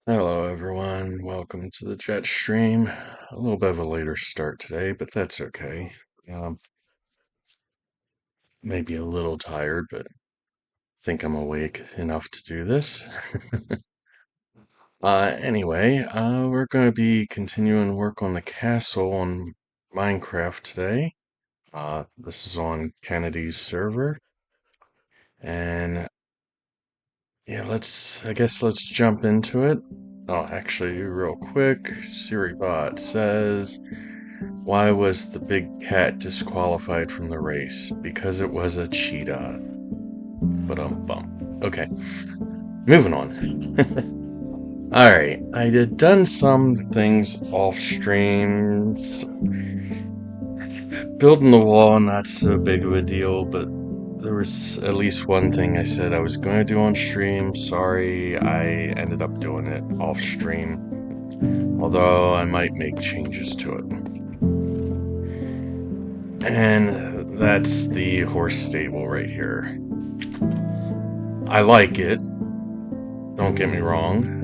Hello, everyone. Welcome to the Jet stream. A little bit of a later start today, but that's okay. Um, Maybe a little tired, but think I'm awake enough to do this. Anyway, we're going to be continuing work on the castle on Minecraft today. This is on Kennedy's server, and yeah, I guess let's jump into it. Oh, actually, real quick, SiriBot says, why was the big cat disqualified from the race? Because it was a cheetah. But bum. Okay, moving on. Alright, I had done some things off streams. Building the wall, not so big of a deal, but there was at least one thing I said I was going to do on stream. Sorry, I ended up doing it off stream. Although I might make changes to it. And that's the horse stable right here. I like it. Don't get me wrong.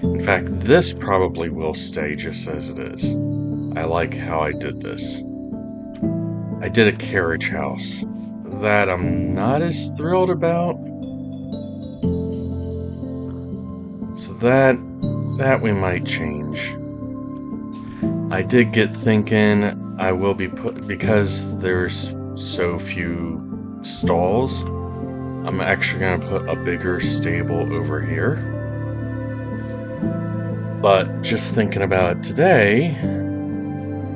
In fact, this probably will stay just as it is. I like how I did this. I did a carriage house. That I'm not as thrilled about. So that we might change. I did get thinking I will be because there's so few stalls, I'm actually going to put a bigger stable over here. But just thinking about it today,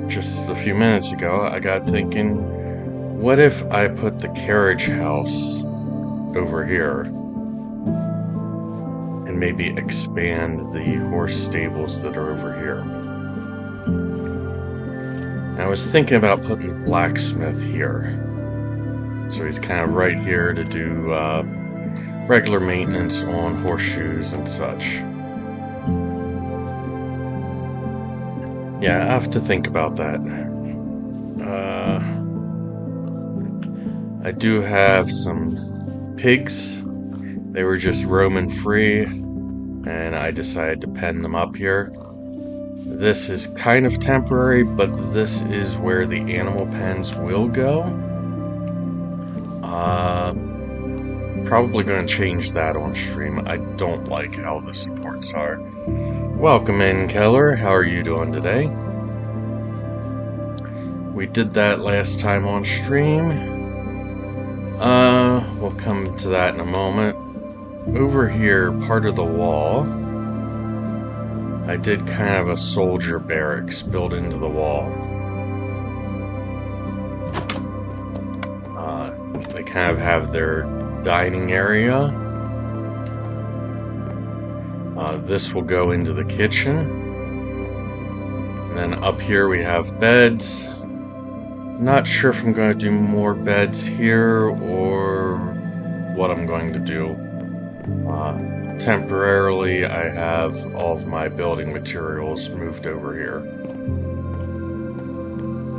just a few minutes ago, I got thinking, what if I put the carriage house over here and maybe expand the horse stables that are over here? And I was thinking about putting the blacksmith here. So he's kind of right here to do regular maintenance on horseshoes and such. Yeah, I have to think about that. I do have some pigs. They were just roaming free, and I decided to pen them up here. This is kind of temporary, but this is where the animal pens will go. Probably going to change that on stream. I don't like how the supports are. Welcome in, Keller. How are you doing today? We did that last time on stream. We'll come to that in a moment. Over here, part of the wall, I did kind of a soldier barracks built into the wall. They kind of have their dining area. This will go into the kitchen. And then up here we have beds. Not sure if I'm going to do more beds here or what I'm going to do. Temporarily, I have all of my building materials moved over here.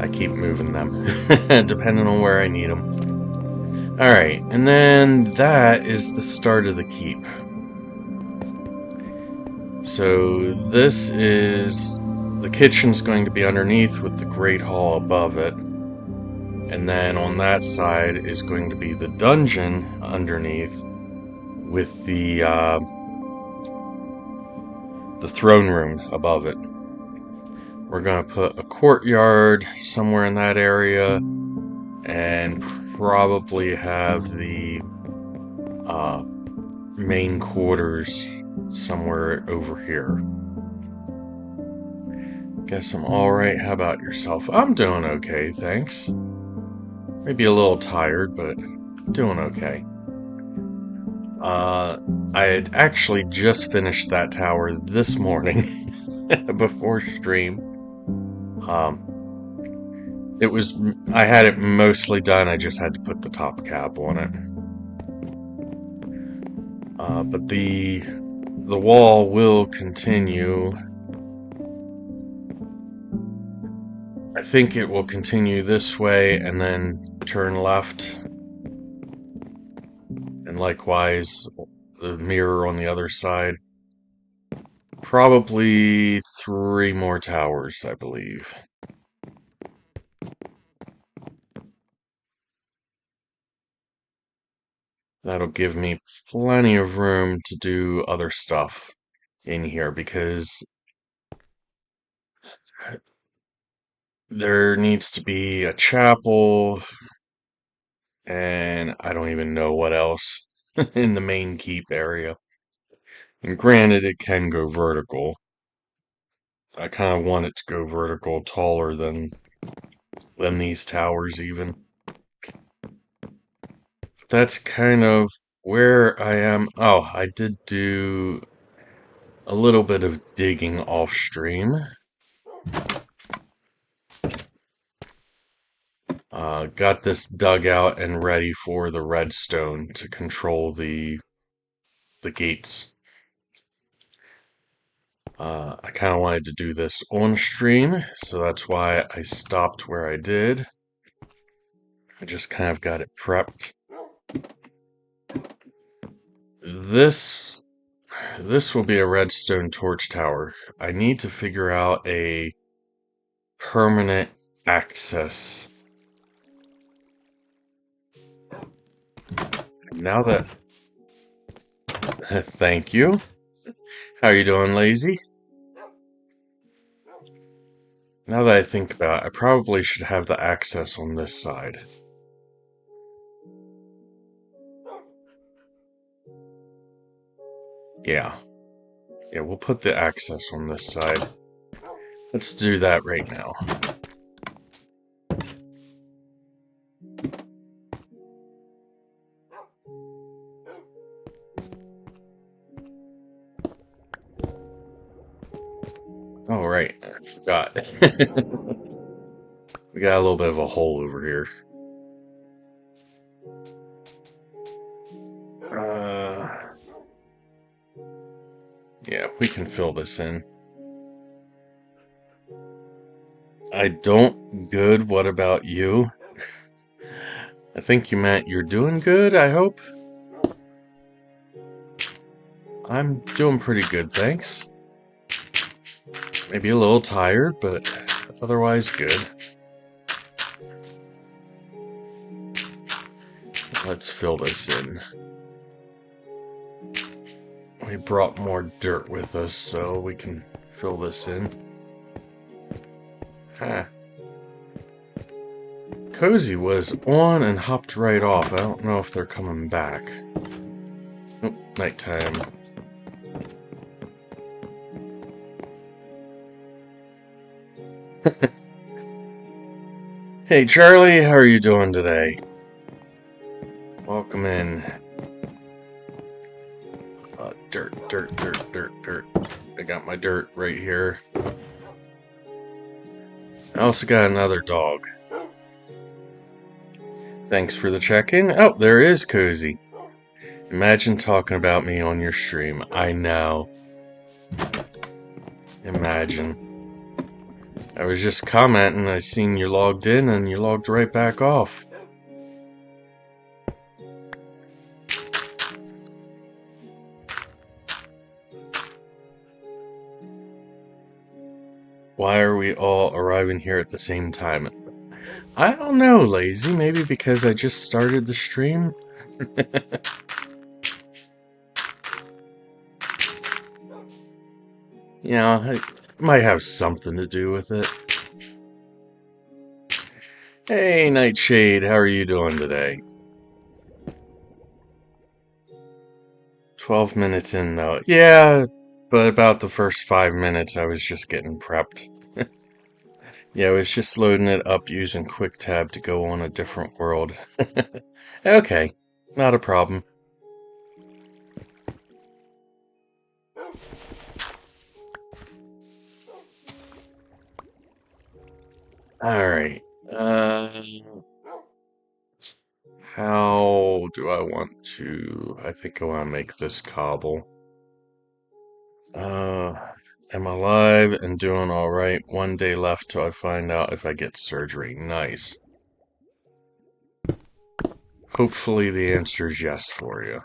I keep moving them, depending on where I need them. Alright, and then that is the start of the keep. So this is... the kitchen's going to be underneath with the Great Hall above it. And then on that side is going to be the dungeon underneath with the throne room above it. We're going to put a courtyard somewhere in that area and probably have the main quarters somewhere over here. Guess I'm alright. How about yourself? I'm doing okay, thanks. Maybe a little tired, but doing okay. I had actually just finished that tower this morning before stream. I had it mostly done, I just had to put the top cap on it. But the wall will continue. I think it will continue this way and then turn left, and likewise the mirror on the other side. Probably 3 more towers, I believe. That'll give me plenty of room to do other stuff in here because there needs to be a chapel and I don't even know what else in the main keep area. And granted, it can go vertical. I kind of want it to go vertical taller than these towers even. That's kind of where I am. Oh, I did do a little bit of digging off stream. Got this dug out and ready for the redstone to control the gates. I kind of wanted to do this on stream, so that's why I stopped where I did. I just kind of got it prepped. This this will be a redstone torch tower. I need to figure out a permanent access. Now that thank you. How you doing, lazy? Now that I think about it, I probably should have the access on this side. Yeah. Yeah, we'll put the access on this side. Let's do that right now. Oh, right. I forgot. We got a little bit of a hole over here. Yeah, we can fill this in. I don't good. What about you? I think you meant you're doing good, I hope. I'm doing pretty good, thanks. Maybe a little tired, but otherwise good. Let's fill this in. We brought more dirt with us, so we can fill this in. Huh. Cozy was on and hopped right off. I don't know if they're coming back. Oh, nighttime. Hey Charlie, how are you doing today? Welcome in. Dirt. I got my dirt right here. I also got another dog. Thanks for the check-in. Oh, there is Cozy. Imagine talking about me on your stream. I know. Imagine. I was just commenting, I seen you logged in and you logged right back off. Why are we all arriving here at the same time? I don't know, lazy. Maybe because I just started the stream? Yeah, it might have something to do with it. Hey, Nightshade, how are you doing today? 12 minutes in, though. Yeah, but about the first 5 minutes, I was just getting prepped. Yeah, I was just loading it up using QuickTab to go on a different world. Okay, not a problem. Alright, how do I want to... I think I want to make this cobble. am alive and doing all right. 1 day left till I find out if I get surgery. Nice. Hopefully the answer is yes for you.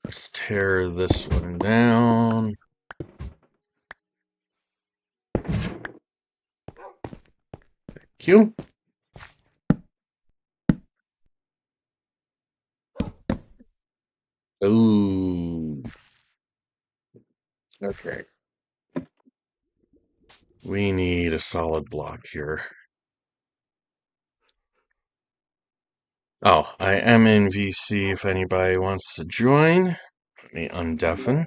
Let's tear this one down. Thank you. Ooh. Okay. We need a solid block here. Oh, I am in VC if anybody wants to join. Let me undeafen.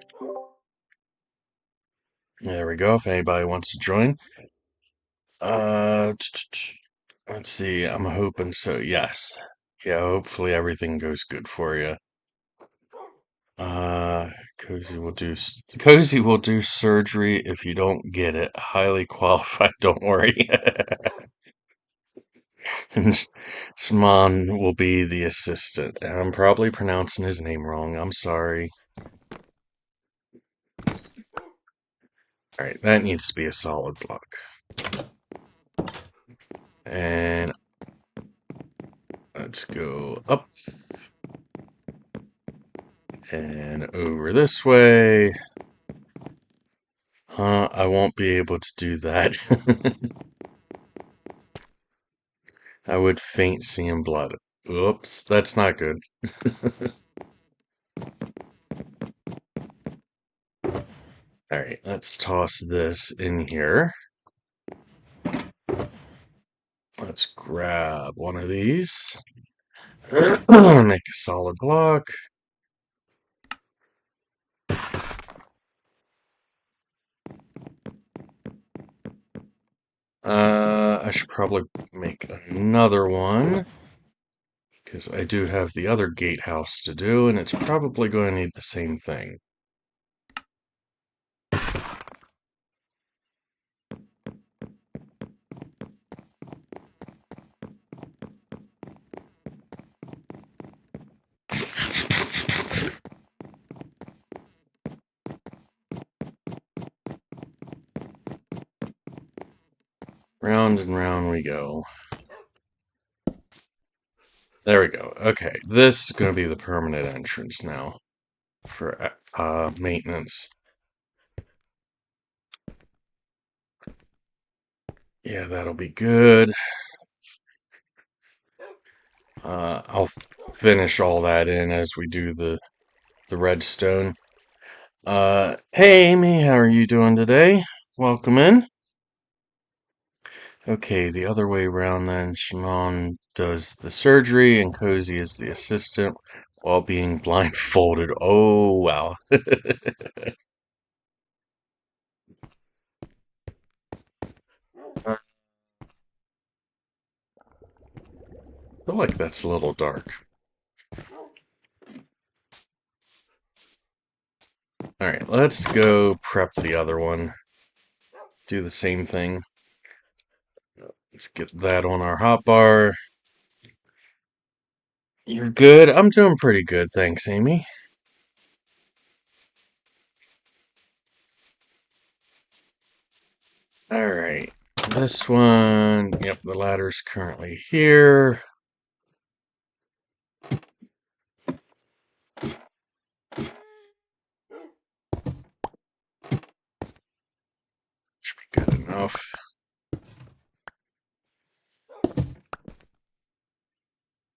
There we go, if anybody wants to join. Let's see, I'm hoping so, yes. Yeah, hopefully everything goes good for you. Cozy will do surgery if you don't get it. Highly qualified, don't worry. Shimon will be the assistant. And I'm probably pronouncing his name wrong. I'm sorry. Alright, that needs to be a solid block. And let's go up and over this way. I won't be able to do that. I would faint seeing blood. Oops, that's not good. Alright, let's toss this in here. Let's grab one of these. Make a solid block. I should probably make another one, because I do have the other gatehouse to do, and it's probably going to need the same thing. Round and round we go. There we go. Okay, this is going to be the permanent entrance now for maintenance. Yeah, that'll be good. I'll finish all that in as we do the redstone. Hey Amy, how are you doing today? Welcome in. Okay, the other way around then. Shimon does the surgery and Cozy is the assistant while being blindfolded. Oh, wow. I feel like that's a little dark. Alright, let's go prep the other one. Do the same thing. Let's get that on our hotbar. You're good? I'm doing pretty good, thanks, Amy. Alright, this one, yep, the ladder's currently here. Should be good enough.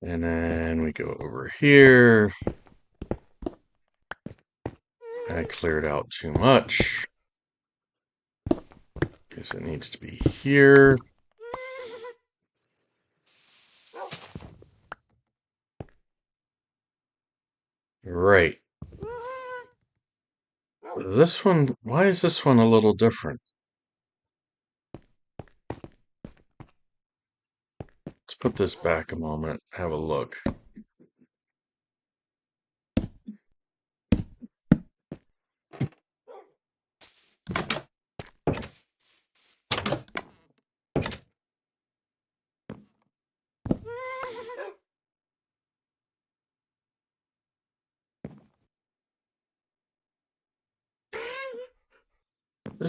And then we go over here. I cleared out too much because it needs to be here. Right. This one, why is this one a little different? Let's put this back a moment, have a look.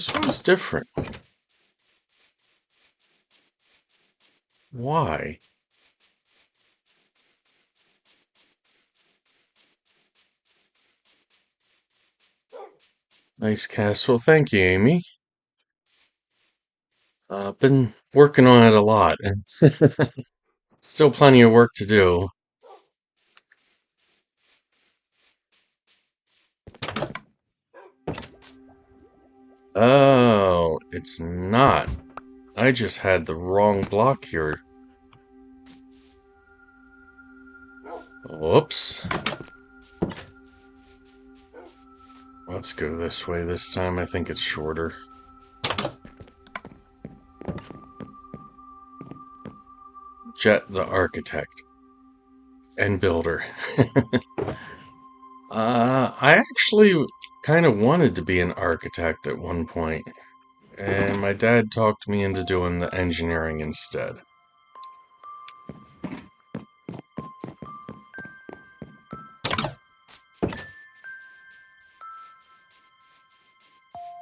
This one's different. Why? Nice castle. Thank you, Amy. Been working on it a lot. Still plenty of work to do. Oh, it's not. I just had the wrong block here. Whoops. Let's go this way this time. I think it's shorter. Jet the architect and builder. I actually kind of wanted to be an architect at one point, and my dad talked me into doing the engineering instead.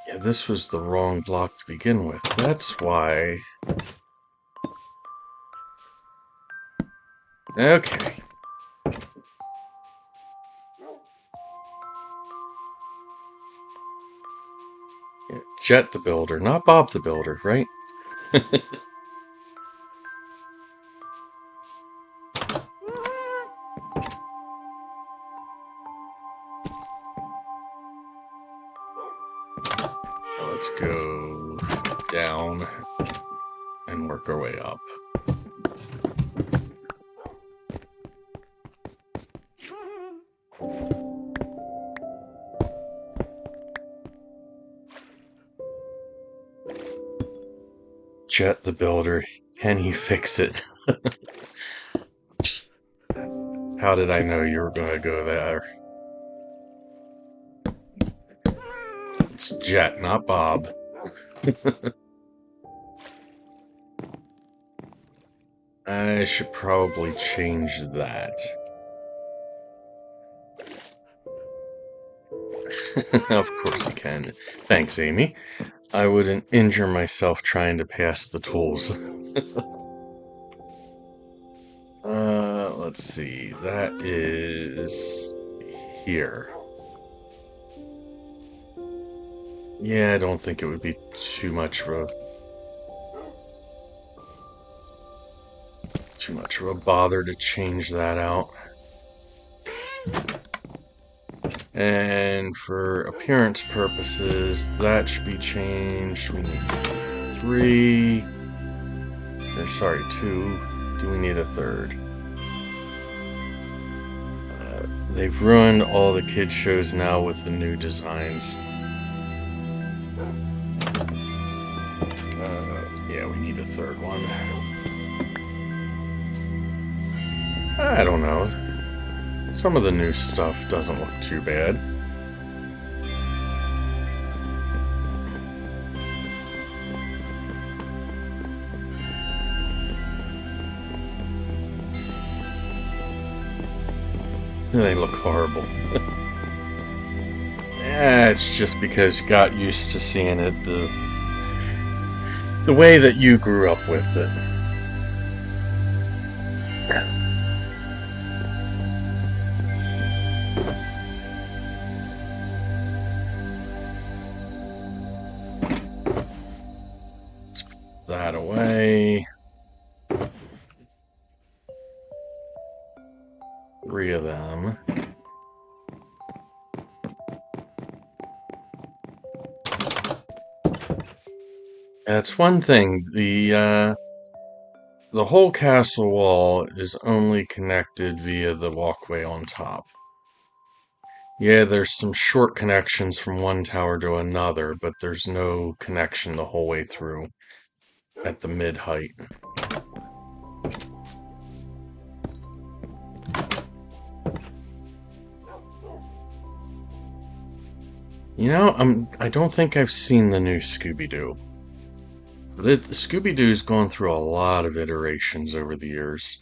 Yeah, this was the wrong block to begin with. That's why. Okay. Yeah, Jet the builder, not Bob the builder, right? Let's go down and work our way up. Jet the builder, can he fix it? How did I know you were going to go there? It's Jet, not Bob. I should probably change that. Of course you can. Thanks, Amy. I wouldn't injure myself trying to pass the tools. Let's see. That is here. Yeah, I don't think it would be too much of a bother to change that out. And for appearance purposes, that should be changed. We need 3. Or sorry, 2. Do we need a 3rd? They've ruined all the kids' shows now with the new designs. Yeah, we need a 3rd one. I don't know. Some of the new stuff doesn't look too bad. They look horrible. Yeah, it's just because you got used to seeing it the way that you grew up with it. Let's put that away. 3 of them. That's one thing. The whole castle wall is only connected via the walkway on top. Yeah, there's some short connections from one tower to another, but there's no connection the whole way through at the mid-height. You know, I don't think I've seen the new Scooby-Doo. The Scooby-Doo's gone through a lot of iterations over the years.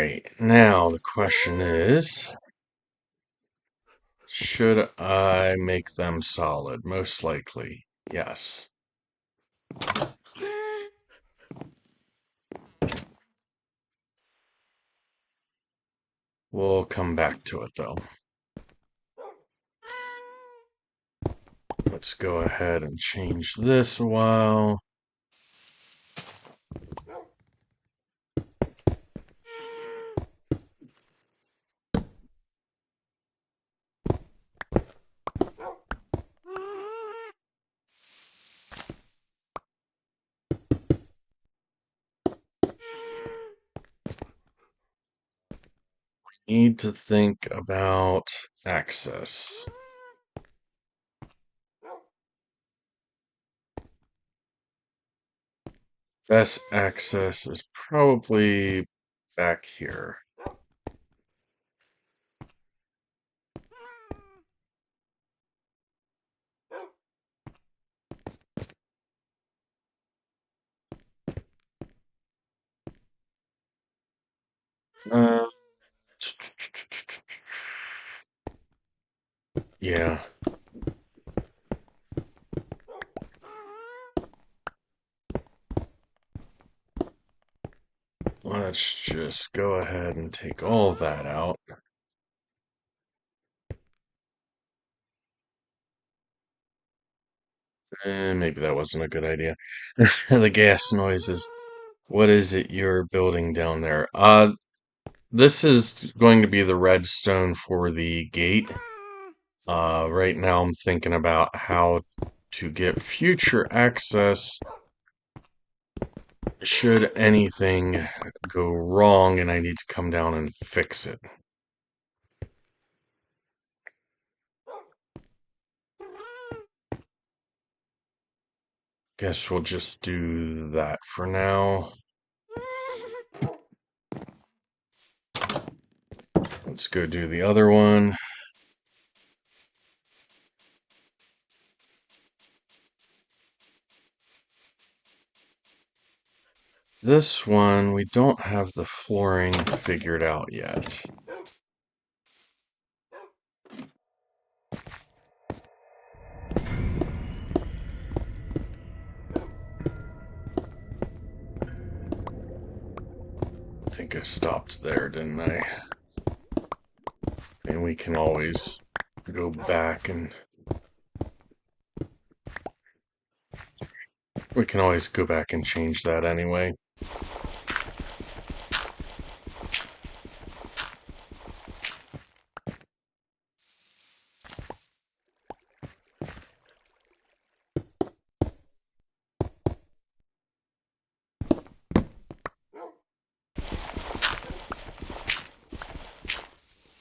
Alright, now the question is, should I make them solid? Most likely, yes. We'll come back to it though. Let's go ahead and change this a while. Need to think about access. Best access is probably back here. Uh, yeah. Let's just go ahead and take all of that out. Maybe that wasn't a good idea. The gas noises. What is it you're building down there? This is going to be the redstone for the gate. Right now I'm thinking about how to get future access should anything go wrong and I need to come down and fix it. Guess we'll just do that for now. Let's go do the other one. This one, we don't have the flooring figured out yet. I think I stopped there, didn't I? And we can always go back and... We can always go back and change that anyway.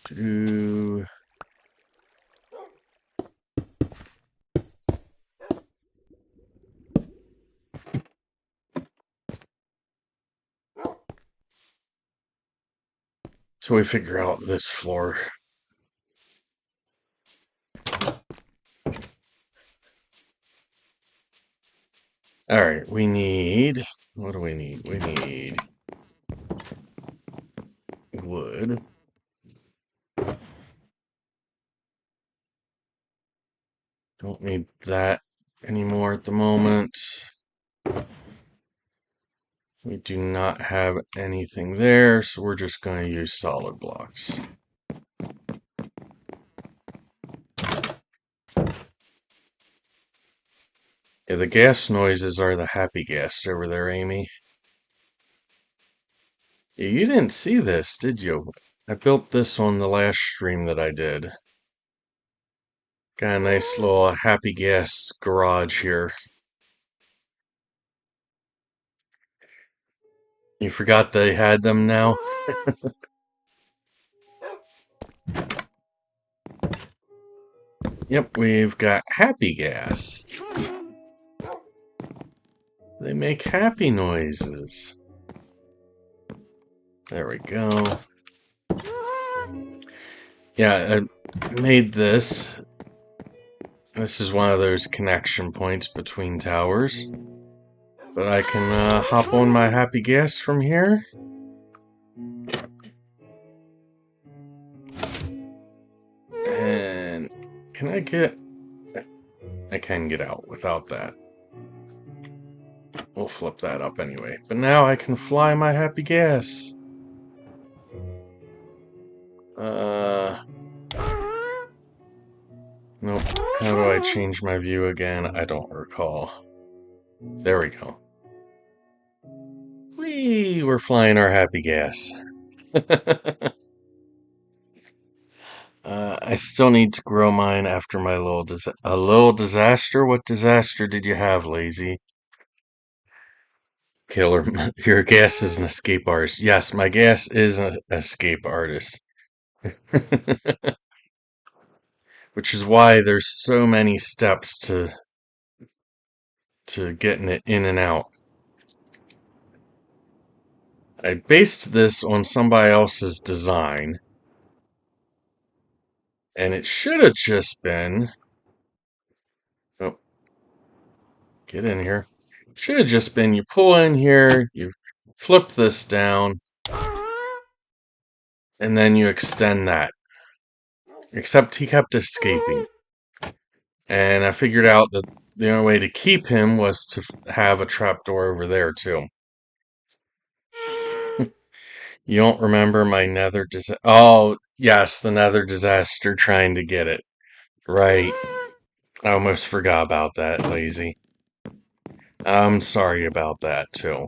Do... So we figure out this floor. Alright, we need... What do we need? We need... wood. Don't need that anymore at the moment. We do not have anything there, so we're just going to use solid blocks. Yeah, the gas noises are the happy gas over there, Amy. Yeah, you didn't see this, did you? I built this on the last stream that I did. Got a nice little happy gas garage here. You forgot they had them now? Yep, we've got happy gas. They make happy noises. There we go. Yeah, I made this. This is one of those connection points between towers. But I can hop on my happy gas from here. can I get... I can get out without that. We'll flip that up anyway. But now I can fly my happy gas. Nope. How do I change my view again? I don't recall. There we go. Whee! We're flying our happy gas. I still need to grow mine after my little disaster. What disaster did you have, Lazy? Killer, your gas is an escape artist. Yes, my gas is an escape artist. Which is why there's so many steps to getting it in and out. I based this on somebody else's design, and it should have just been... Oh, get in here. Should have just been you pull in here, you flip this down, and then you extend that. Except he kept escaping. And I figured out that the only way to keep him was to have a trapdoor over there, too. You don't remember my nether disaster? Oh, yes, the nether disaster trying to get it. Right. I almost forgot about that, Lazy. I'm sorry about that, too.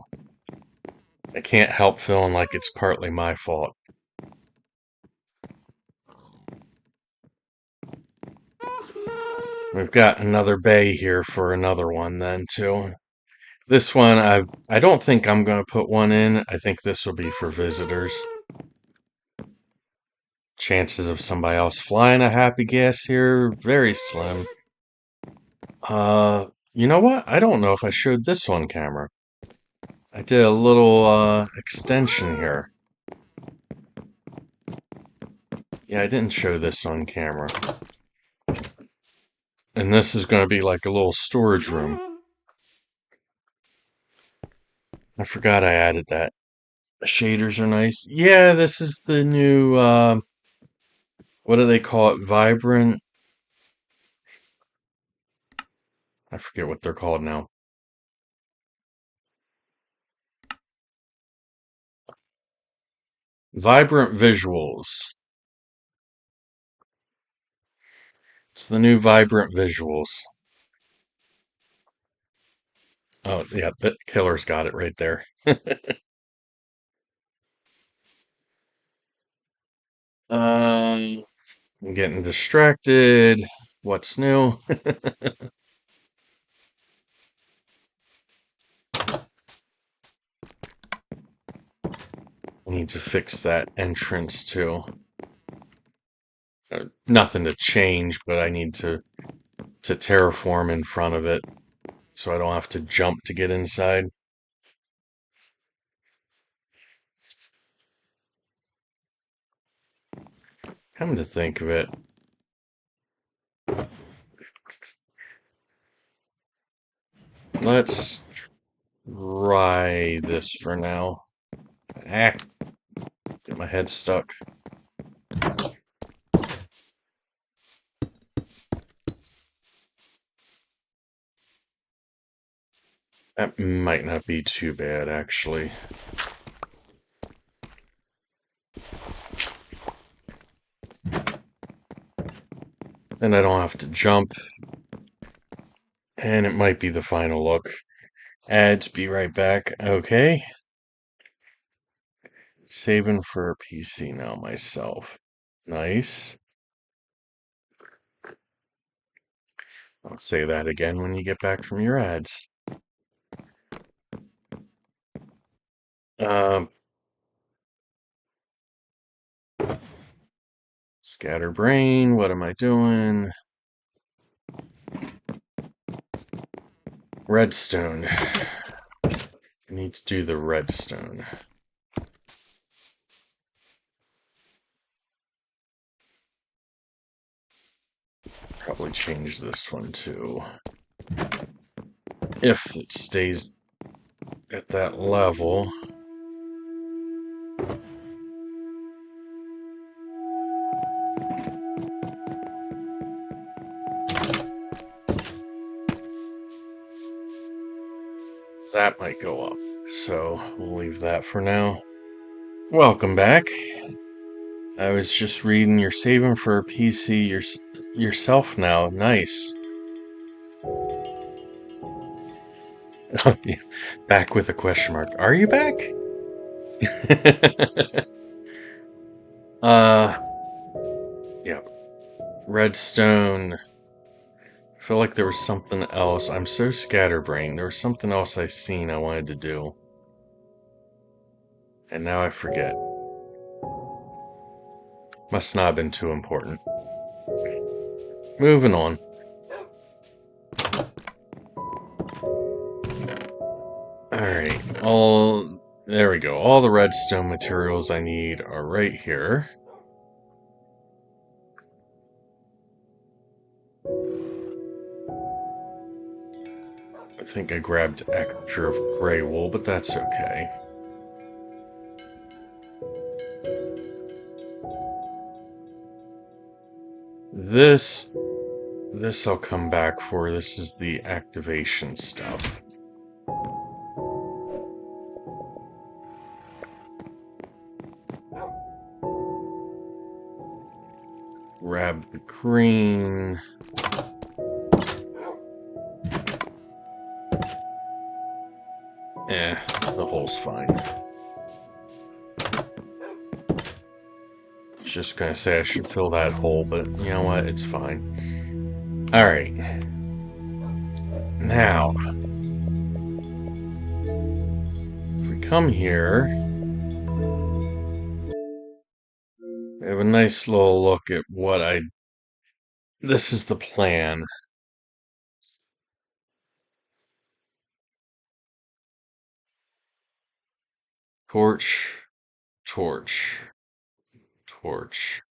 I can't help feeling like it's partly my fault. We've got another bay here for another one then, too. This one, I don't think I'm going to put one in. I think this will be for visitors. Chances of somebody else flying a happy gas here, very slim. You know what? I don't know if I showed this on camera. I did a little, extension here. Yeah, I didn't show this on camera. And this is going to be like a little storage room. I forgot I added that. The shaders are nice. Yeah, this is the new, what do they call it? Vibrant? I forget what they're called now. Vibrant Visuals. It's the new Vibrant Visuals. Oh, yeah, the killer's got it right there. I'm getting distracted. What's new? I need to fix that entrance too. Nothing to change, but I need to terraform in front of it so I don't have to jump to get inside. Come to think of it, let's try this for now. Ah, get my head stuck. That might not be too bad, actually. Then I don't have to jump. And it might be the final look. Ads, be right back. Okay. Saving for a PC now myself. Nice. I'll say that again when you get back from your ads. Scatterbrain, what am I doing? Redstone. I need to do the redstone. Probably change this one too. If it stays at that level. that might go up. So we'll leave that for now. Welcome back. I was just reading you're saving for a PC yourself now. Nice. Back with a question mark. Are you back? Yeah. Redstone. I feel like there was something else. I'm so scatterbrained. There was something else I seen I wanted to do. And now I forget. Must not have been too important. Moving on. Alright, there we go. All the redstone materials I need are right here. I think I grabbed extra of gray wool, but that's okay. This I'll come back for. This is the activation stuff. Grab the green. The hole's fine. I was just gonna say I should fill that hole, but you know what? It's fine. Alright. Now, if we come here, we have a nice little look at this is the plan. Torch, torch, torch,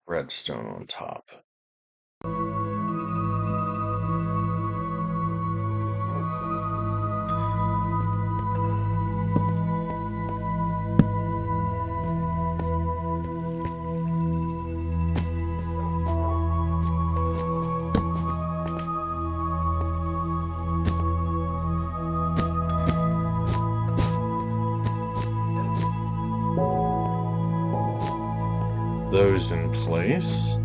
redstone on top. Those in place.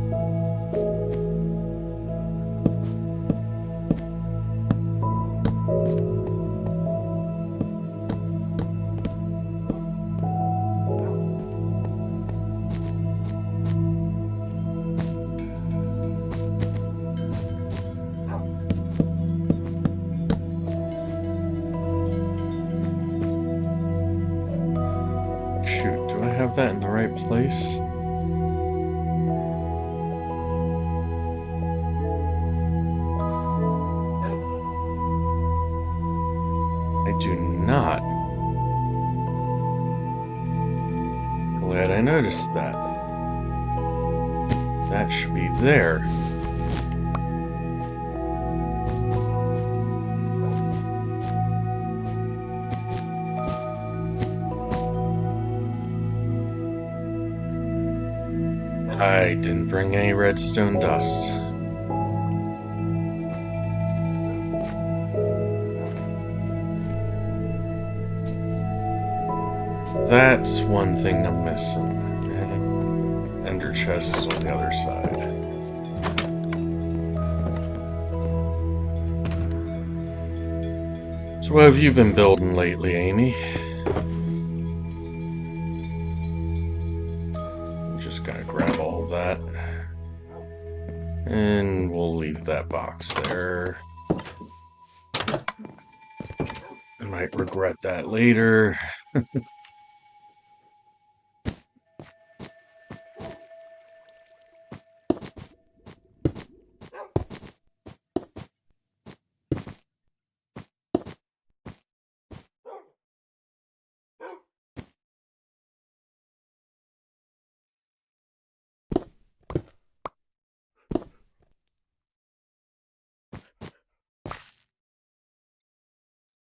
Shoot, do I have that in the right place? I do not. Glad I noticed that. That should be there. I didn't bring any redstone dust. That's one thing I'm missing. And Ender chest is on the other side. So what have you been building lately, Amy? I'm just gonna grab all of that. And we'll leave that box there. I might regret that later.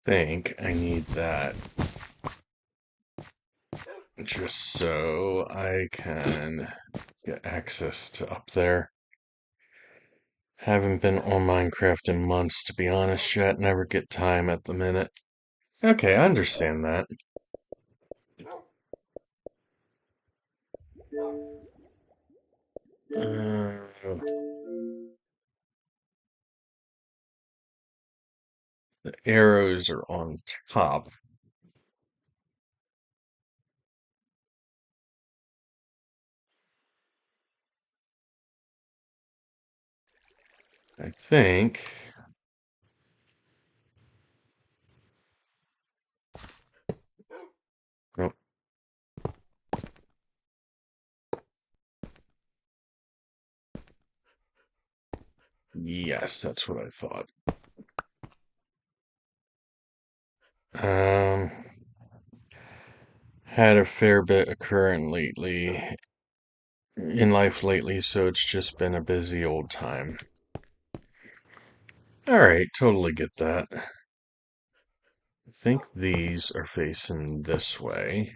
Think I need that just so I can get access to up there. Haven't been on Minecraft in months, to be honest yet. Never get time at the minute. Okay, I understand that. Uh, the arrows are on top. I think. Oh, yes, that's what I thought. Um, had a fair bit occurring in life lately, so it's just been a busy old time. Alright, totally get that. I think these are facing this way.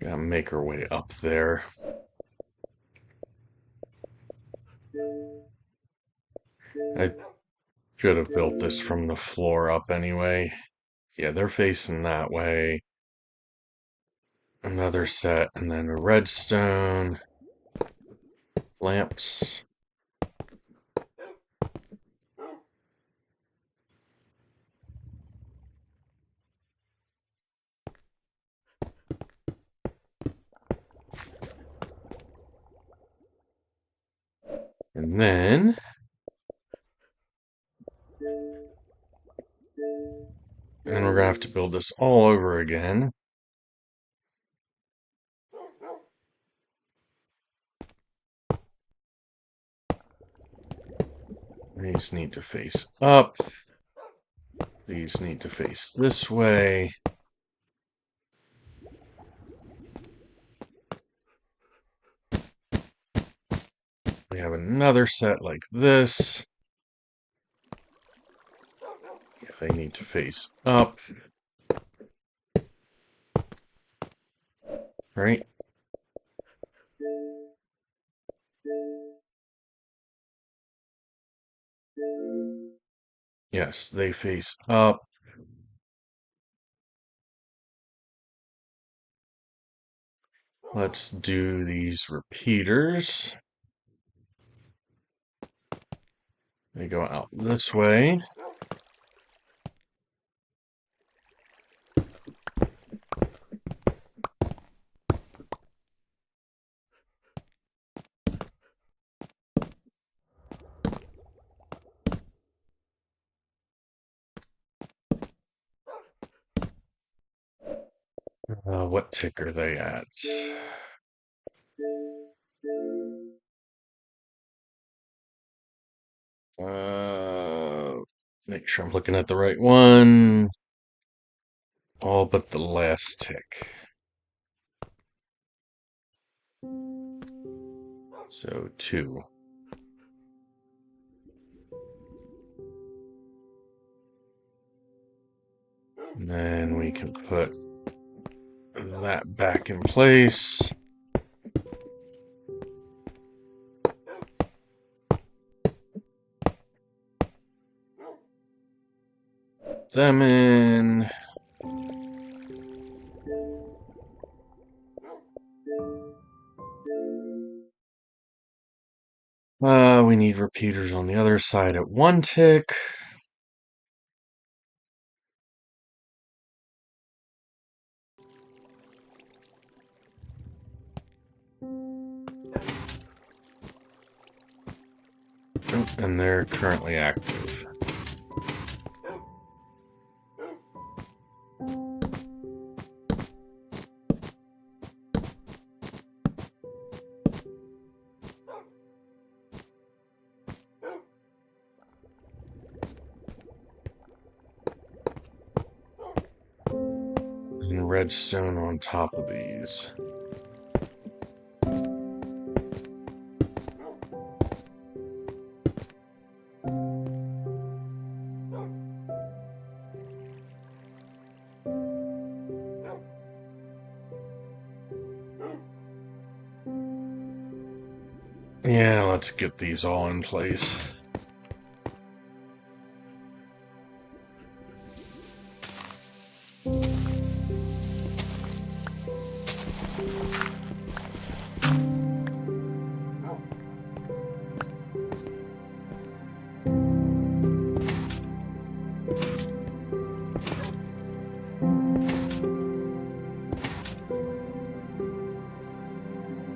Gotta make our way up there. I should have built this from the floor up anyway. Yeah, they're facing that way. Another set, and then a redstone. Lamps. And then we're gonna have to build this all over again. These need to face up. These need to face this way. We have another set like this. They need to face up. Right? Yes, they face up. Let's do these repeaters. They go out this way. What tick are they at? Make sure I'm looking at the right one. All but the last tick. So 2. And then we can put that back in place. Them in. We need repeaters on the other side at 1 tick. And they're currently active. And redstone on top of these. Yeah, let's get these all in place.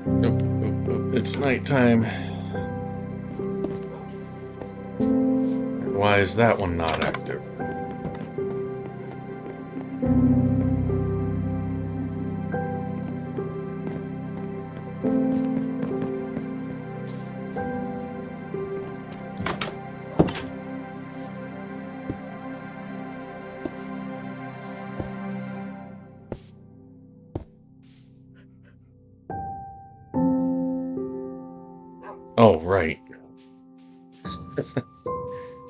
Nope, nope, nope. It's nighttime. And why is that one not active? Oh, right.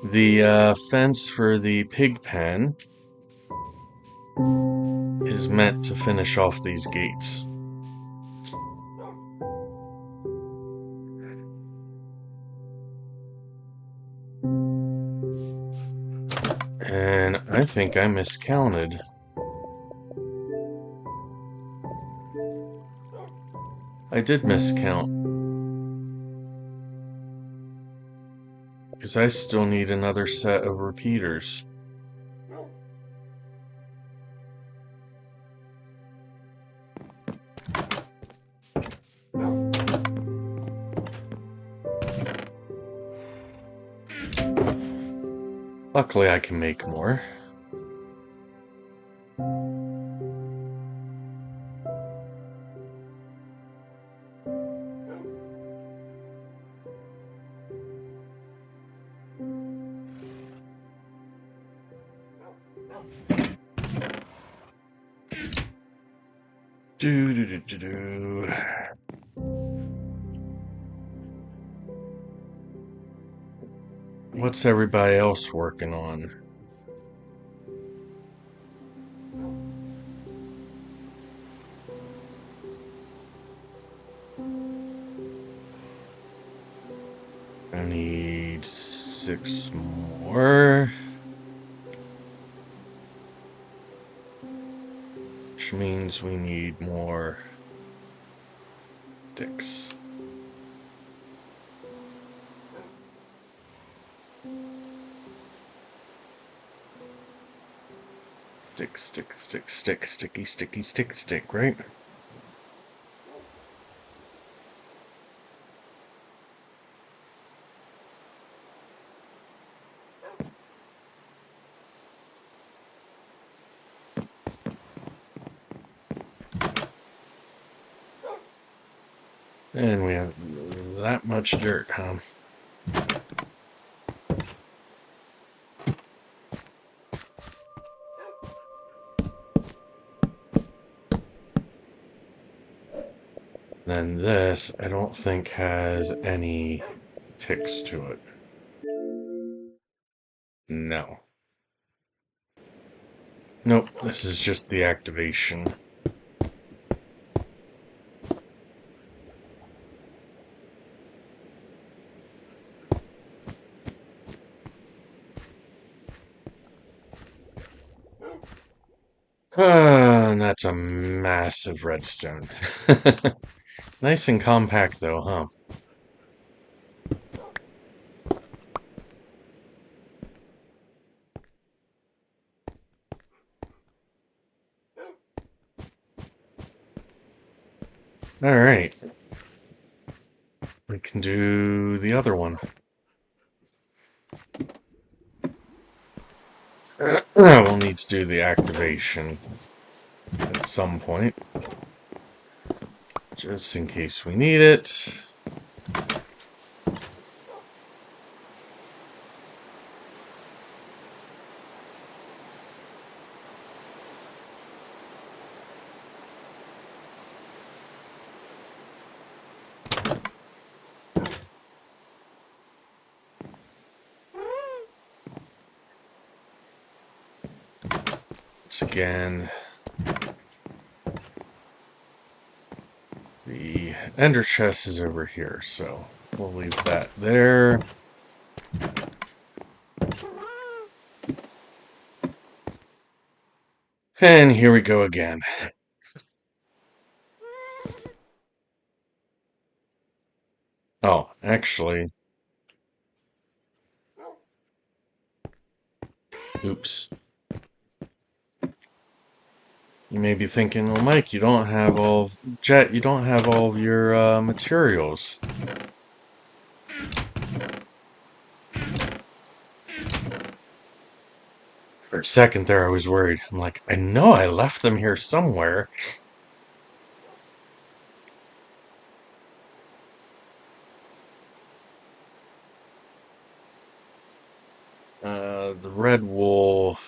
The fence for the pig pen is meant to finish off these gates. And I think I miscounted. I did miscount. Because I still need another set of repeaters. Luckily, I can make more. Do do do do do. What's everybody else working on? I need 6 more. Which means we need more sticks. Stick, stick, stick, stick, sticky, sticky, stick, stick, right? And we have that much dirt, huh? Then this, I don't think has any ticks to it. No. Nope, this is just the activation. And that's a massive redstone. Nice and compact though, huh? Alright. We can do the other one. We'll need to do the activation at some point. Just in case we need it. Again, the ender chest is over here, so We'll leave that there. And here we go again. Oh, actually, oops. You may be thinking, well, Mike, you don't have all Jet, you don't have all of your materials. For a second there, I was worried. I'm like, I know I left them here somewhere. The red wool.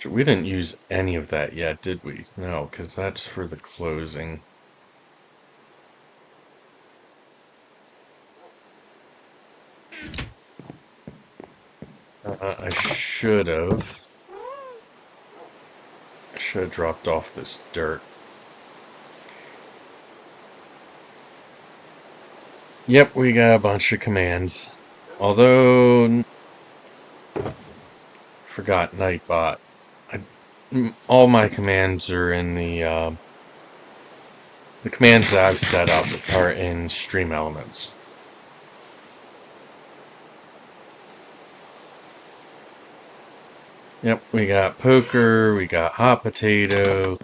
We didn't use any of that yet, did we? No, because that's for the closing. I should have. I should have dropped off this dirt. Yep, we got a bunch of commands. Although, forgot Nightbot. All my commands are in the commands that I've set up are in Stream Elements. Yep, we got poker, we got hot potato.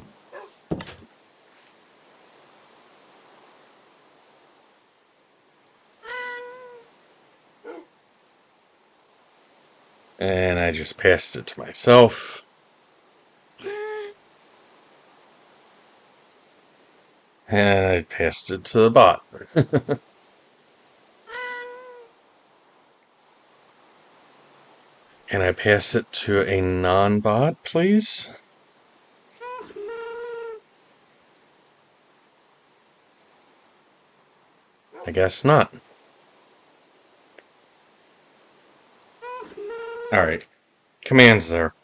And I just passed it to myself. And I passed it to the bot. Can I pass it to a non-bot, please? I guess not. Alright. Commands there.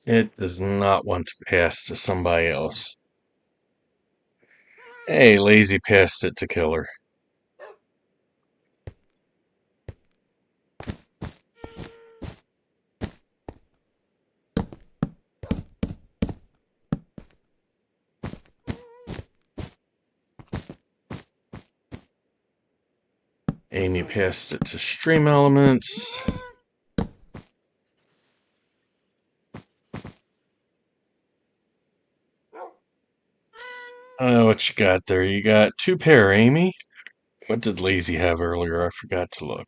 It does not want to pass to somebody else. Hey, Lazy passed it to Killer. Amy passed it to Stream Elements. What you got there? You got two pair, Amy. What did Lazy have earlier? I forgot to look.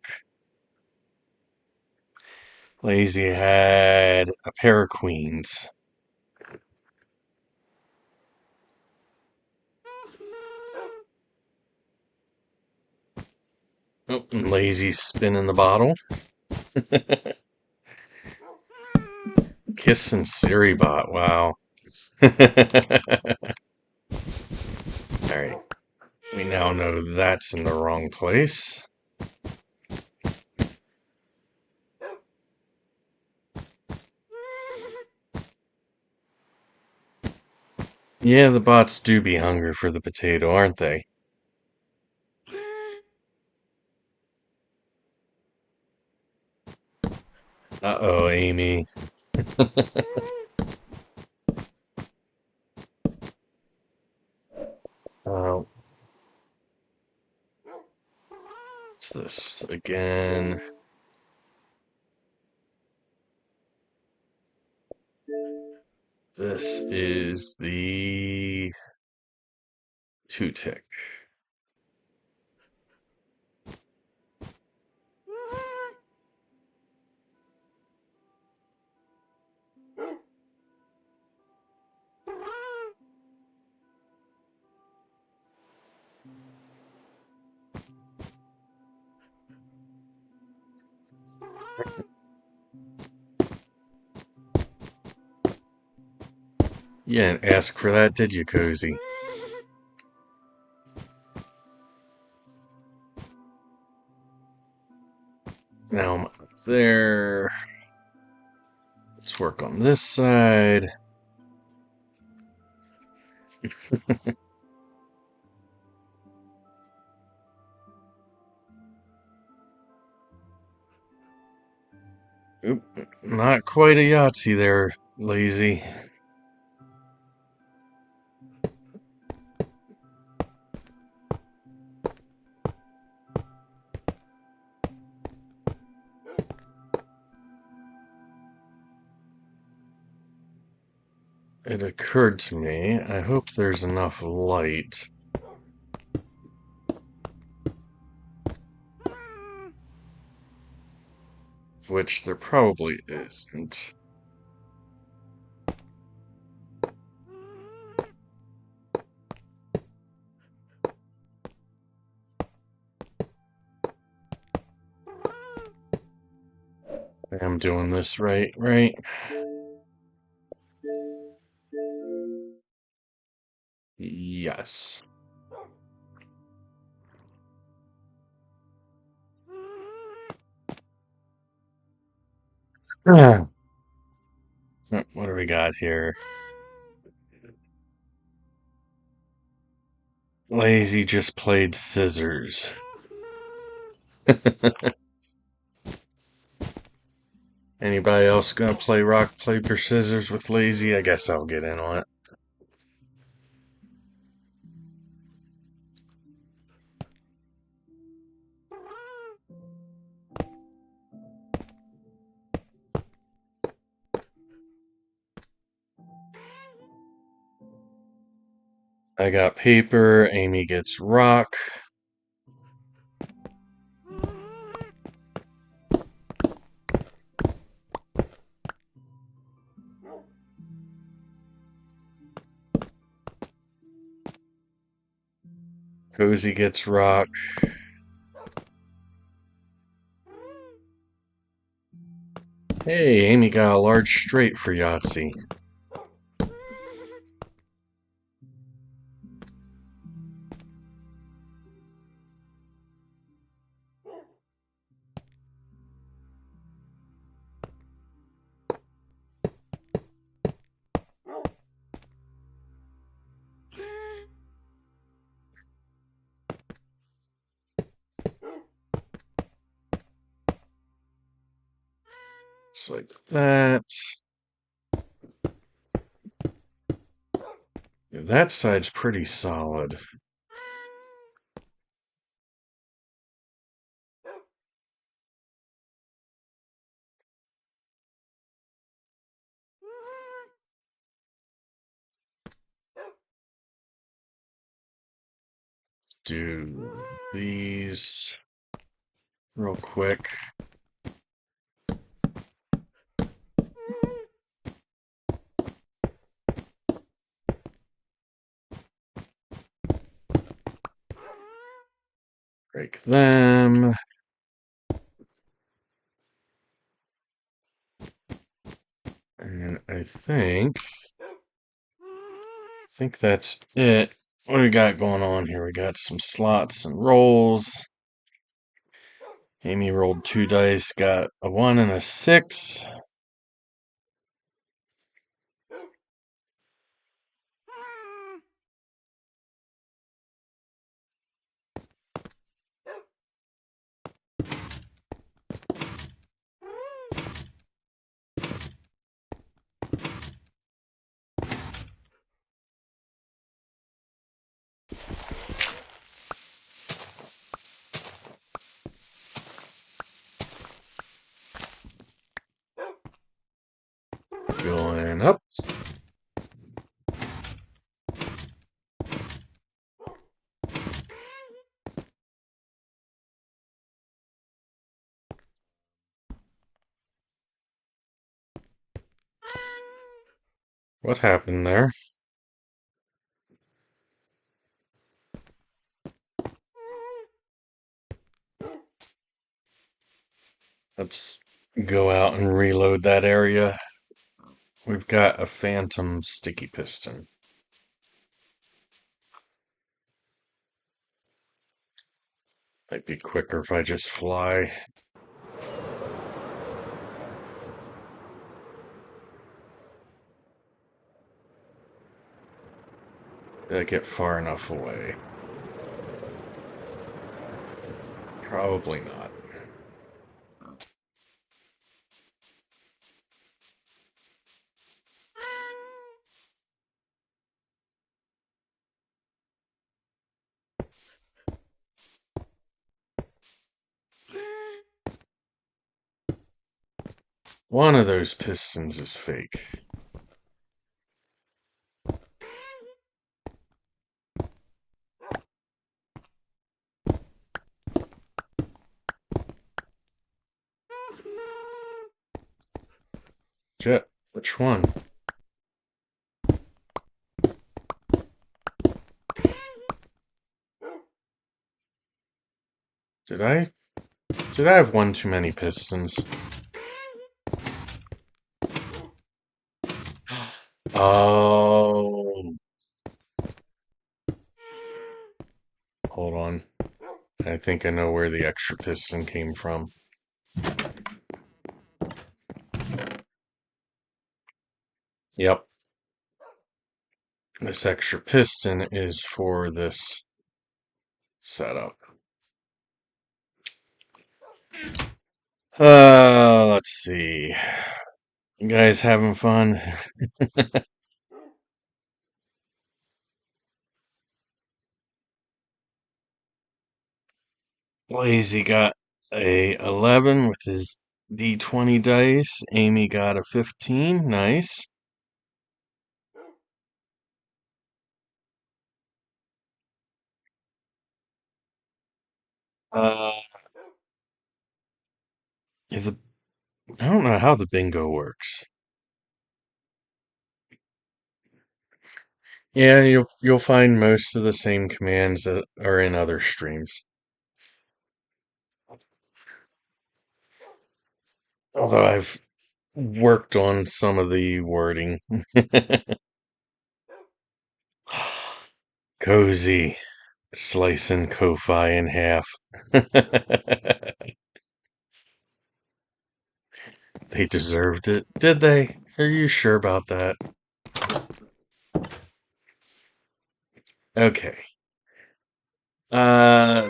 Lazy had a pair of queens. Oh, and Lazy's spinning the bottle. Kiss and Siri bot. Wow. Alright. We now know that's in the wrong place. Yeah, the bots do be hungry for the potato, aren't they? Uh-oh, Amy. Uh, what's this again? This is the 2-tick. You didn't ask for that, did you, Cozy? Now, there. Let's work on this side. Oop, not quite a Yahtzee there, lazy. It occurred to me, I hope there's enough light. Which there probably isn't. I'm doing this right? Yes. What do we got here? Lazy just played scissors. Anybody else gonna play rock, paper, scissors with Lazy? I guess I'll get in on it. I got paper, Amy gets rock. Cozy gets rock. Hey, Amy got a large straight for Yahtzee. Just like that. Yeah, that side's pretty solid. Do these real quick. Break them. And I think that's it. What do we got going on here? We got some slots and rolls. Amy rolled 2 dice, got a 1 and a 6. Going up. What happened there? Let's go out and reload that area. We've got a phantom sticky piston. Might be quicker if I just fly. Did I get far enough away? Probably not. One of those pistons is fake. Jet, which one? Did I have one too many pistons? Oh, hold on. I think I know where the extra piston came from. Yep. This extra piston is for this setup. Let's see. You guys having fun? Lazy got a 11 with his D20 dice. Amy got a 15. Nice. Uh, is it, I don't know how the bingo works. Yeah, you'll find most of the same commands that are in other streams. Although I've worked on some of the wording. Cozy, slicing Ko-Fi in half. They deserved it. Did they? Are you sure about that? Okay. Uh,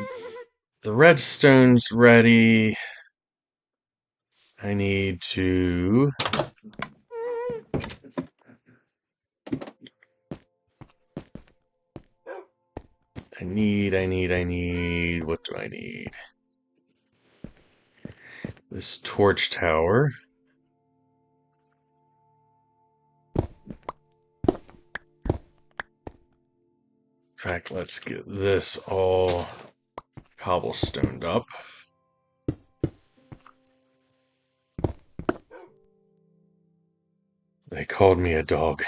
the redstone's ready. I need to. I need. What do I need? This torch tower. In fact, let's get this all cobblestoned up. They called me a dog.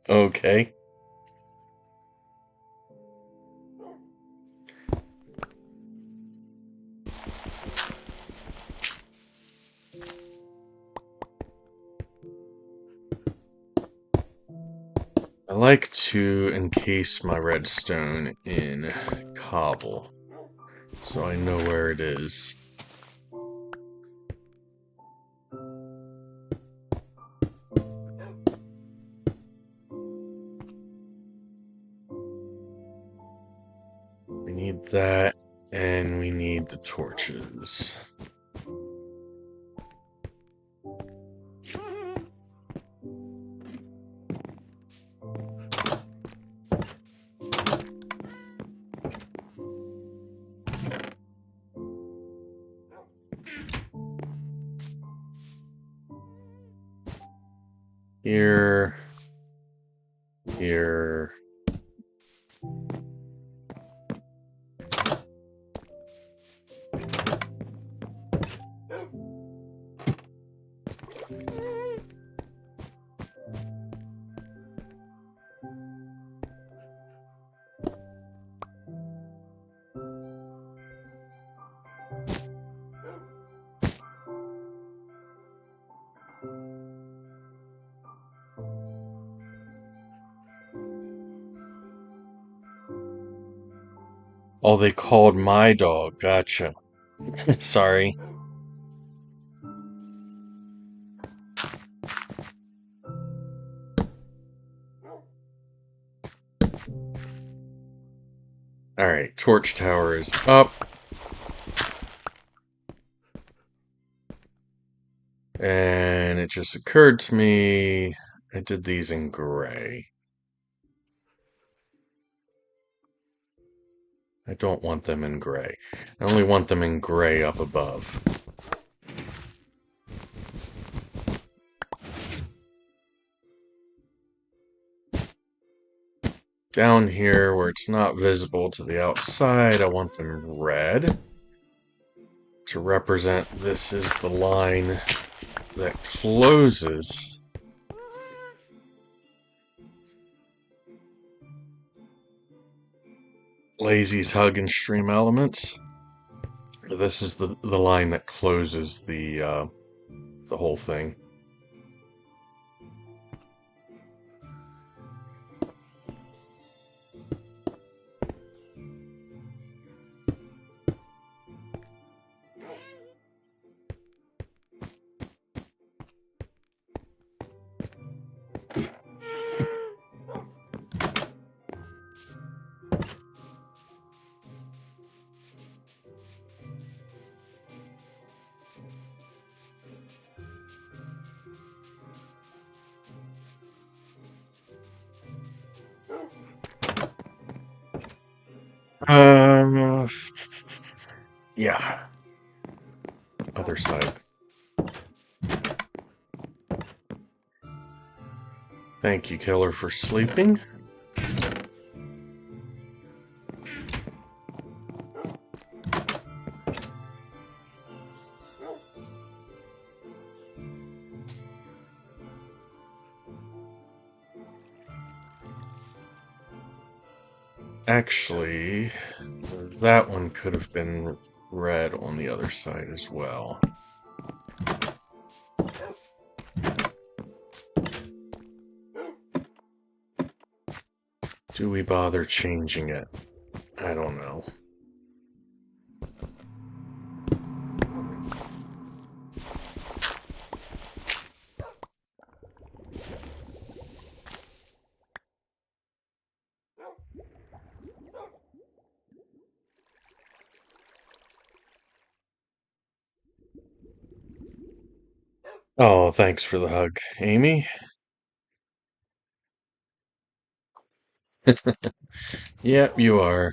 Okay. I like to encase my redstone in cobble so I know where it is. We need that, and we need the torches. Here, here. Oh, they called my dog. Gotcha. Sorry. Alright, torch tower is up. And it just occurred to me, I did these in gray. I don't want them in gray. I only want them in gray up above. Down here, where it's not visible to the outside, I want them red to represent this is the line that closes Lazy's Hug and Stream Elements. This is the line that closes the whole thing. Yeah. Other side. Thank you, Killer, for sleeping. Actually, that one could have been red on the other side as well. Do we bother changing it? I don't know. Oh, thanks for the hug, Amy. Yep, you are.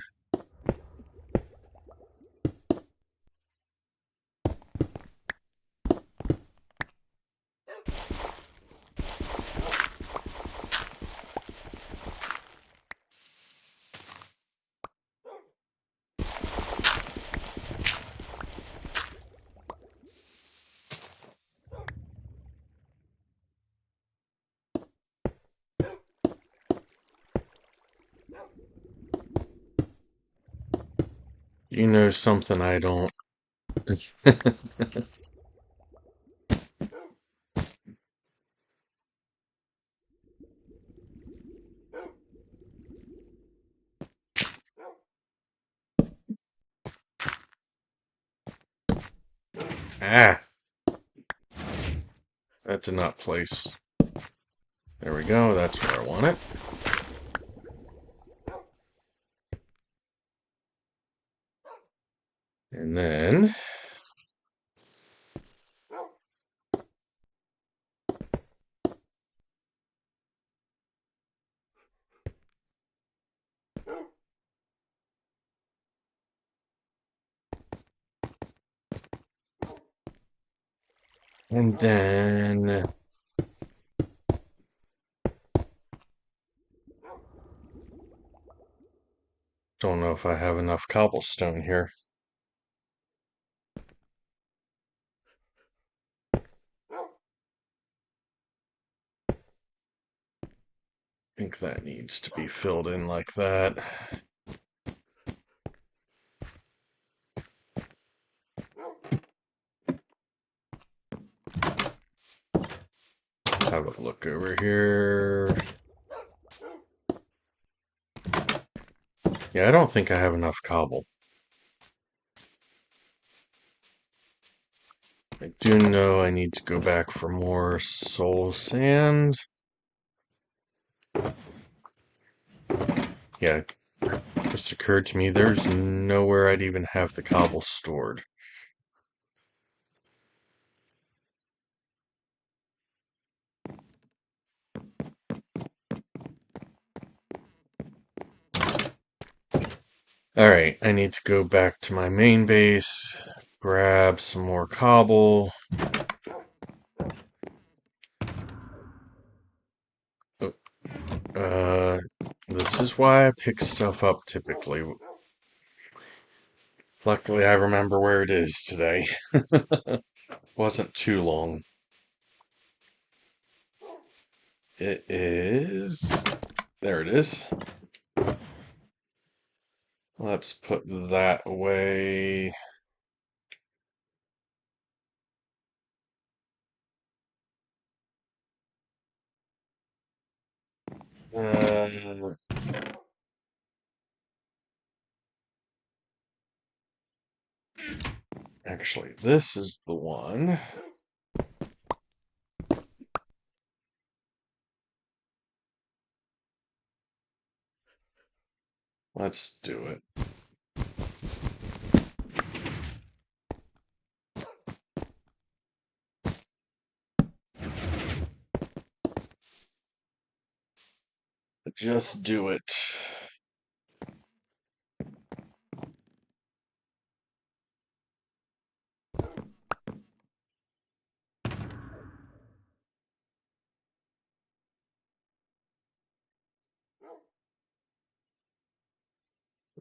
You know something I don't. Ah, that did not place. There we go, that's where I want it. And then don't know if I have enough cobblestone here. I think that needs to be filled in like that. Have a look over here. Yeah, I don't think I have enough cobble. I do know I need to go back for more soul sand. Yeah, just occurred to me there's nowhere I'd even have the cobble stored. Alright, I need to go back to my main base, grab some more cobble. This is why I pick stuff up typically. Luckily, I remember where it is today. Wasn't too long. It is... There it is. Let's put that away. Uh, actually, this is the one. Let's do it. Just do it.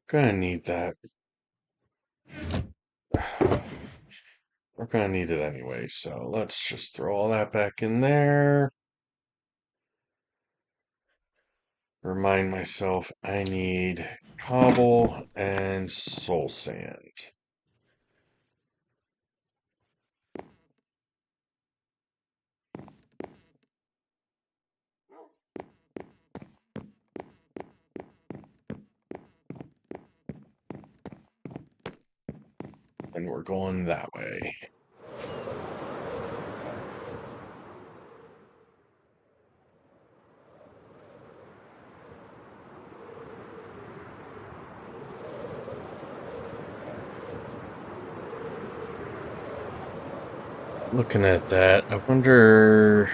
Gonna need that. We're gonna need it anyway, so let's just throw all that back in there. Remind myself I need cobble and soul sand. And we're going that way. Looking at that, I wonder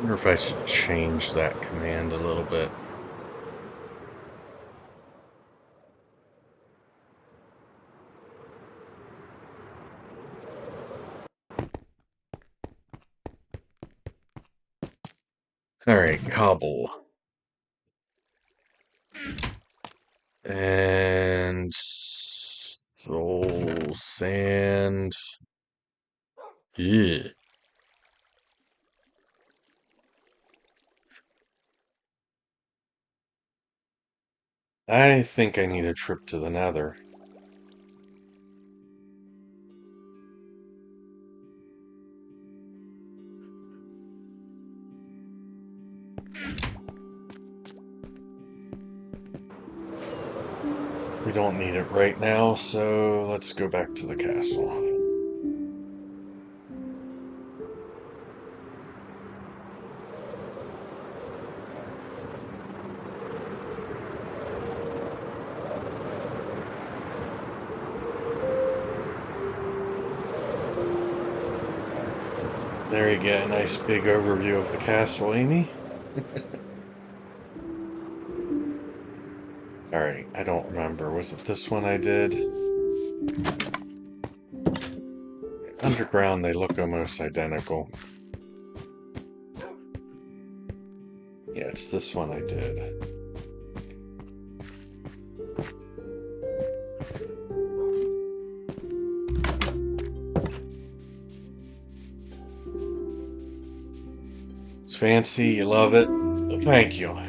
if I should change that command a little bit. Alright, cobble. And soul sand. Yeah. I think I need a trip to the Nether. We don't need it right now, so let's go back to the castle. There you get a nice big overview of the castle, Amy. Alright, I don't remember. Was it this one I did? Underground, they look almost identical. Yeah, it's this one I did. It's fancy, you love it. Thank you.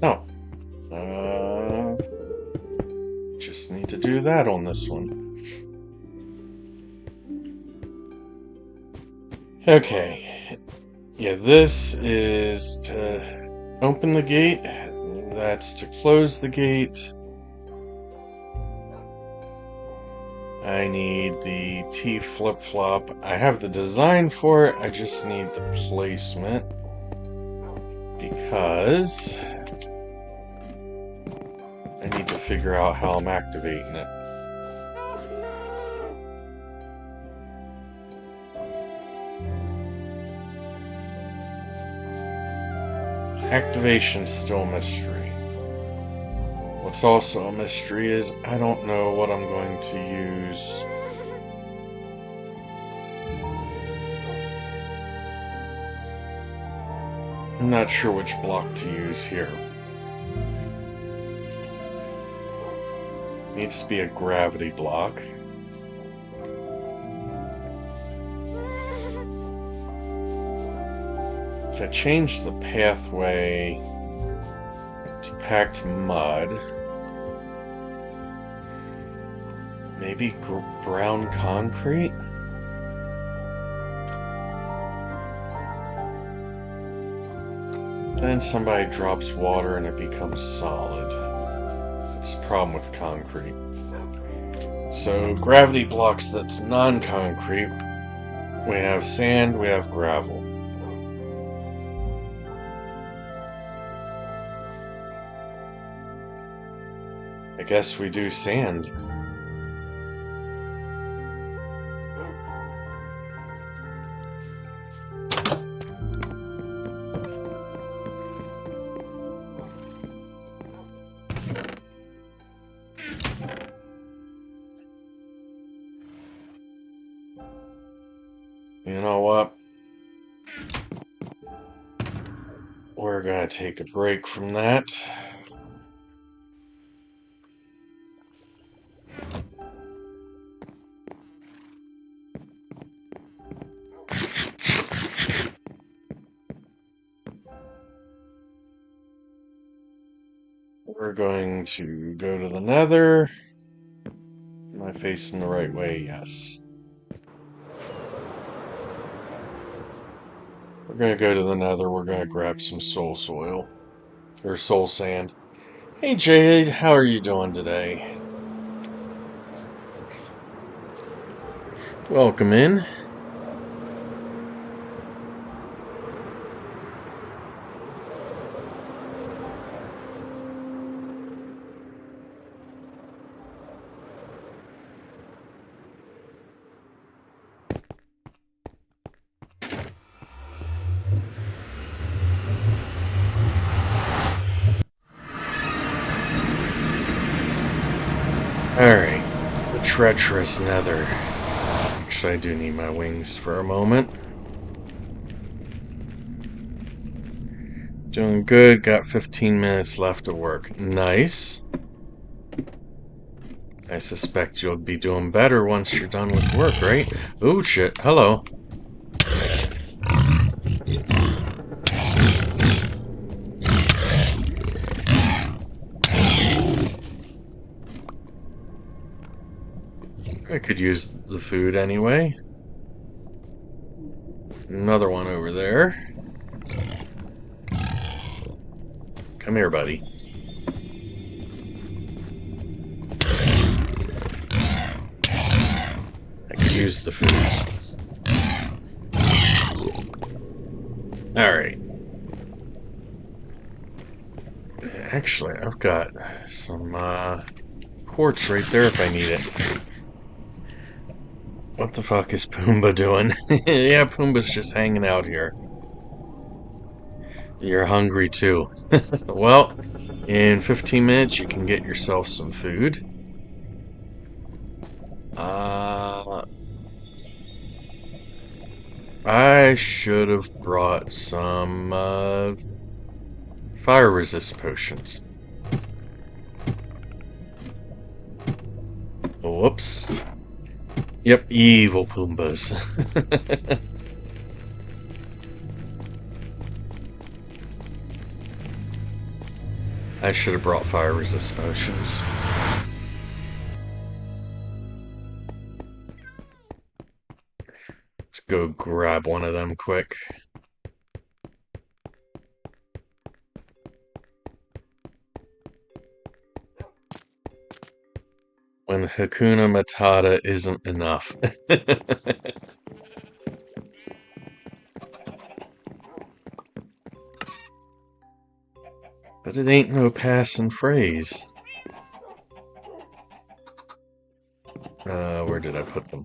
Oh. Just need to do that on this one. Okay. Yeah, this is to open the gate. That's to close the gate. I need the T flip-flop. I have the design for it, I just need the placement. Because I need to figure out how I'm activating it. Activation's still a mystery. What's also a mystery is I don't know what I'm going to use. I'm not sure which block to use here. Needs to be a gravity block. If I change the pathway to packed mud, maybe brown concrete? Then somebody drops water and it becomes solid. That's the problem with concrete. So gravity blocks that's non-concrete. We have sand, we have gravel. I guess we do sand. You know what? We're gonna take a break from that. We're going to go to the Nether. Am I facing the right way? Yes. We're gonna go to the Nether. We're gonna grab some soul soil. Or soul sand. Hey Jade, how are you doing today? Welcome in. Alright, the treacherous Nether. Actually, I do need my wings for a moment. Doing good, got 15 minutes left of work. Nice. I suspect you'll be doing better once you're done with work, right? Oh shit, hello. I could use the food anyway. Another one over there. Come here, buddy. I could use the food. Alright. Actually, I've got some quartz right there if I need it. What the fuck is Pumbaa doing? Yeah, Pumbaa's just hanging out here. You're hungry too. Well, in 15 minutes you can get yourself some food. I should have brought some fire resist potions. Whoops. Yep, evil Pumbas. I should have brought fire resist potions. Let's go grab one of them quick. when Hakuna Matata isn't enough. But it ain't no passing phrase. Where did I put them?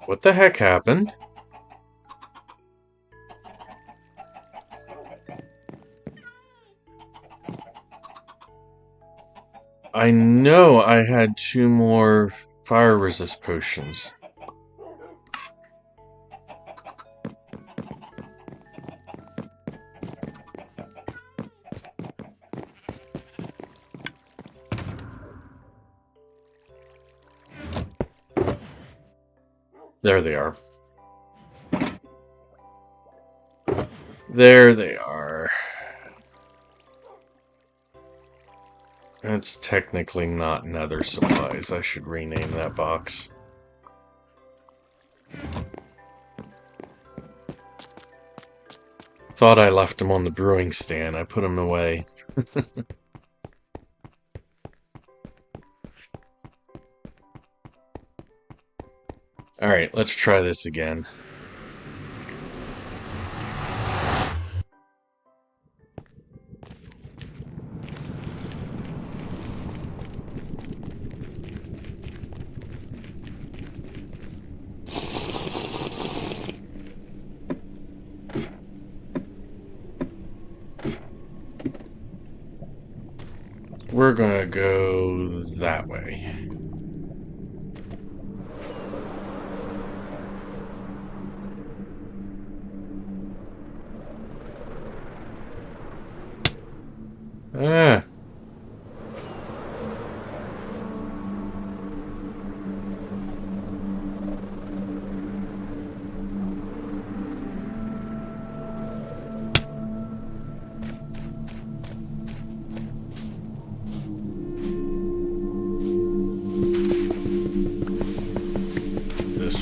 What the heck happened? I know I had 2 more fire resist potions. There they are. There they are. That's technically not nether supplies. I should rename that box. Thought I left them on the brewing stand. I put them away. Alright, let's try this again. We're gonna go that way. Ah.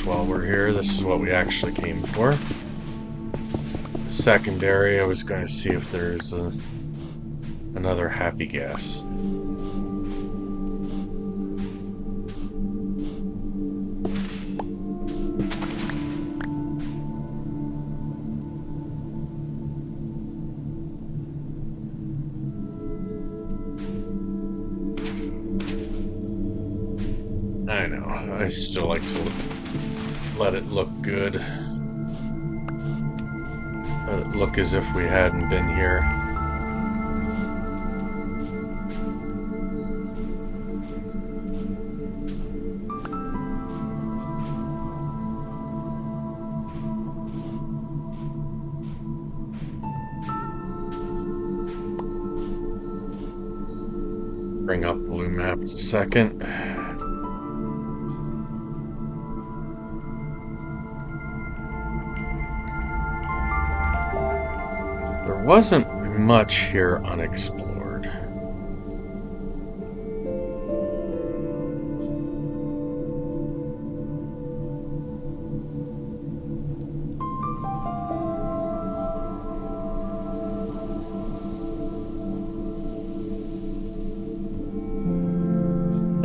While we're here, this is what we actually came for. Secondary, I was going to see if there's another happy gas. I know, I still like to let it look good. Let it look as if we hadn't been here. Bring up blue map a second. There wasn't much here unexplored.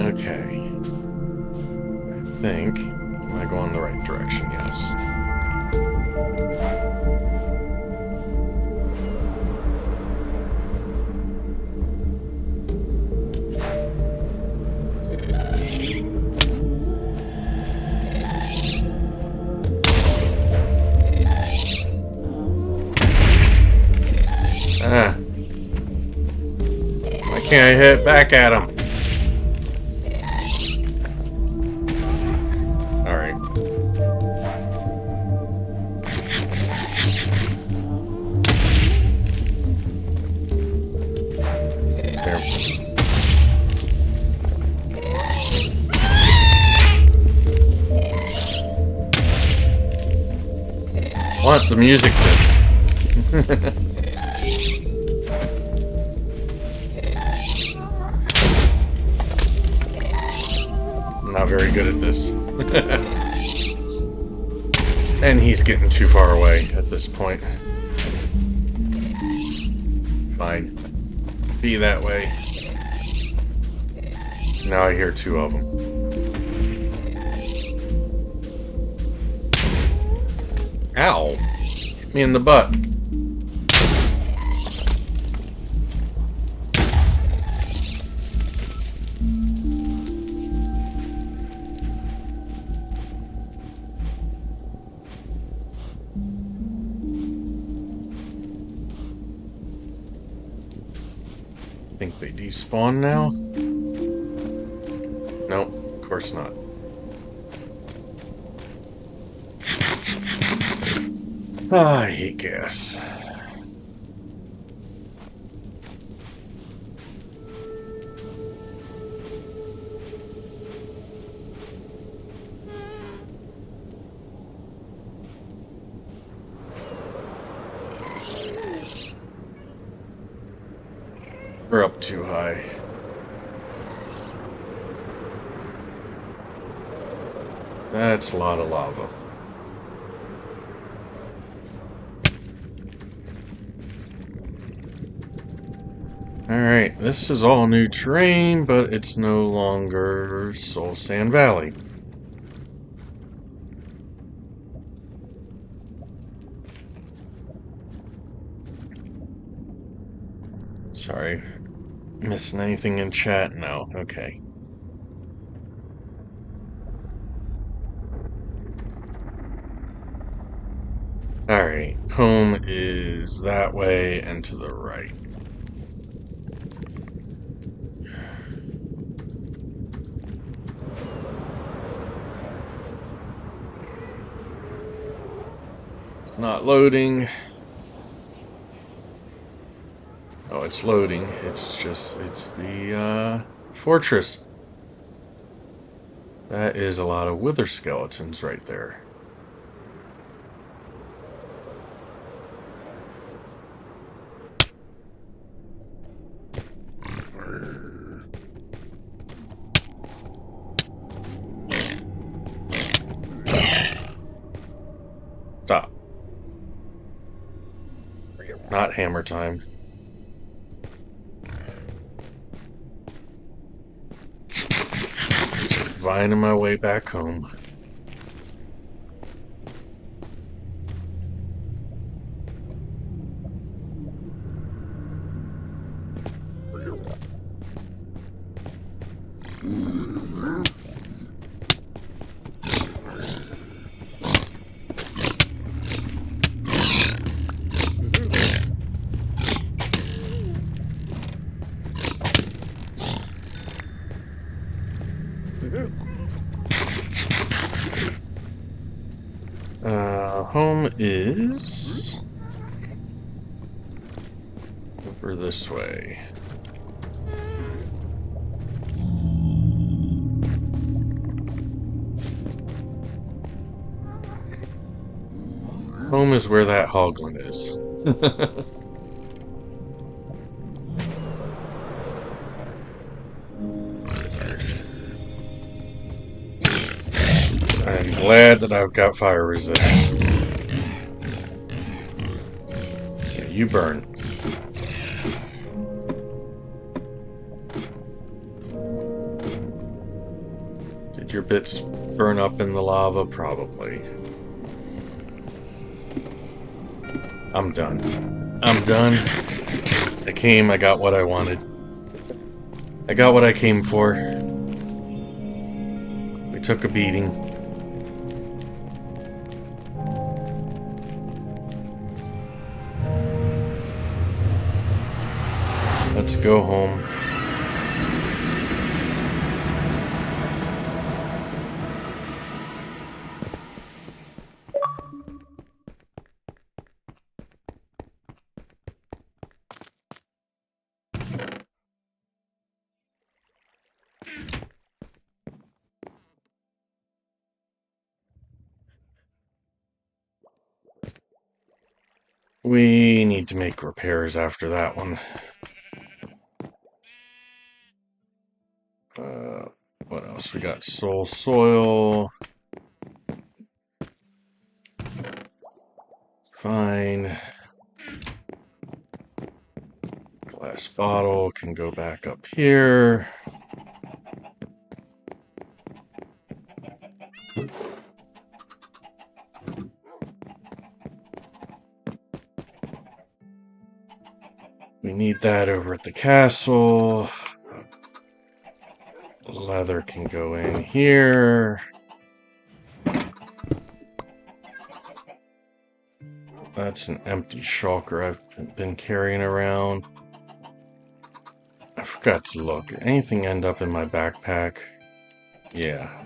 Okay. I think, am I going the right direction? Yes. Ah. Why can't I hit back at him? Alright. There. Want the music disc. I'm not very good at this. And he's getting too far away at this point. Fine. Be that way. Now I hear two of them. Ow! Hit me in the butt. Think they despawn now? Nope, of course not. Ah, I hate gas. We're up too high. That's a lot of lava. Alright, this is all new terrain, but it's no longer Soul Sand Valley. Sorry. Missing anything in chat? No. Okay. Alright, home is that way and to the right. It's not loading. Oh, it's loading. It's the fortress. That is a lot of wither skeletons right there. Stop. Not hammer time. Finding my way back home. Home is over this way. Home is where that hoglin is. I'm glad that I've got fire resist. Yeah, you burn. Did your bits burn up in the lava? Probably. I'm done. I'm done. I got what I wanted. I got what I came for. We took a beating. Let's go home. We need to make repairs after that one. What else? We got soul soil. fine. Glass bottle can go back up here. We need that over at the castle. Leather can go in here. That's an empty shulker I've been carrying around. I forgot to look. Anything end up in my backpack? Yeah.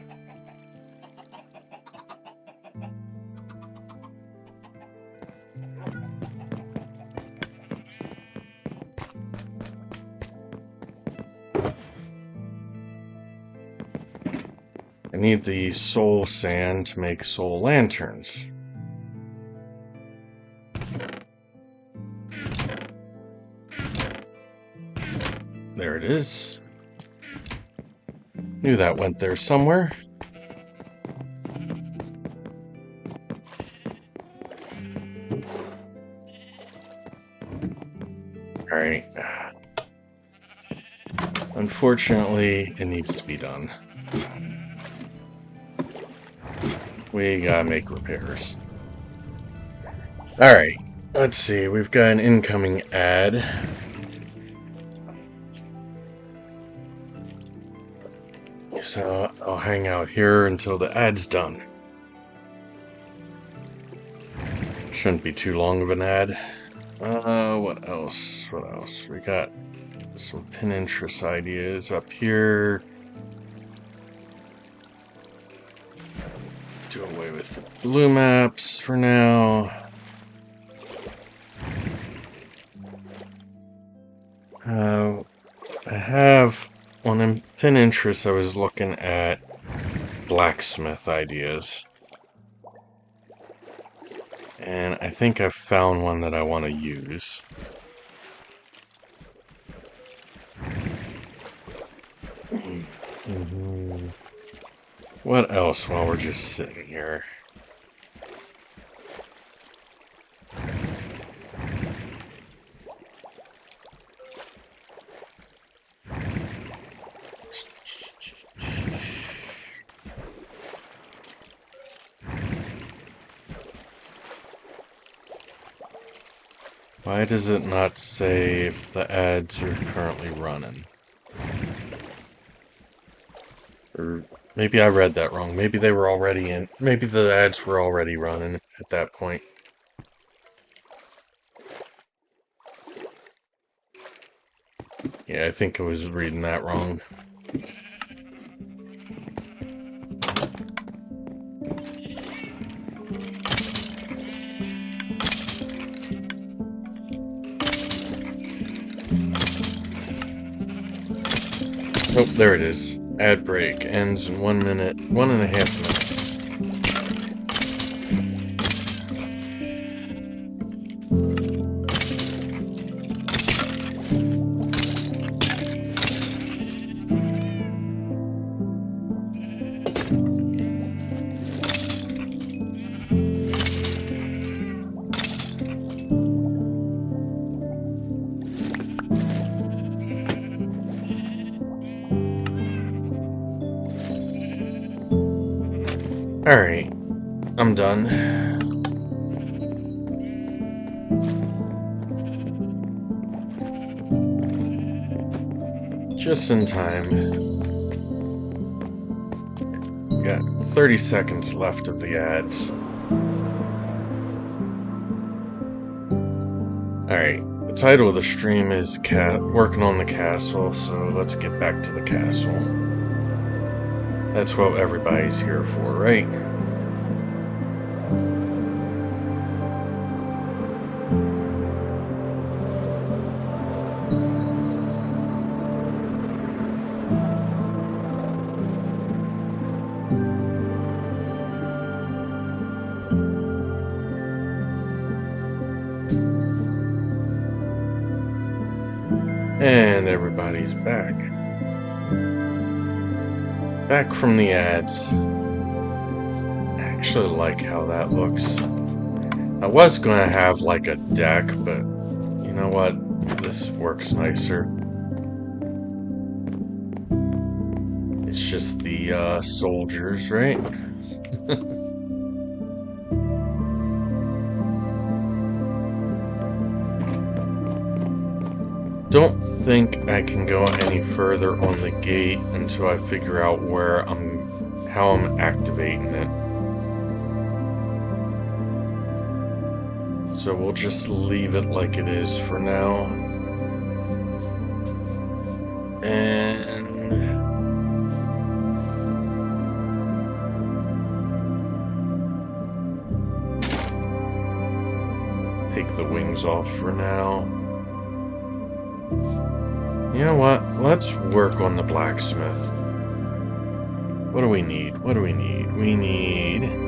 I need the soul sand to make soul lanterns. There it is. Knew that went there somewhere. Alright. Unfortunately, it needs to be done. We gotta make repairs. Alright, let's see. We've got an incoming ad. So I'll hang out here until the ad's done. Shouldn't be too long of an ad. What else? What else? We got some pin interest ideas up here. Do away with the blue maps for now. I have on pin interest. I was looking at blacksmith ideas, and I think I've found one that I want to use. What else while we're just sitting here? Why does it not say if the ads are currently running? Or maybe I read that wrong. Maybe they were already in. Maybe the ads were already running at that point. Yeah, I think I was reading that wrong. Oh, there it is. Ad break ends in 1 minute, 1.5 minutes. Alright, I'm done. Just in time. Got 30 seconds left of the ads. Alright, the title of the stream is Working on the Castle, so let's get back to the castle. That's what everybody's here for, right? And everybody's back. Back from the ads. I actually like how that looks. I I was going to have like a deck, but you know what? This works nicer. It's just the soldiers, right? Don't think I can go any further on the gate until I figure out how I'm activating it. So we'll just leave it like it is for now. And take the wings off for now. You know what? Let's work on the blacksmith. What do we need? What do we need? We need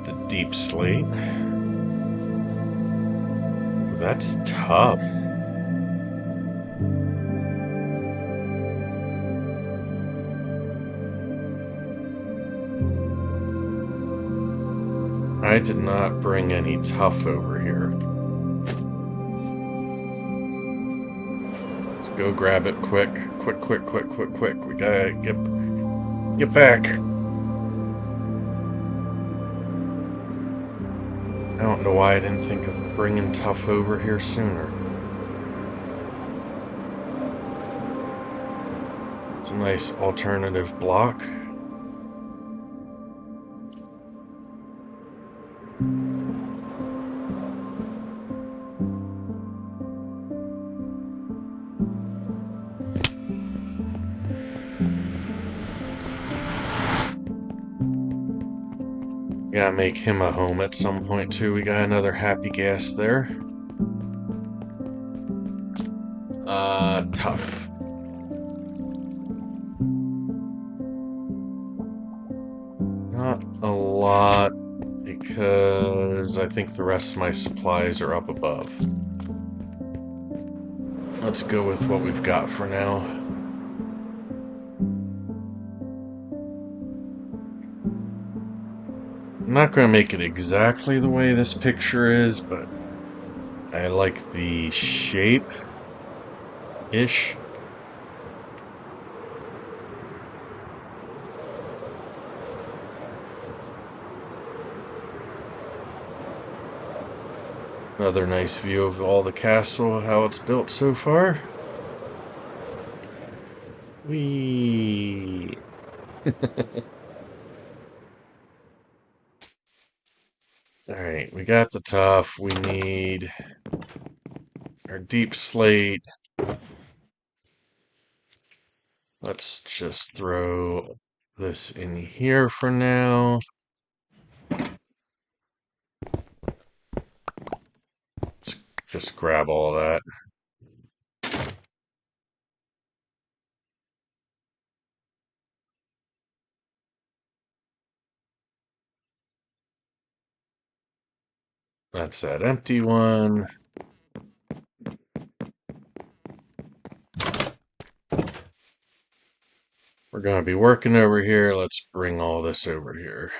the deep slate. That's tough. I did not bring any tough over here. Let's go grab it quick. Quick, quick, quick, quick, quick. We gotta get back. I don't know why I didn't think of bringing tough over here sooner. It's a nice alternative block. Gotta make him a home at some point too. We got another happy gas there. Tough. Not a lot, because I think the rest of my supplies are up above. Let's go with what we've got for now. I'm not going to make it exactly the way this picture is, but I like the shape-ish. Another nice view of all the castle, how it's built so far. Whee! Alright, we got the tough. We need our deep slate. Let's just throw this in here for now. Let's just grab all that. That's that empty one. We're going to be working over here. Let's bring all this over here.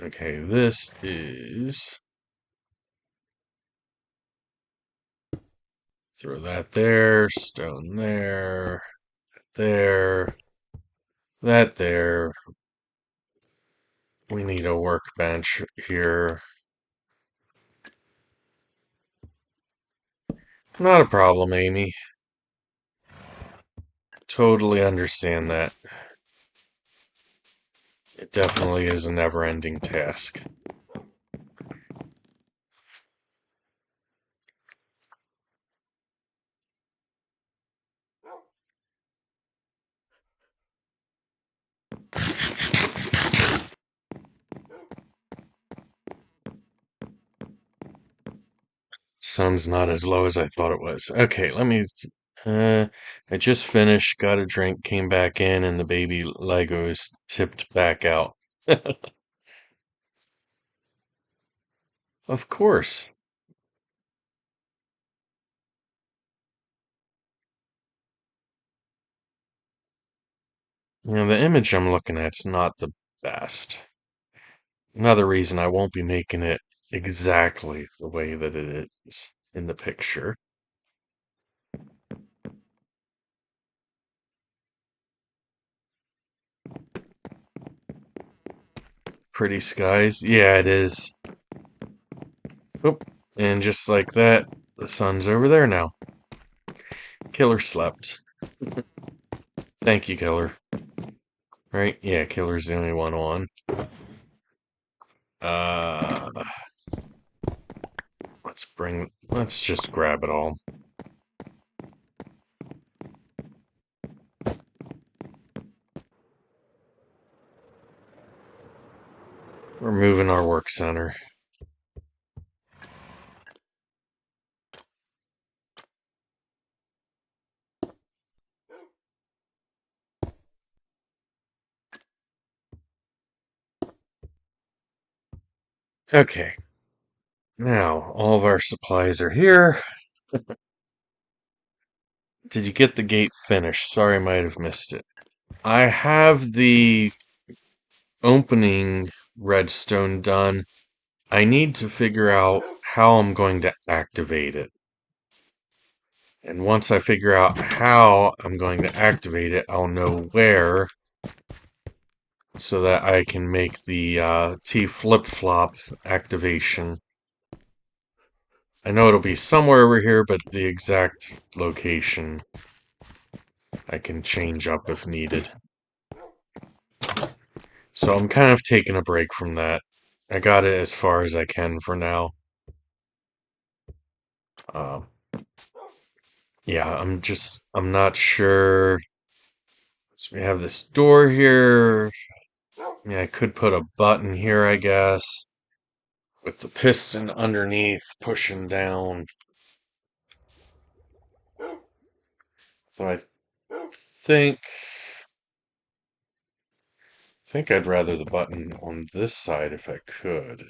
Okay, this is... Throw that there, stone there, there, that there. We need a workbench here. Not a problem, Amy. Totally understand that. It definitely is a never-ending task. Sun's not as low as I thought it was. Okay, let me... I just finished, got a drink, came back in, and the baby Legos tipped back out. Of course. The image I'm looking at's not the best. Another reason I won't be making it exactly the way that it is in the picture. Pretty skies. Yeah, it is. Oop. And just like that, the sun's over there now. Killer slept. Thank you, Killer. Right? Yeah, Killer's the only one on. Uh, let's just grab it all. We're moving our work center. Okay. Now, all of our supplies are here. Did you get the gate finished? Sorry, I might have missed it. I have the opening redstone done. I need to figure out how I'm going to activate it. And once I figure out how I'm going to activate it, I'll know where so that I can make the T flip-flop activation. I know it'll be somewhere over here, but the exact location I can change up if needed. So I'm kind of taking a break from that. I got it as far as I can for now. Um, yeah, I'm not sure. So we have this door here. I mean, I could put a button here, I guess, with the piston underneath pushing down. So I think I'd rather the button on this side if I could.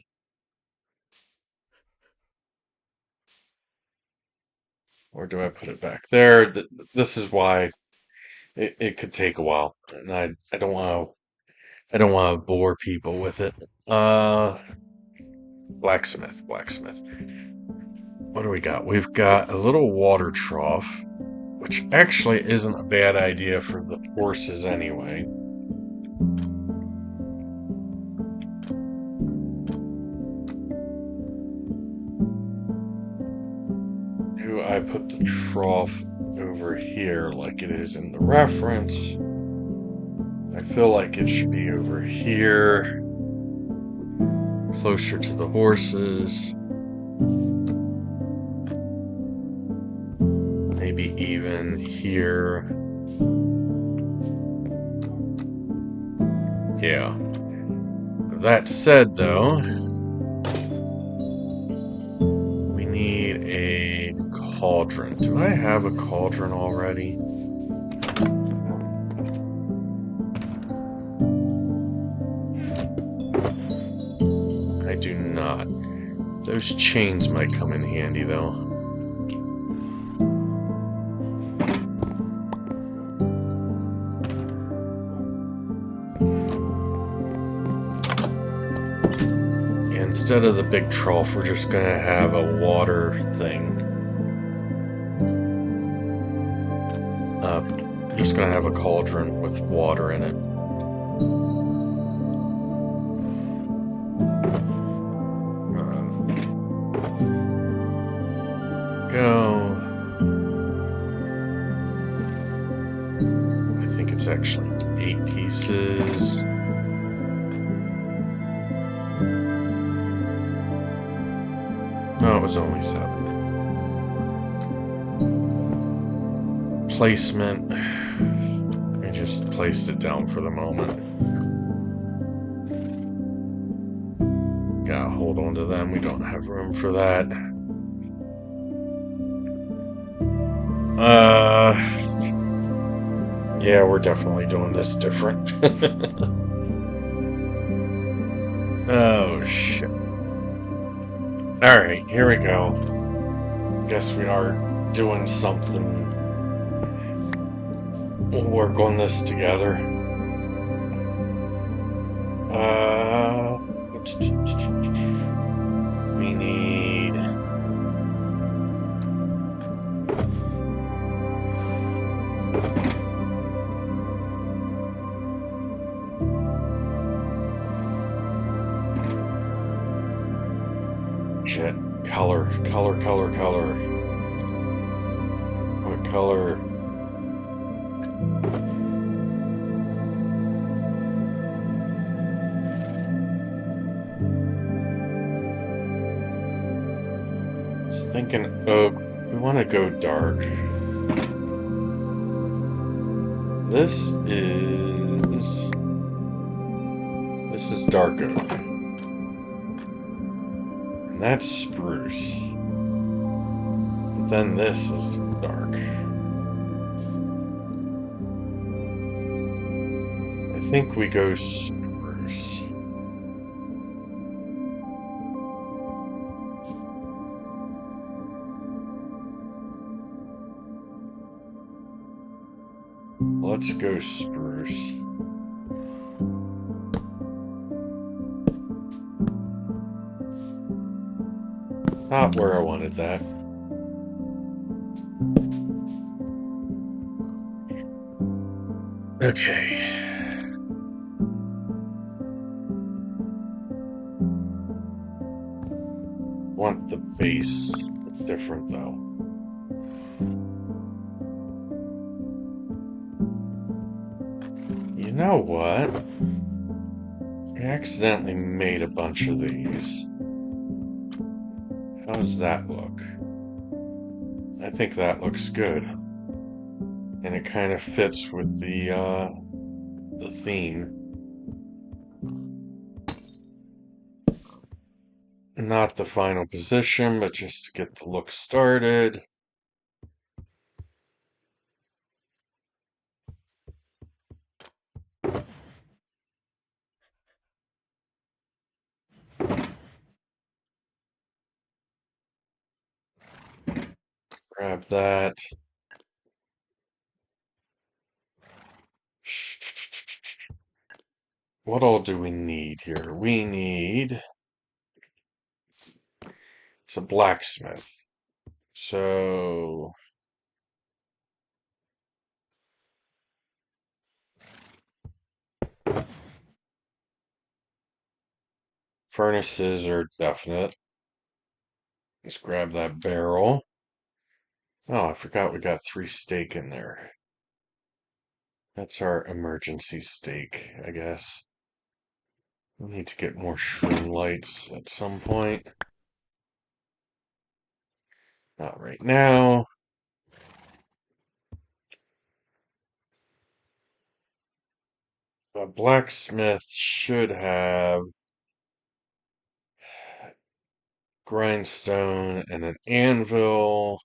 Or do I put it back there? This is why it could take a while, and I don't want to bore people with it. Blacksmith. What do we got? We've got a little water trough, which actually isn't a bad idea for the horses anyway. Do I put the trough over here like it is in the reference? I feel like it should be over here, closer to the horses. Maybe even here. Yeah. That said, though, we need a cauldron. Do I have a cauldron already? I do not. Those chains might come in handy, though. Instead of the big trough, we're just gonna have a water thing. Just gonna have a cauldron with water in it. Go. I think it's actually 8 pieces. No, it was only 7. Placement. I just placed it down for the moment. Gotta hold on to them. We don't have room for that. Yeah, we're definitely doing this different. Oh, shit. Alright, here we go. Guess we are doing something. We'll work on this together. Uh, we need jet color. What color? Just thinking oak. We want to go dark. This is dark oak, and that's spruce. But then this is dark. I think we go spruce. Let's go spruce. Not where I wanted that. Okay. Want the base different though. You know what? I accidentally made a bunch of these. How does that look? I think that looks good. And it kind of fits with the theme. Not the final position, but just to get the look started. Grab that. What all do we need here? We need... It's a blacksmith. So... Furnaces are definite. Let's grab that barrel. Oh, I forgot we got 3 steak in there. That's our emergency steak, I guess. We need to get more shroom lights at some point. Not right now. A blacksmith should have grindstone and an anvil.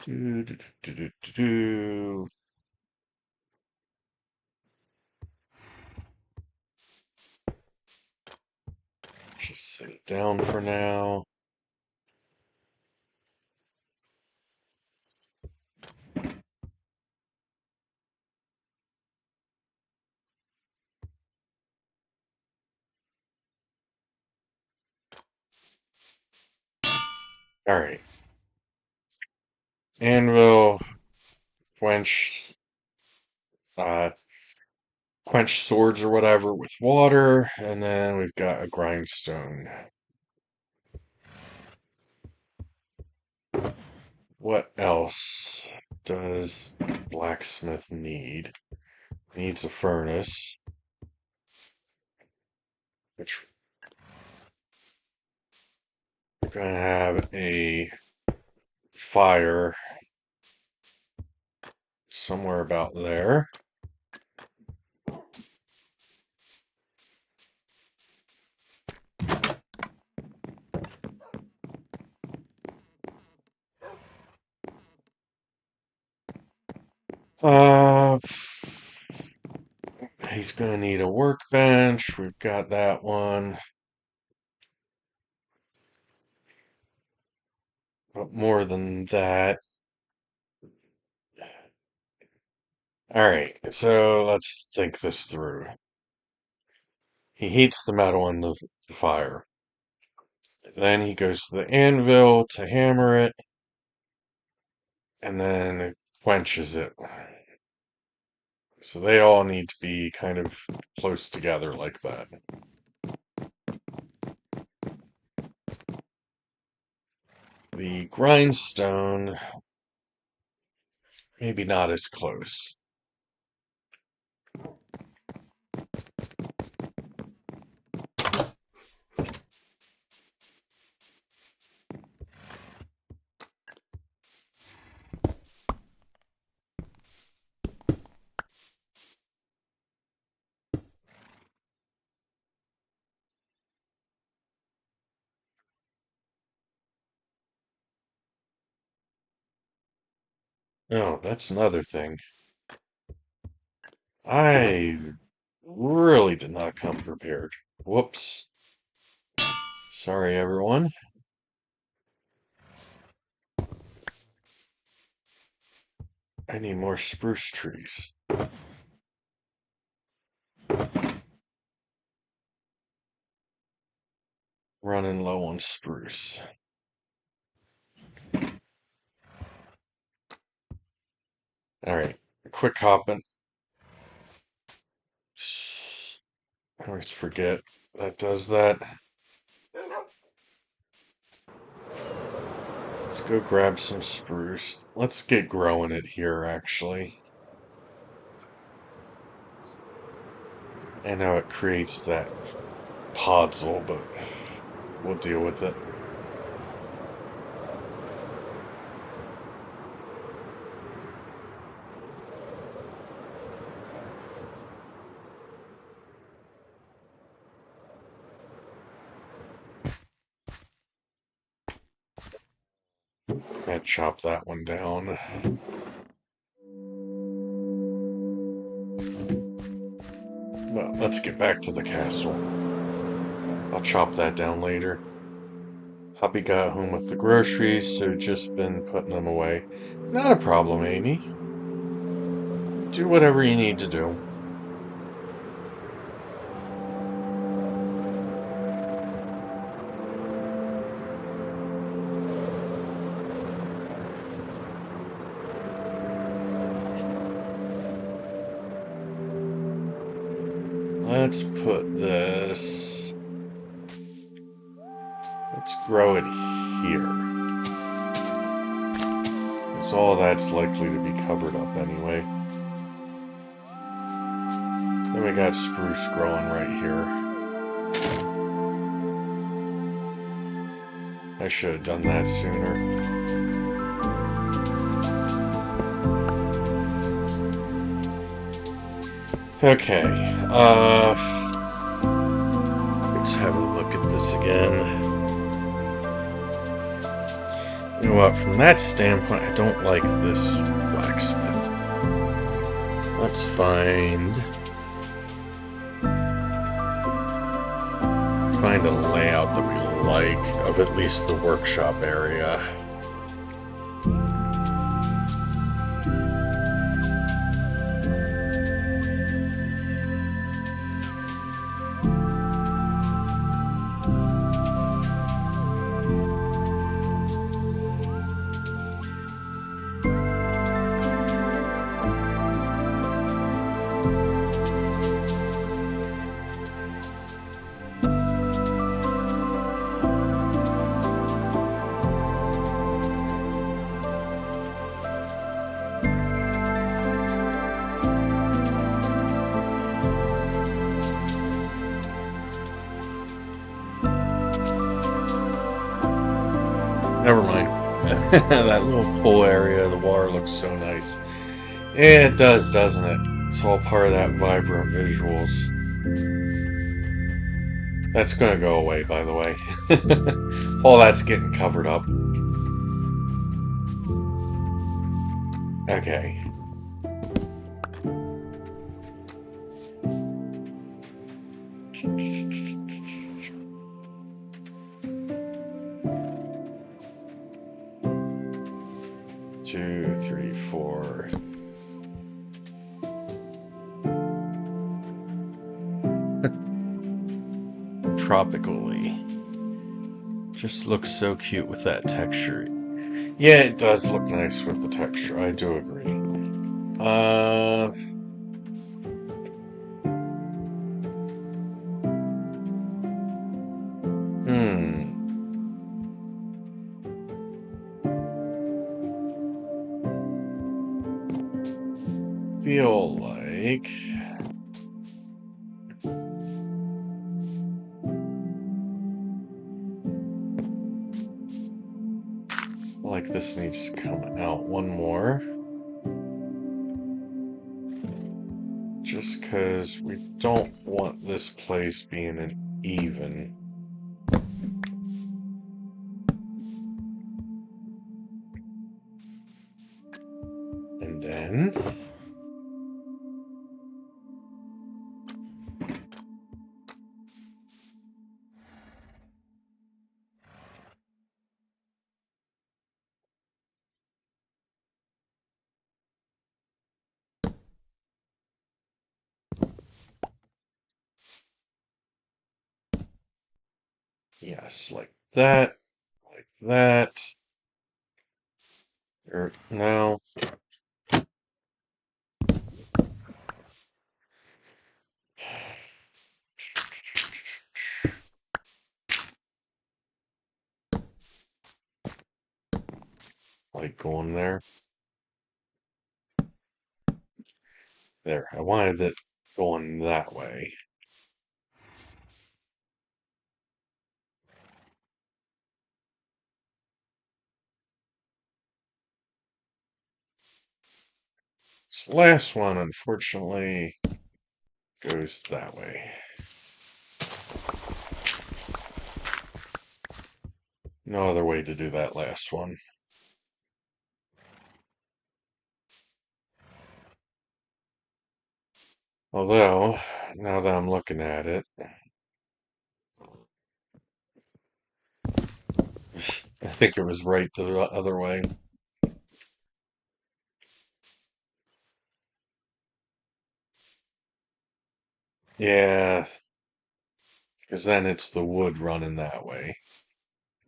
Do, do, do, do, do, do. Just sit it down for now. All right. Anvil, quench, uh, quench swords or whatever with water, and then we've got a grindstone. What else does blacksmith need? Needs a furnace, which we're gonna have a fire somewhere about there. Uh, he's gonna need a workbench. We've got that one. But more than that. Alright, so let's think this through. He heats the metal in the fire. Then he goes to the anvil to hammer it, and then quenches it. So they all need to be kind of close together like that. The grindstone, maybe not as close. Oh, that's another thing. I really did not come prepared. Whoops. Sorry, everyone. I need more spruce trees. Running low on spruce. Alright, quick hopping. I always forget that does that. Let's go grab some spruce. Let's get growing it here, actually. I know it creates that podzol, but we'll deal with it. Can't chop that one down. Well, let's get back to the castle. I'll chop that down later. Hubby got home with the groceries, so just been putting them away. Not a problem, Amy. Do whatever you need to do. Let's put this... Let's grow it here. Because all that's likely to be covered up anyway. Then we got spruce growing right here. I should have done that sooner. Okay, let's have a look at this again. You know what, from that standpoint, I don't like this blacksmith. Let's find a layout that we like of at least the workshop area. Never mind. That little pool area, the water looks so nice. Yeah, it does, doesn't it? It's all part of that vibrant visuals. That's gonna go away, by the way. All that's getting covered up. Okay. tropically. Just looks so cute with that texture. Yeah, it does look nice with the texture. I do agree. Uh, hmm. Feel like this needs to come out one more. Just because we don't want this place being an even. And then yes, like that, like that. Or no. Like going there. There, I wanted it going that way. This last one, unfortunately, goes that way. No other way to do that last one. Although, now that I'm looking at it, I think it was right the other way. Yeah, because then it's the wood running that way,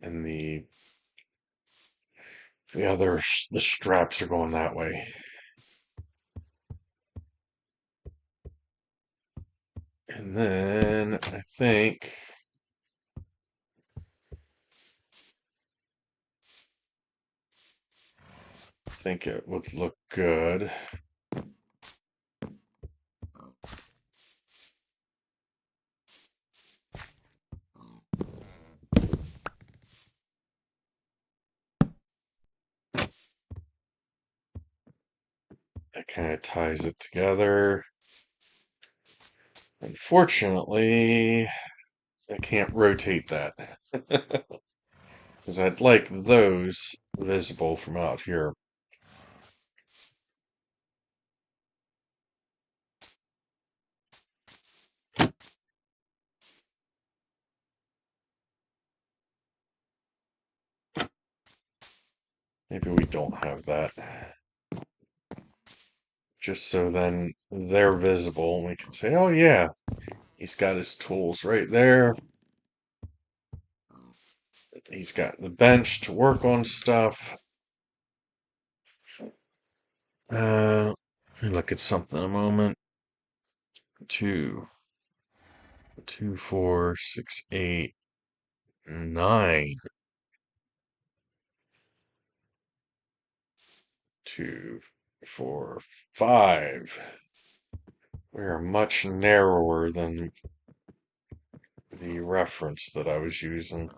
and the straps are going that way. And then I think it would look good. It kind of ties it together. Unfortunately, I can't rotate that. Because I'd like those visible from out here. Maybe we don't have that. Just so then they're visible and we can say, oh yeah, he's got his tools right there. He's got the bench to work on stuff. Let me look at something a moment. 2, 2, 4, 6, 8, 9. 2, 4, 5. We are much narrower than the reference that I was using.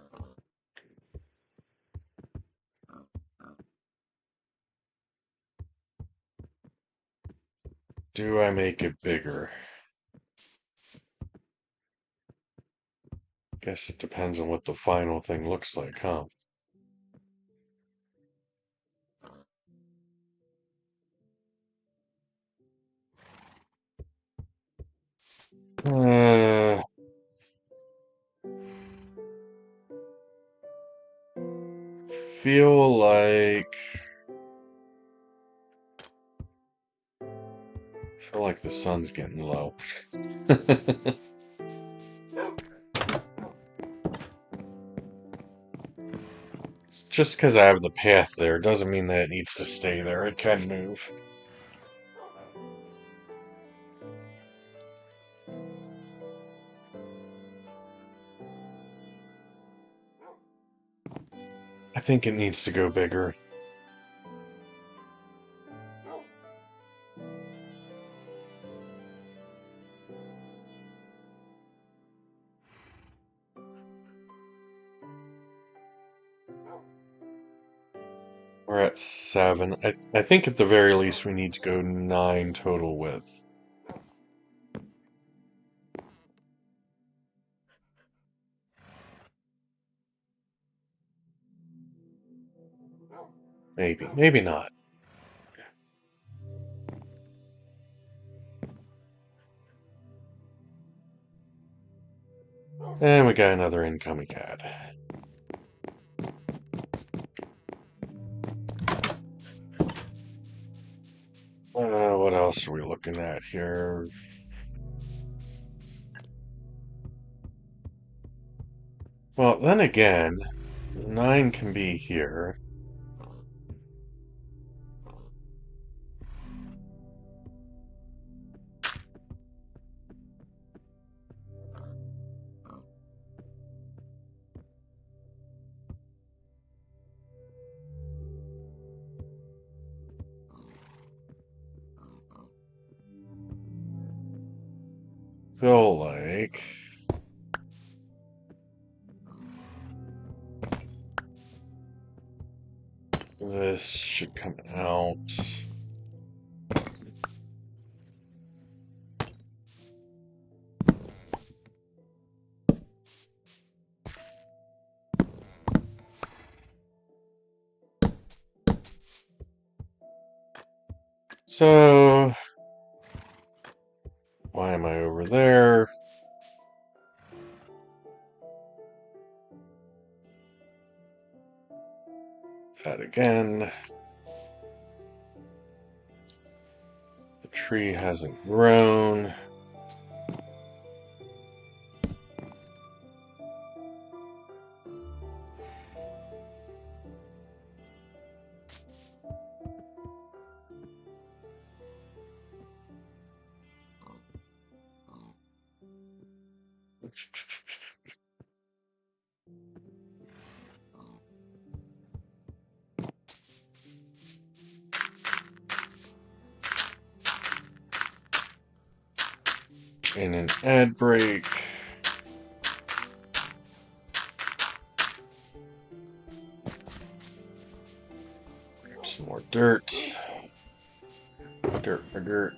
Do I make it bigger? Guess it depends on what the final thing looks like, huh? Uh, feel like the sun's getting low. just because I have the path there doesn't mean that it needs to stay there. It can move. I think it needs to go bigger. We're at 7. I think at the very least we need to go 9 total width. Maybe. Maybe not. And we got another incoming ad. What else are we looking at here? Well, then again, 9 can be here. Feel like this should come out. So, why am I over there? That again. The tree hasn't grown. And an ad break. Some more dirt. Dirt, dirt.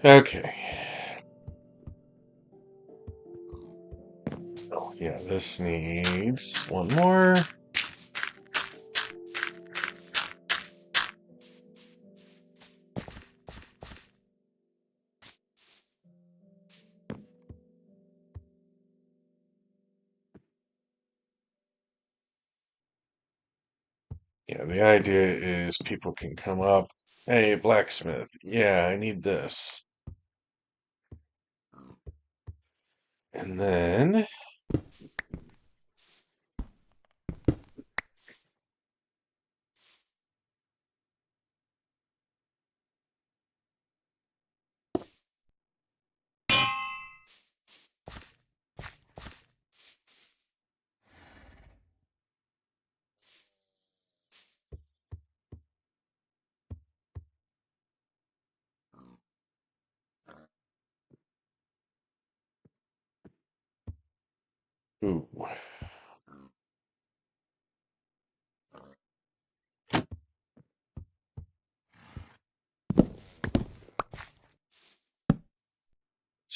Okay. Oh, yeah, this needs one more. Yeah, the idea is people can come up. Hey, blacksmith. Yeah, I need this. And then, ooh, let's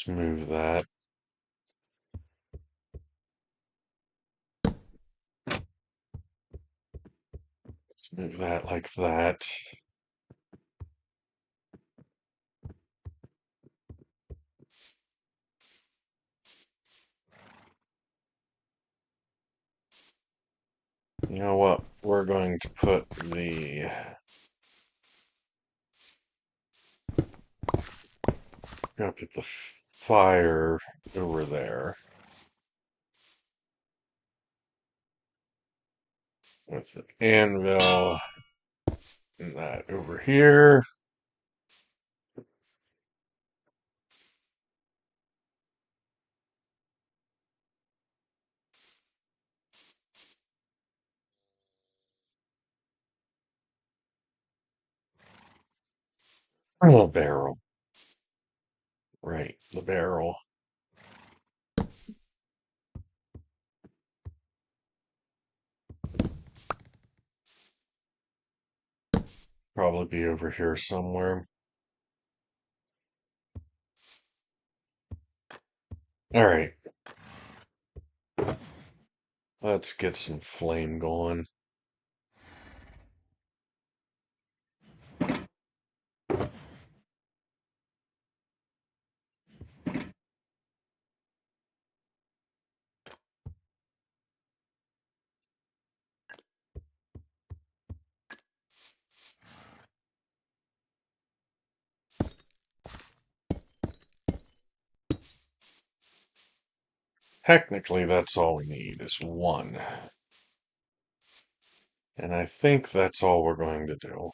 move that. Let's move that like that. You know what? We're going to put the Gonna put the fire over there with the anvil and that over here. Oh, barrel. Right, the barrel. Probably be over here somewhere. All right, let's get some flame going. Technically, that's all we need is one. And I think that's all we're going to do.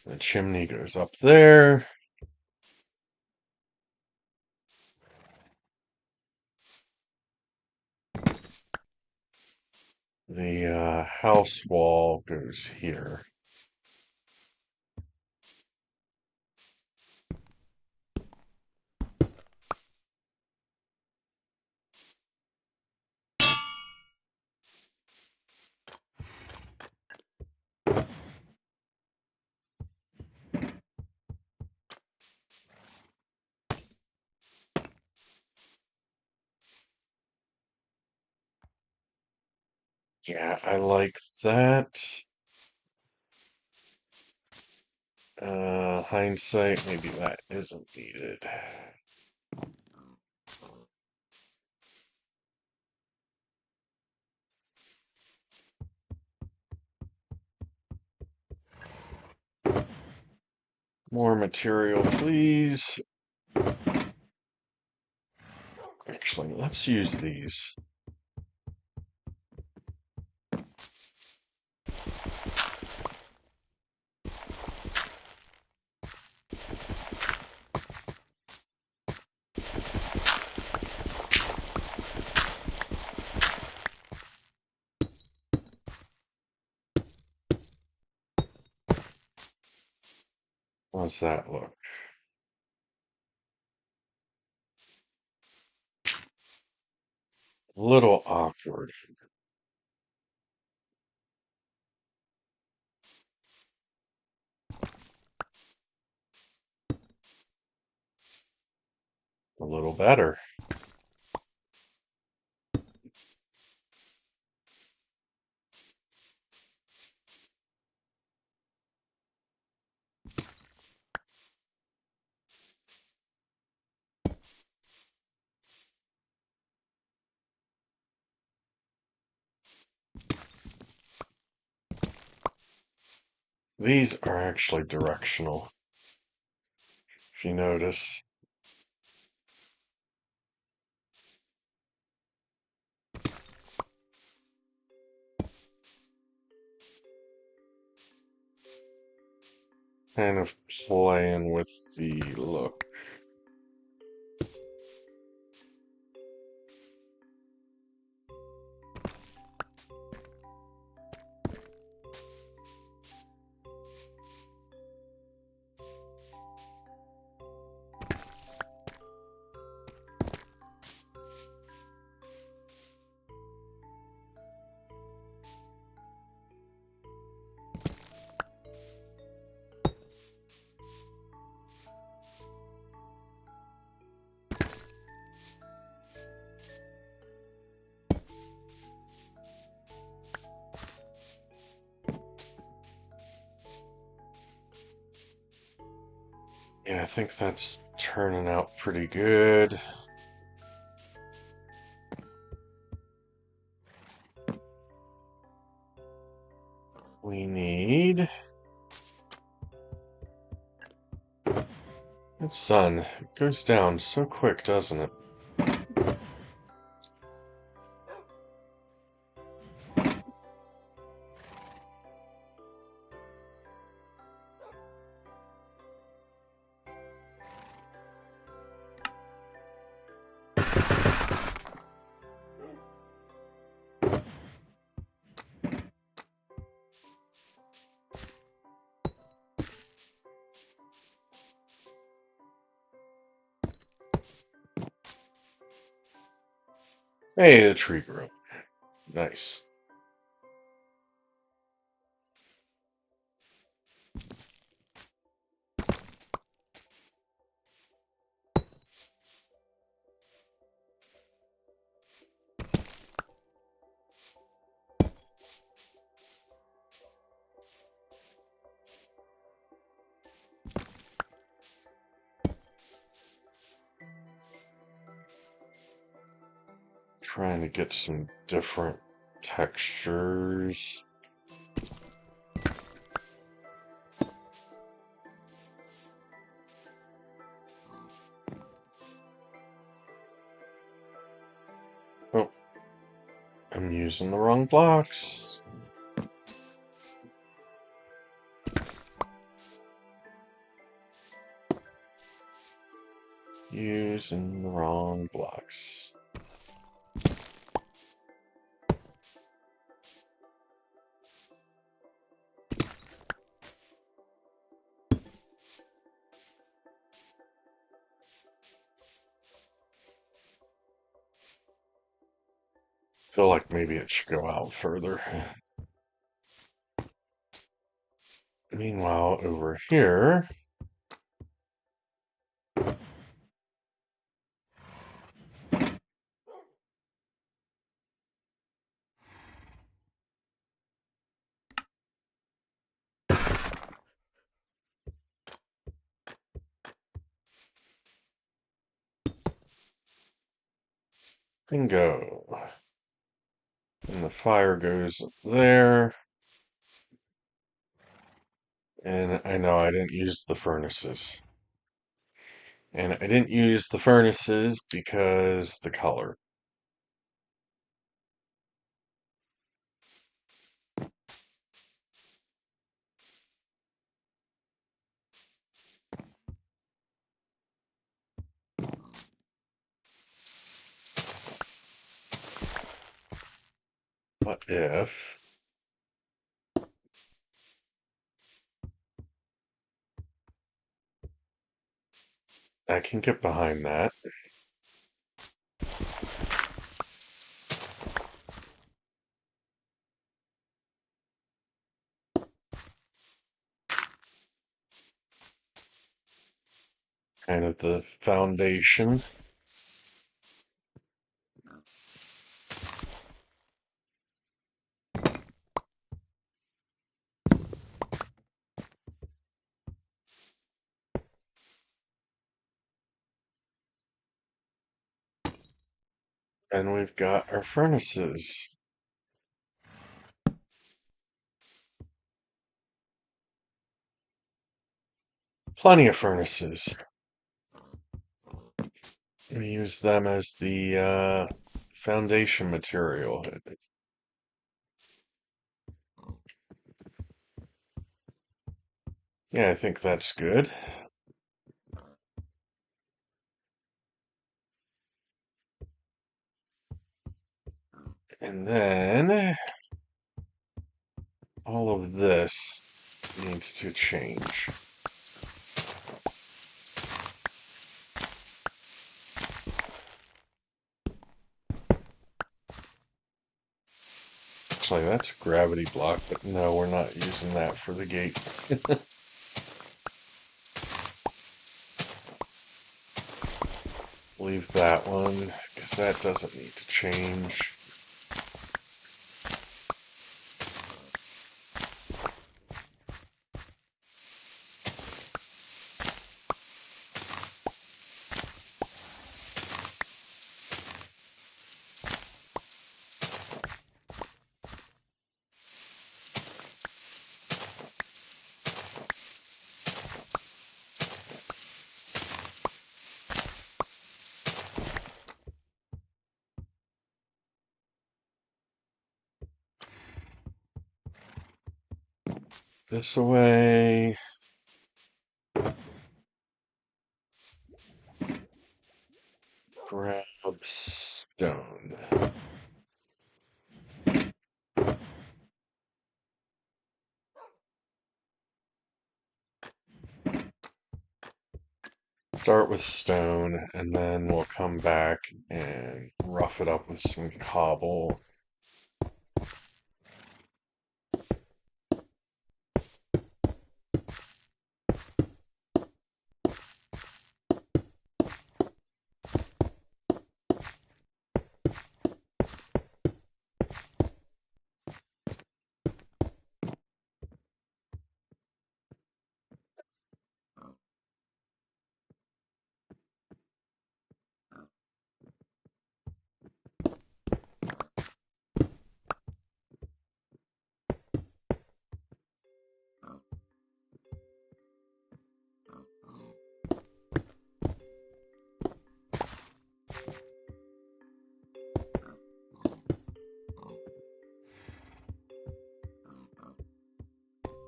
The chimney goes up there. The house wall goes here. Yeah, I like that. Hindsight, maybe that isn't needed. More material, please. Actually, let's use these. How's that look? A little awkward. A little better. These are actually directional, if you notice. Kind of playing with the look. Yeah, I think that's turning out pretty good. We need That sun goes down so quick, doesn't it? Hey, the tree grew. Nice. Trying to get some different textures. Oh, I'm using the wrong blocks. Using the wrong blocks. Feel like maybe it should go out further. Meanwhile, over here, bingo. And the fire goes there. And I know I didn't use the furnaces. And I didn't use the furnaces because the color. What if I can get behind that? Kind of the foundation. And we've got our furnaces. Plenty of furnaces. We use them as the foundation material. Yeah, I think that's good. And then all of this needs to change. Actually, that's a gravity block, but no, we're not using that for the gate. Leave that one, because that doesn't need to change. this away. Grab stone. Start with stone, and then we'll come back and rough it up with some cobble.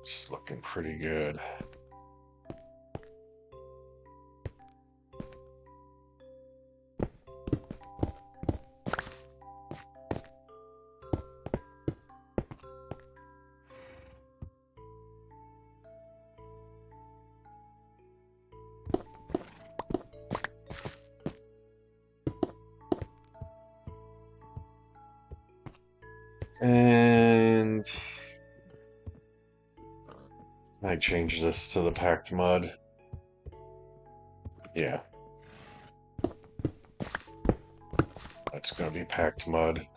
It's looking pretty good. And I change this to the packed mud. Yeah. That's going to be packed mud.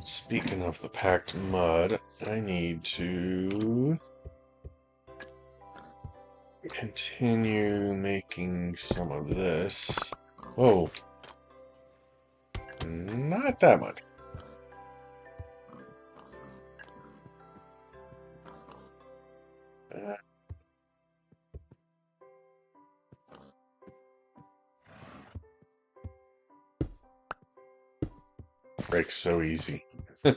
Speaking of the packed mud, I need to continue making some of this. Whoa. Not that much. Uh, breaks so easy. I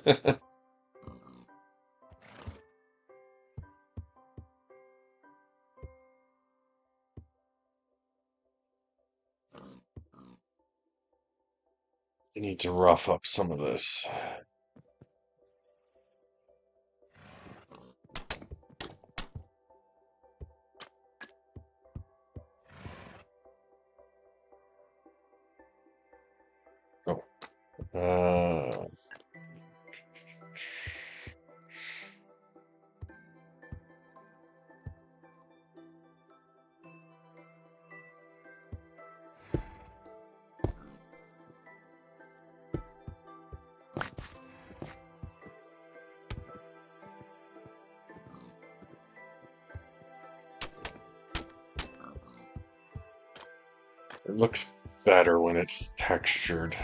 need to rough up some of this. Oh. It looks better when it's textured.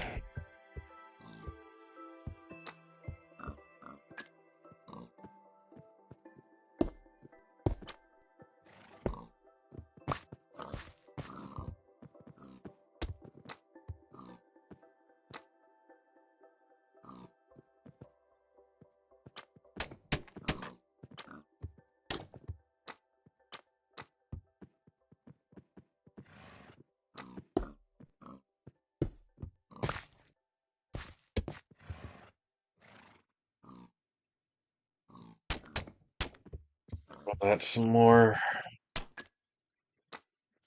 I'll add some more.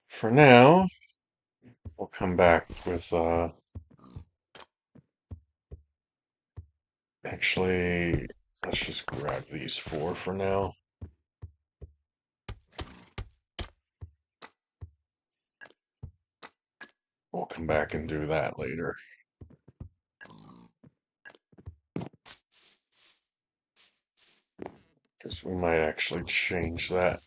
For now, we'll come back with, actually, let's just grab these four for now. We'll come back and do that later. Because we might actually change that.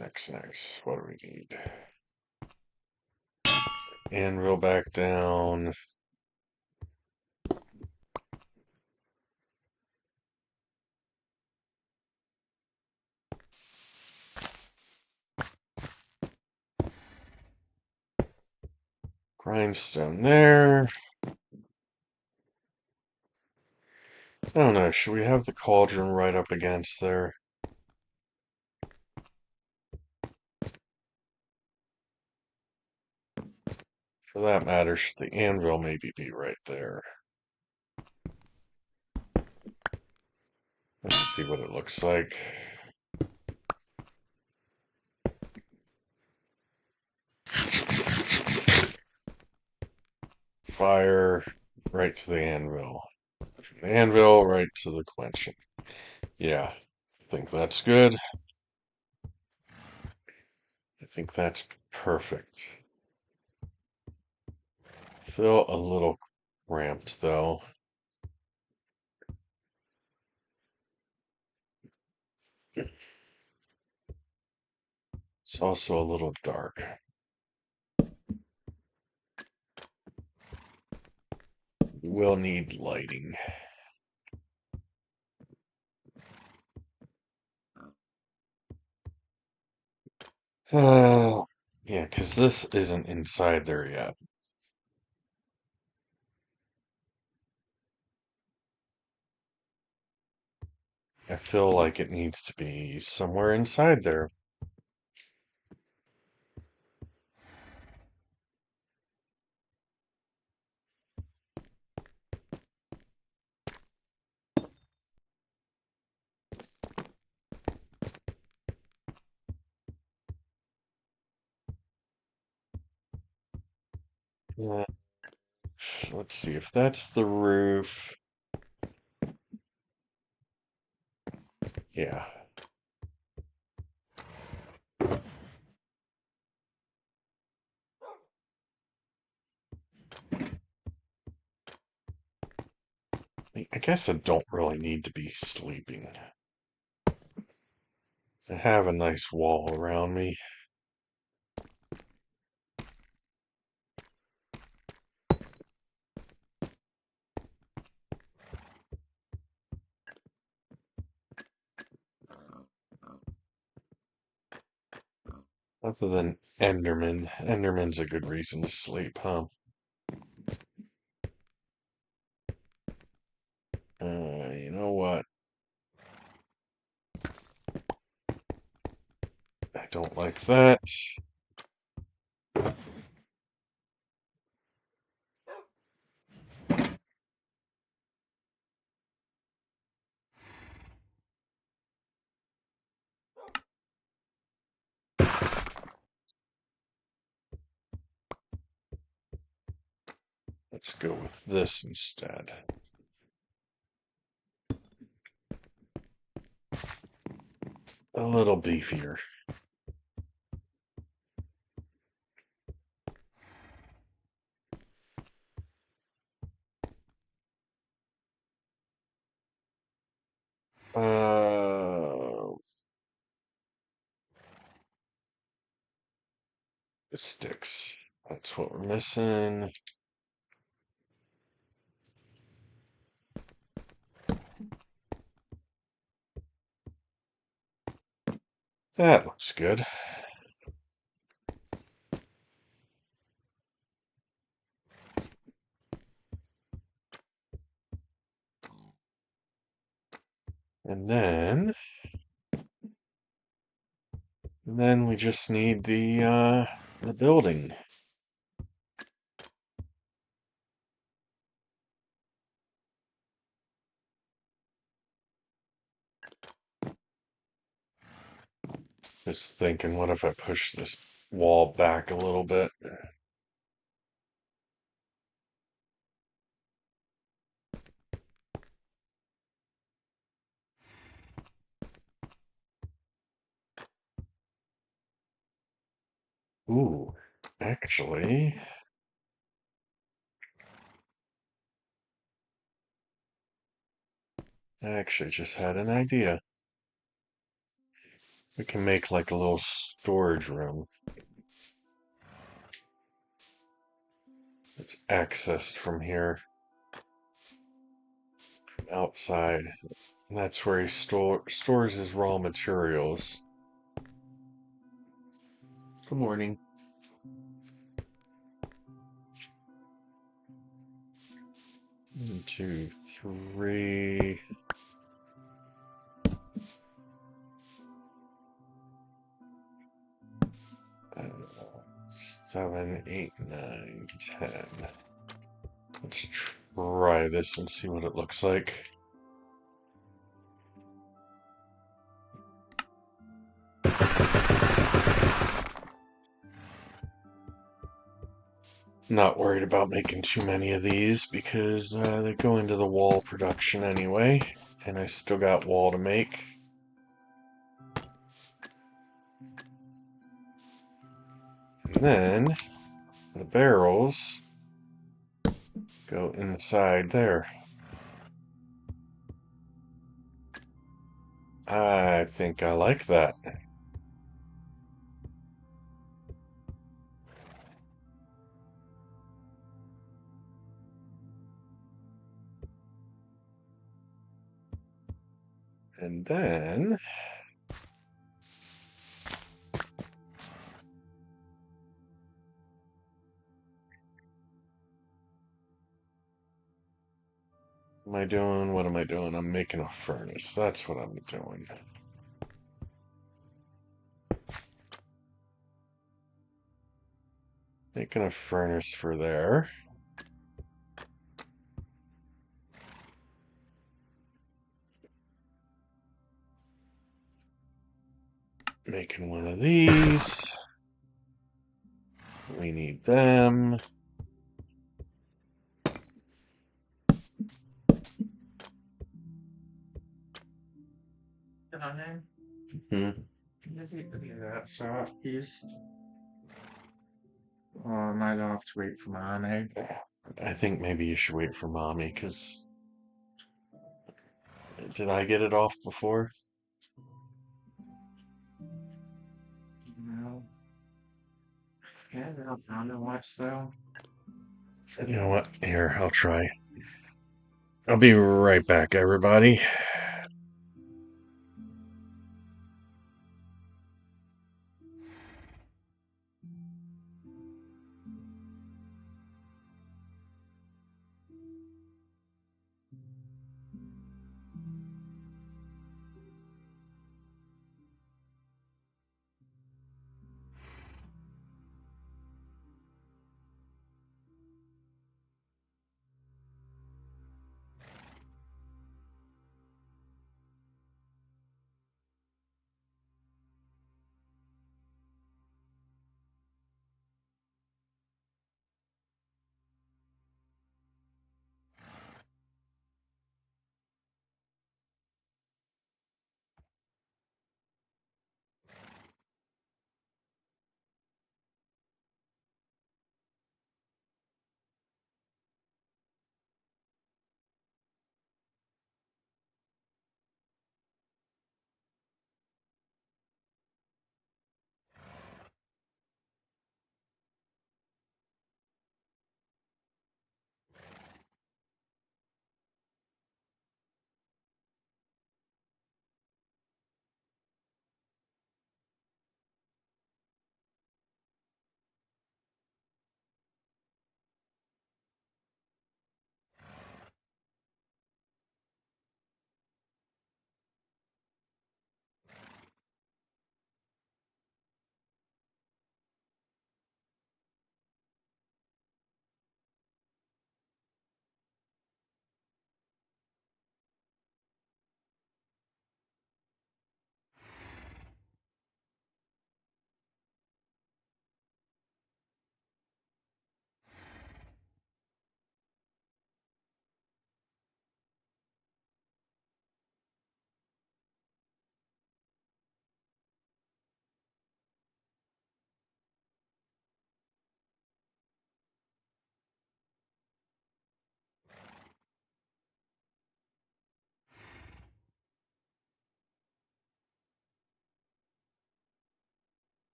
Next. What do we need? anvil back down. Grindstone there. I don't know, should we have the cauldron right up against there? For that matter, should the anvil maybe be right there? Let's see what it looks like. Fire right to the anvil. From the anvil right to the quenching. Yeah, I think that's good. I think that's perfect. Feel a little cramped though. It's also a little dark. We'll need lighting. Uh, yeah, because this isn't inside there yet. I feel like it needs to be somewhere inside there. Uh, let's see if that's the roof. Yeah. I guess I don't really need to be sleeping. I have a nice wall around me. Other than Enderman. Enderman's a good reason to sleep, huh? You know what? I don't like that. Let's go with this instead. A little beefier. Uh, sticks. That's what we're missing. That looks good. And then we just need the building. Just thinking, what if I push this wall back a little bit? Ooh, actually, I actually just had an idea. We can make like a little storage room. It's accessed from here, from outside. And that's where he stores his raw materials. Good morning. 1, 2, 3. 7, 8, 9, 10. Let's try this and see what it looks like. Not worried about making too many of these because they go into the wall production anyway, and I still got wall to make. And then the barrels go inside there. I think I like that. And then what am I doing? What am I doing? I'm making a furnace. That's what I'm doing. Making a furnace for there. Making one of these. We need them. Hmm. That soft piece. Or I might have to wait for my egg. I think maybe you should wait for mommy, because did I get it off before? No. Yeah, I don't know what's though. You know what? Here, I'll try. I'll be right back, everybody.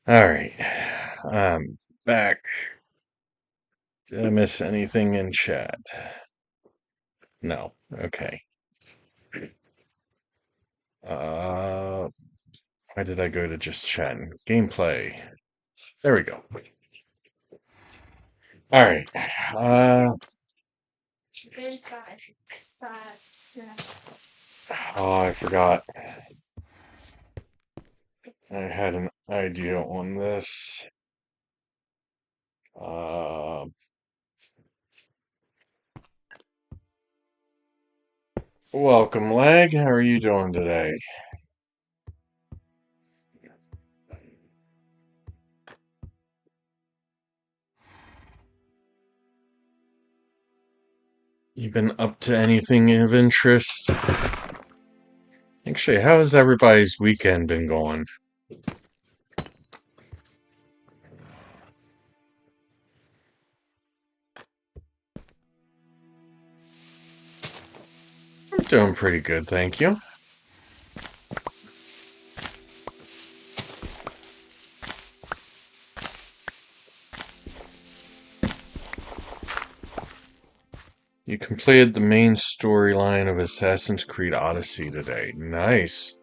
Alright. I'm back. Did I miss anything in chat? No. Okay. Uh, why did I go to just chatting? Gameplay. There we go. Alright. Uh, oh, I forgot. I had an idea on this. Uh, welcome, Leg. How are you doing today? You been up to anything of interest? Actually, how's everybody's weekend been going? I'm doing pretty good, thank you. You completed the main storyline of Assassin's Creed Odyssey today. Nice.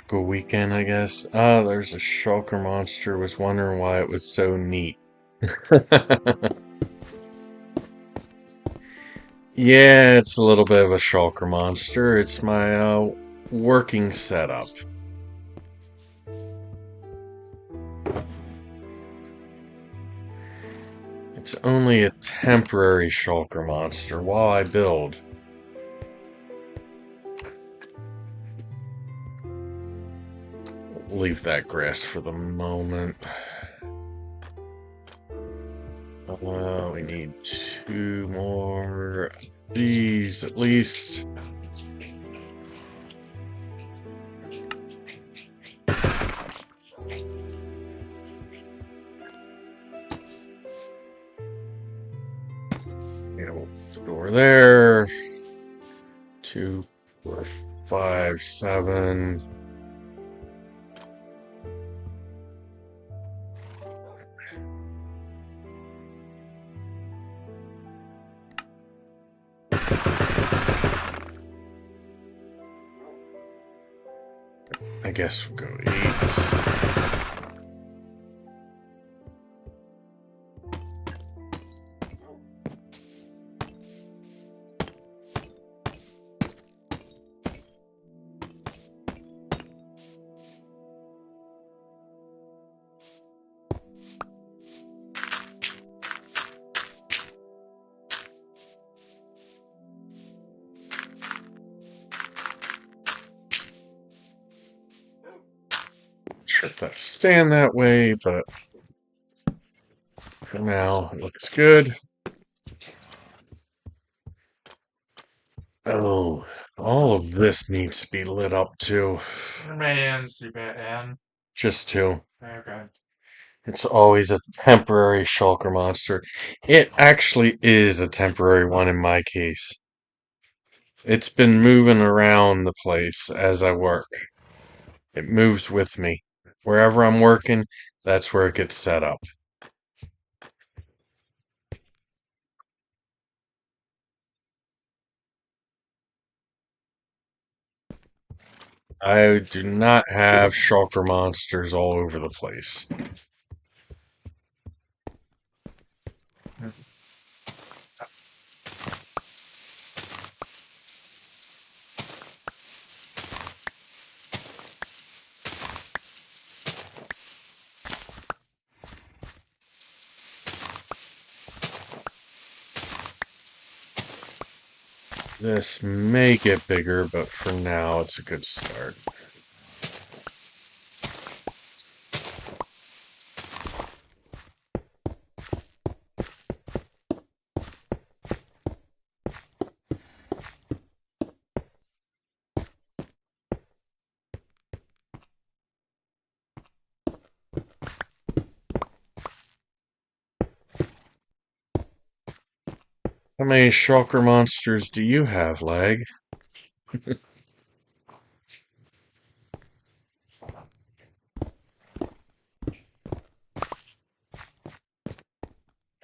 Good weekend, I guess. Ah, there's a shulker monster. Was wondering why it was so neat. Yeah, it's a little bit of a shulker monster. It's my working setup. It's only a temporary shulker monster while I build. Leave that grass for the moment. We need 2 more of these at least. Door there. 2, 4, 5, 7. I guess we'll go 8. Sure if that's staying that way, but for now it looks good. Oh, all of this needs to be lit up too. Man, see Batman. Just 2. Okay. It's always a temporary shulker monster. It actually is a temporary one in my case. It's been moving around the place as I work. It moves with me. Wherever I'm working, that's where it gets set up. I do not have shulker monsters all over the place. This may get bigger, but for now it's a good start. How many shulker monsters do you have, Lag?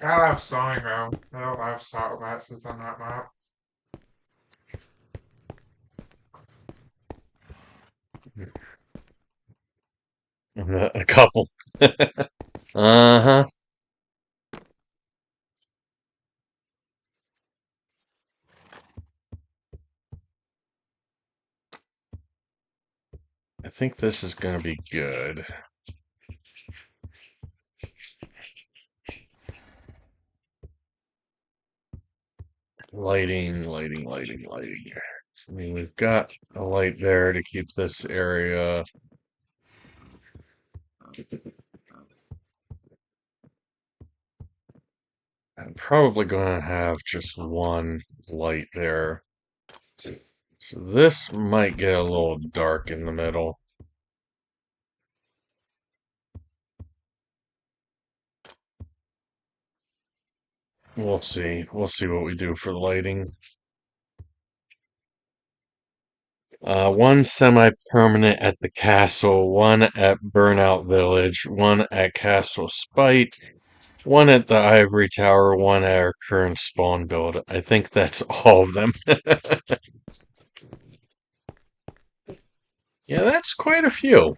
I have Sonic though. I don't have Star Glasses on that map. A couple. Uh-huh. I think this is gonna be good. Lighting, lighting, lighting, lighting. I mean, we've got a light there to keep this area. I'm probably going to have just one light there. So this might get a little dark in the middle. We'll see. We'll see what we do for the lighting. One semi-permanent at the castle, one at Burnout Village, one at Castle Spite, one at the Ivory Tower, one at our current spawn build. I think that's all of them. Yeah, that's quite a few.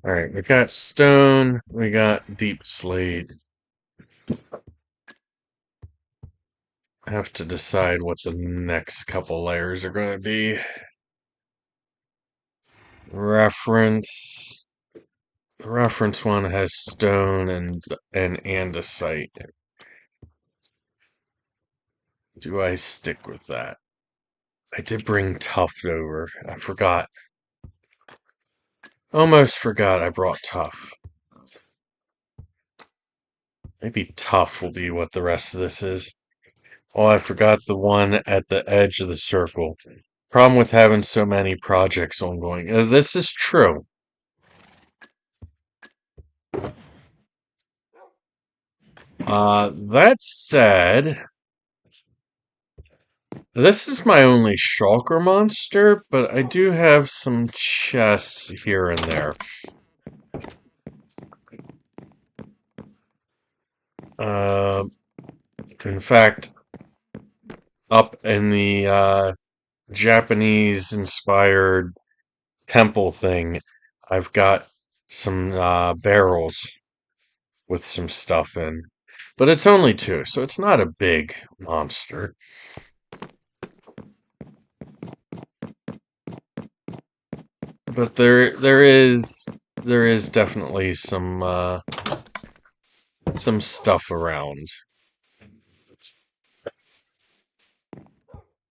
Alright, we got stone, we got deep slate. I have to decide what the next couple layers are going to be. Reference. The reference one has stone and andesite. Do I stick with that? I did bring Tuft over. I forgot. Almost forgot I brought Tough. Maybe Tough will be what the rest of this is. Oh, I forgot the one at the edge of the circle. Problem with having so many projects ongoing. This is true. That said, this is my only shulker monster, but I do have some chests here and there. Uh, in fact, up in the Japanese-inspired temple thing, I've got some barrels with some stuff in. But it's only two, so it's not a big monster. But there is definitely some stuff around.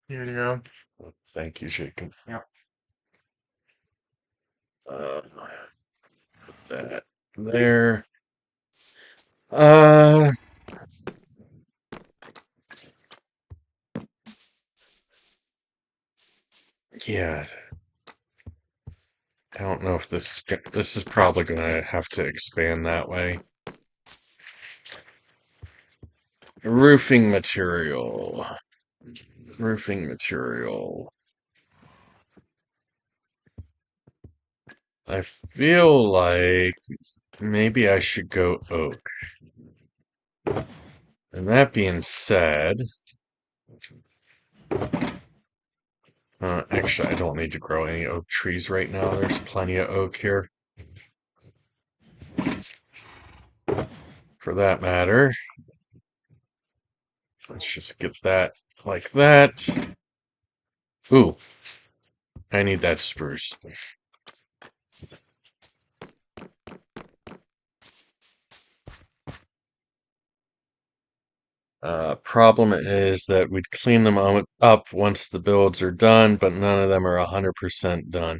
Here you go. Thank you, Jacob. Yep. Put that there. Uh, yeah. I don't know if this is probably gonna have to expand that way. Roofing material. Roofing material. I feel like maybe I should go oak. And that being said, actually, I don't need to grow any oak trees right now. There's plenty of oak here. For that matter, let's just get that like that. Ooh, I need that spruce. Problem is that we'd clean them up once the builds are done, but none of them are 100% done.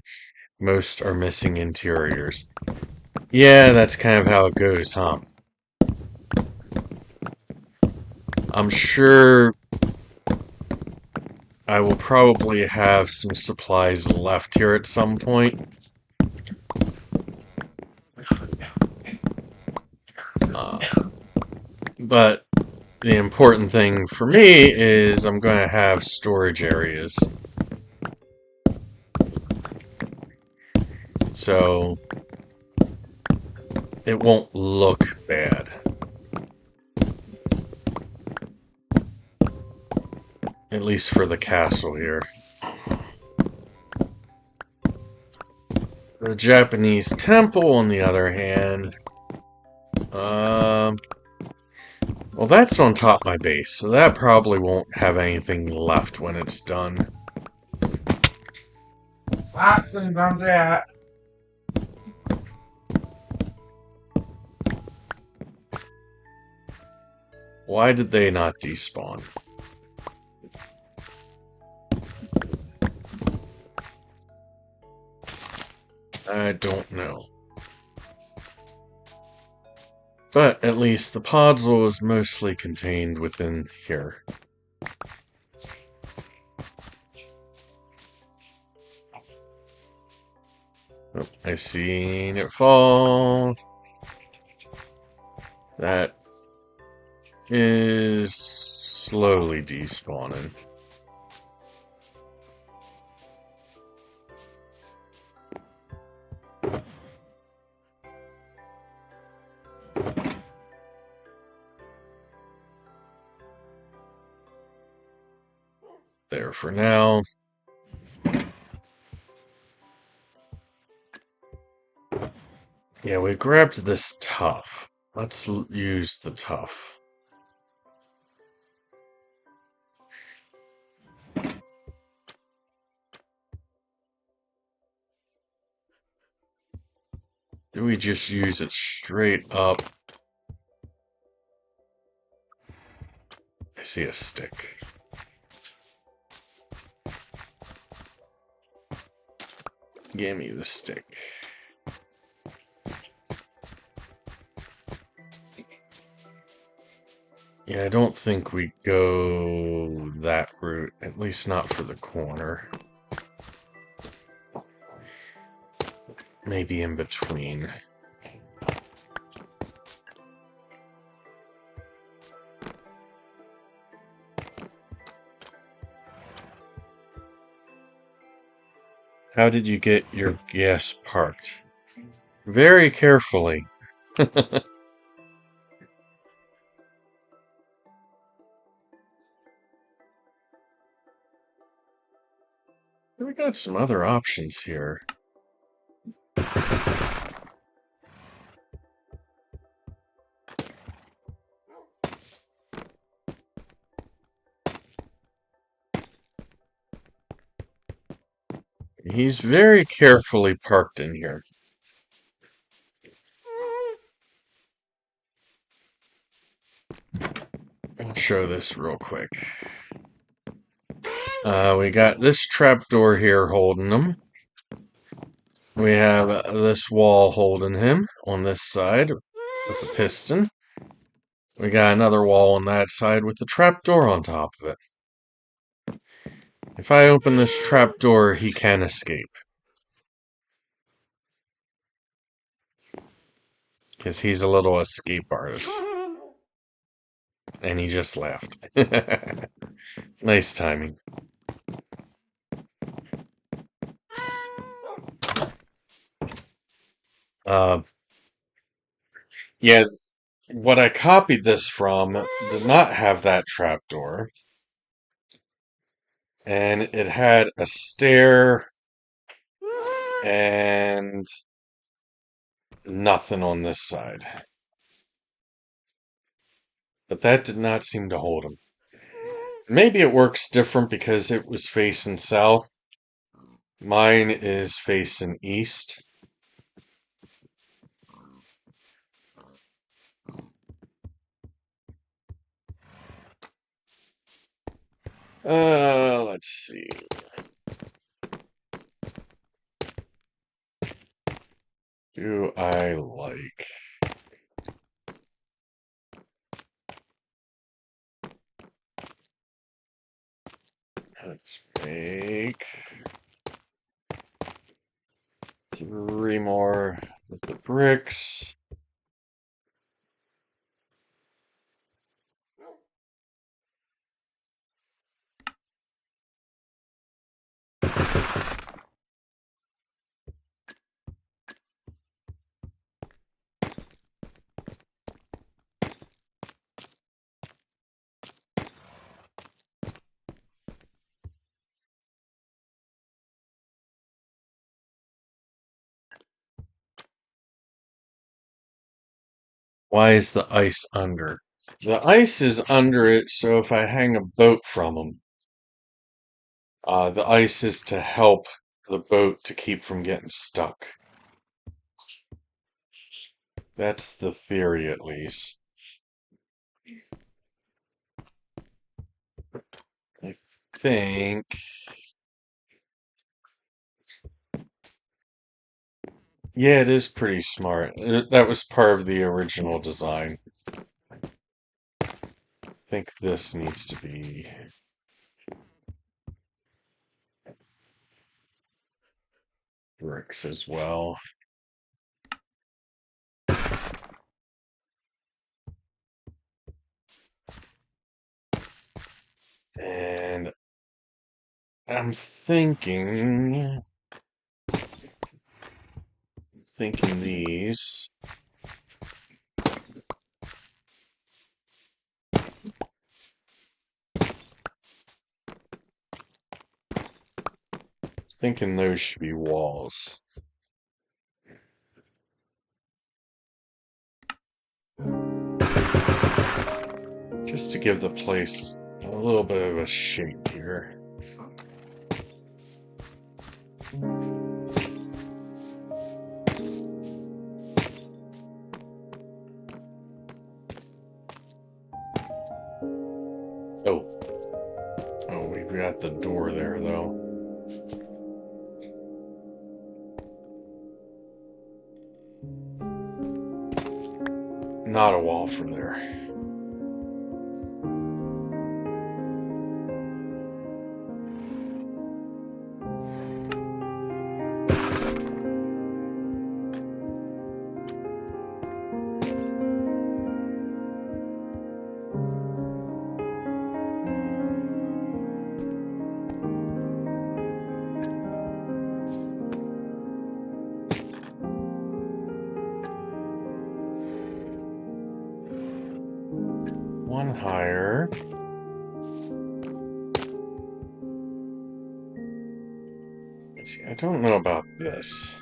Most are missing interiors. Yeah, that's kind of how it goes, huh? I'm sure I will probably have some supplies left here at some point. Uh, but the important thing for me is I'm going to have storage areas. So it won't look bad. At least for the castle here. The Japanese temple, on the other hand, well, that's on top of my base, so that probably won't have anything left when it's done. Satsing comes out. Why did they not despawn? I don't know. But at least the podzol is mostly contained within here. Oh, I seen it fall. That is slowly despawning. There for now. Yeah, we grabbed this tough. Let's use the tough. Do we just use it straight up? I see a stick. Give me the stick. Yeah, I don't think we go that route, at least not for the corner. Maybe in between. How did you get your gas parked? Very carefully. We got some other options here. He's very carefully parked in here. I'll show this real quick. We got this trapdoor here holding him. We have this wall holding him on this side with the piston. We got another wall on that side with the trapdoor on top of it. If I open this trapdoor, he can escape. Because he's a little escape artist. And he just laughed. Nice timing. Uh, yeah, what I copied this from did not have that trapdoor. And it had a stair and nothing on this side. But that did not seem to hold him. Maybe it works different because it was facing south. Mine is facing east. Let's see. Do I like? Let's make 3 more with the bricks. Why is the ice under? The ice is under it, so if I hang a boat from them, the ice is to help the boat to keep from getting stuck. That's the theory, at least. I think. Yeah, it is pretty smart. That was part of the original design. I think this needs to be bricks as well. And I'm thinking these. Thinking those should be walls. Just to give the place a little bit of a shape here. Oh, oh, we got the door there though. Not a wall from there. One higher. Let's see, I don't know about this.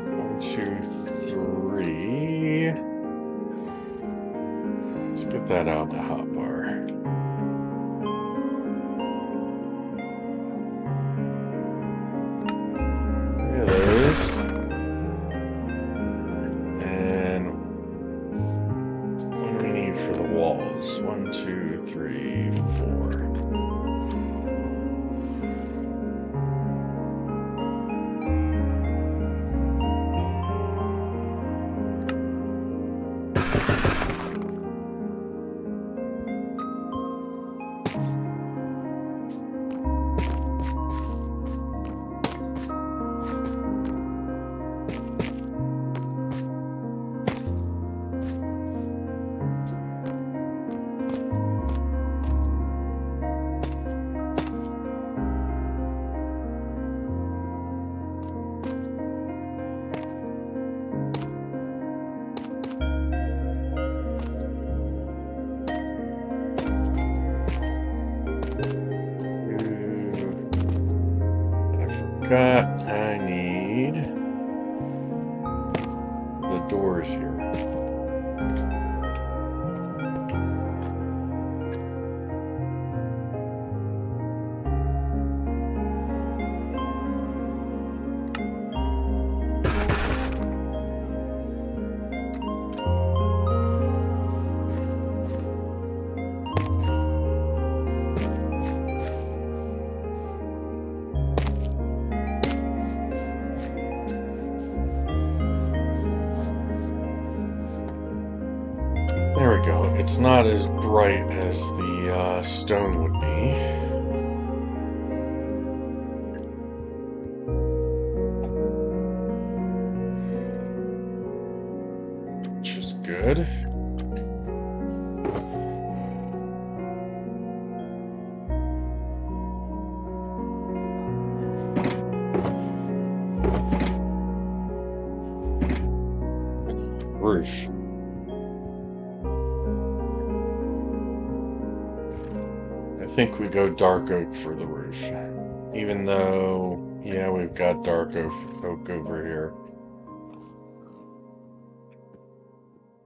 One, two, three. Let's get that out of the hotbar. Three of those. And what do we need for the walls? One, two, three, four. I forgot I need the doors here. There we go. It's not as bright as the stone would be, which is good. roof. I think we go dark oak for the roof. Even though, yeah, we've got oak over here.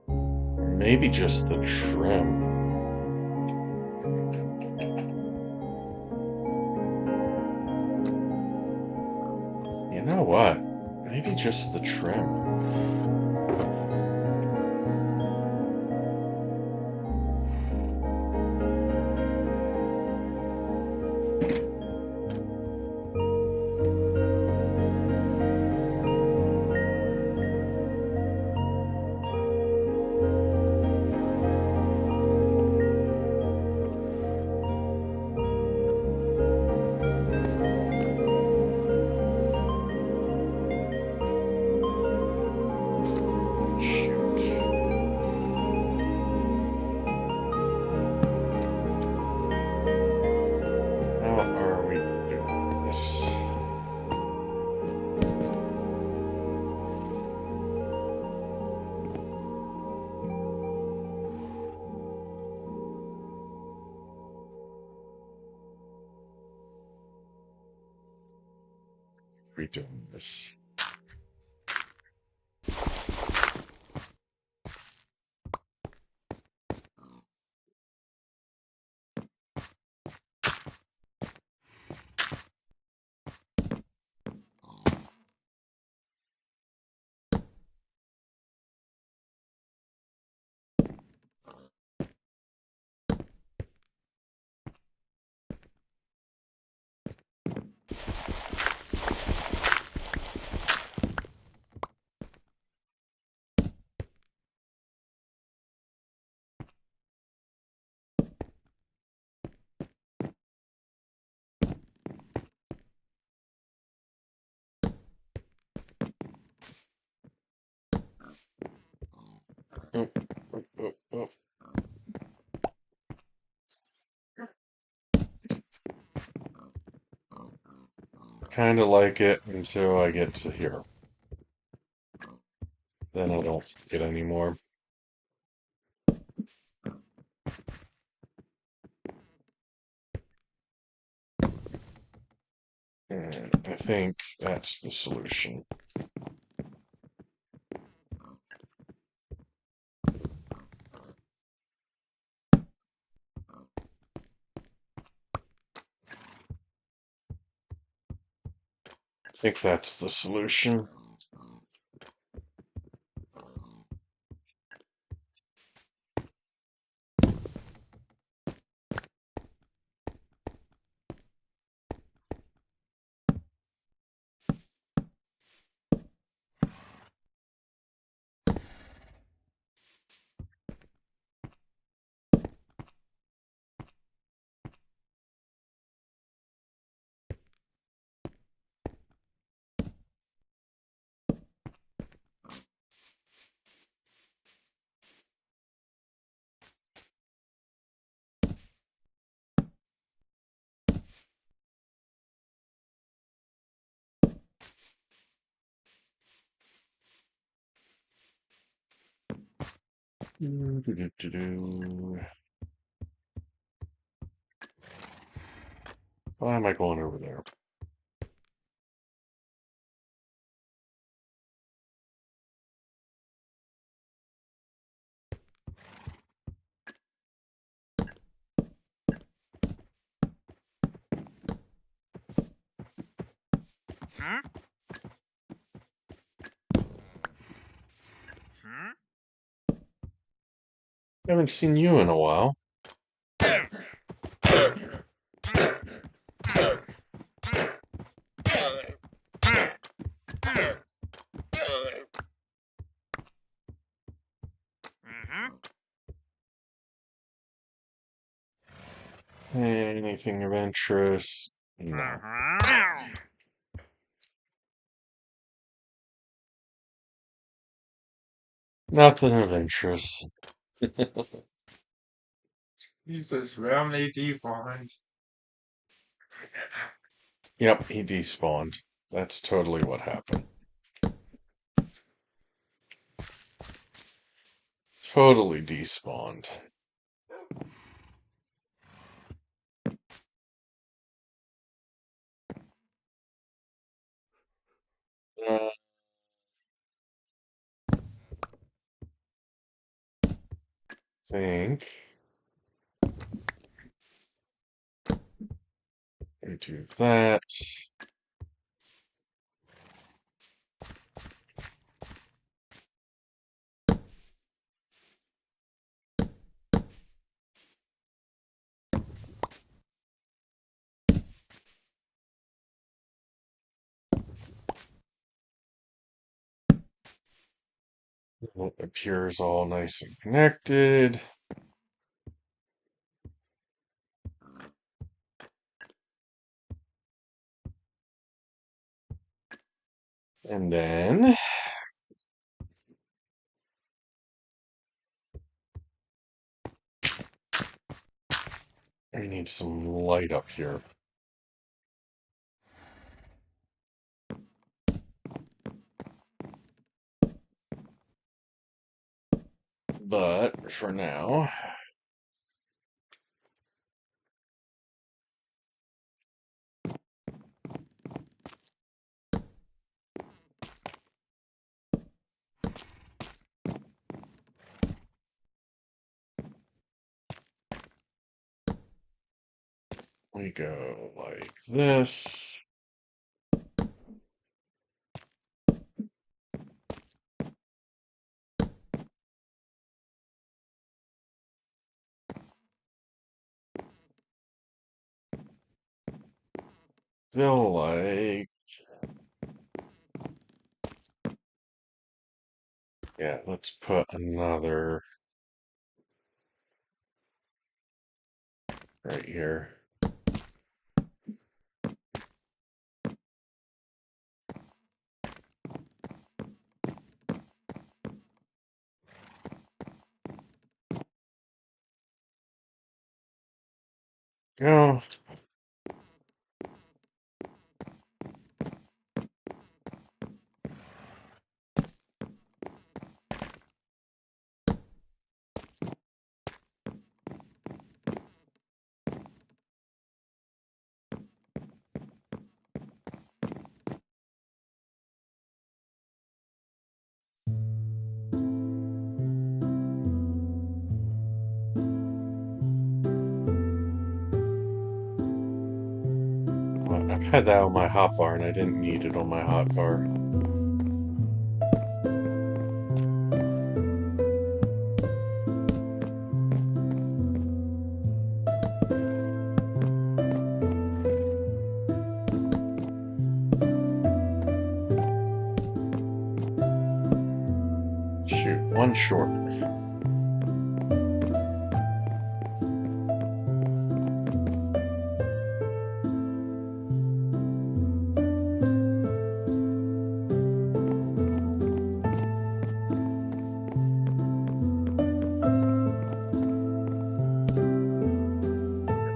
Or maybe just the trim. You know what? Maybe just the trim. Shoot. How are we doing this? We doing this? Oh, oh, oh, oh. Kind of like it until I get to here. Then I don't like it anymore. And I think that's the solution. I think that's the solution. Do-do-do-do. Why am I going over there? Huh? Huh? Haven't seen you in a while. Anything of interest? No. Nothing of interest. Jesus, where many defined? Yep, he despawned. That's totally what happened. totally despawned. I think we do that. It appears all nice and connected. And then we need some light up here. But for now, we go like this. Feel like, yeah, let's put another right here. Go. I've had that on my hotbar and I didn't need it on my hotbar. Shoot, one short.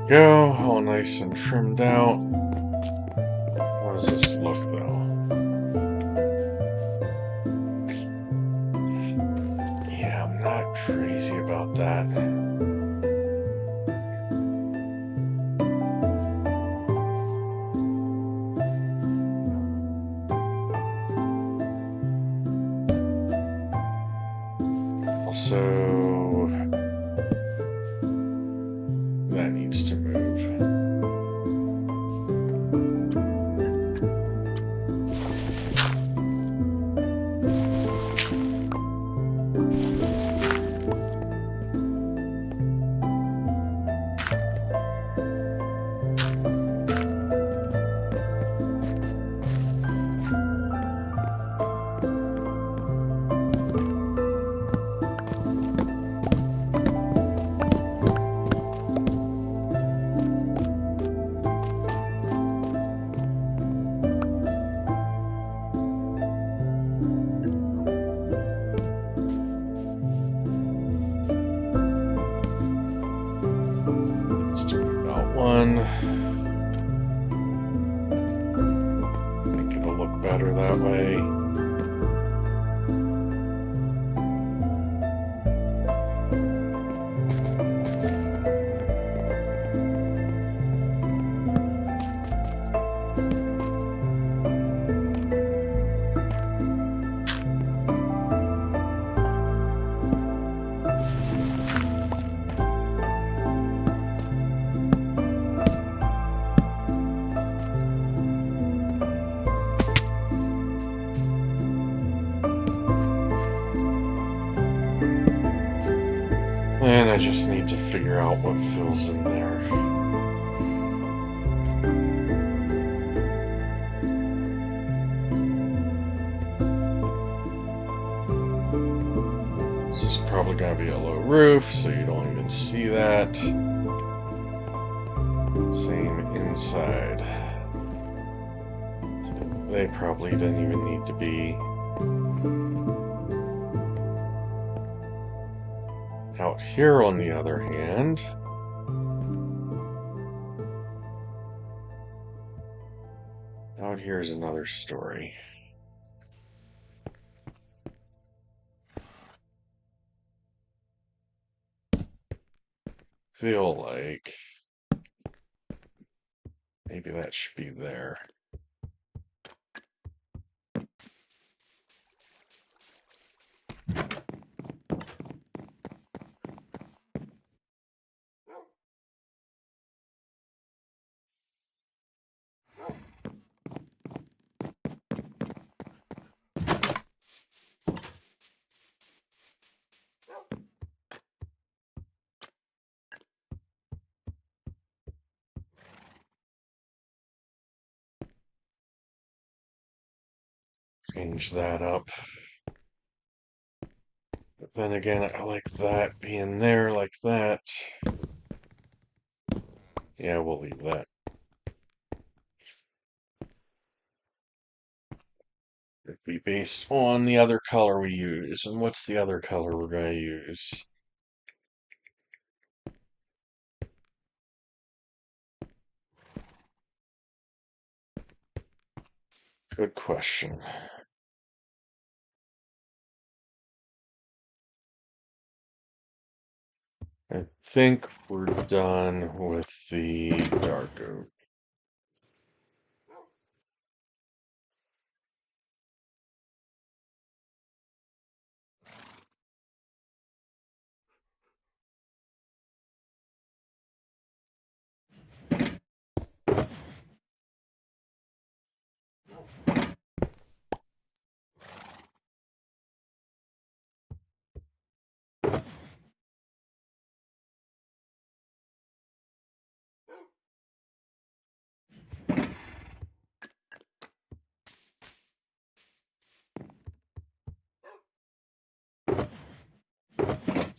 Go, all nice and trimmed out. How does this look though? Yeah, I'm not crazy about that. Also, that needs to move. Needs to move out one. I think it'll look better that way. And I just need to figure out what fills in there. This is probably going to be a low roof, so you don't even see that. Same inside. They probably didn't even need to be out here. On the other hand, out here is another story. Feel like maybe that should be there. Change that up. But then again, I like that being there like that. Yeah, we'll leave that. It'd be based on the other color we use. And what's the other color we're going to use? Good question. I think we're done with the dark oak.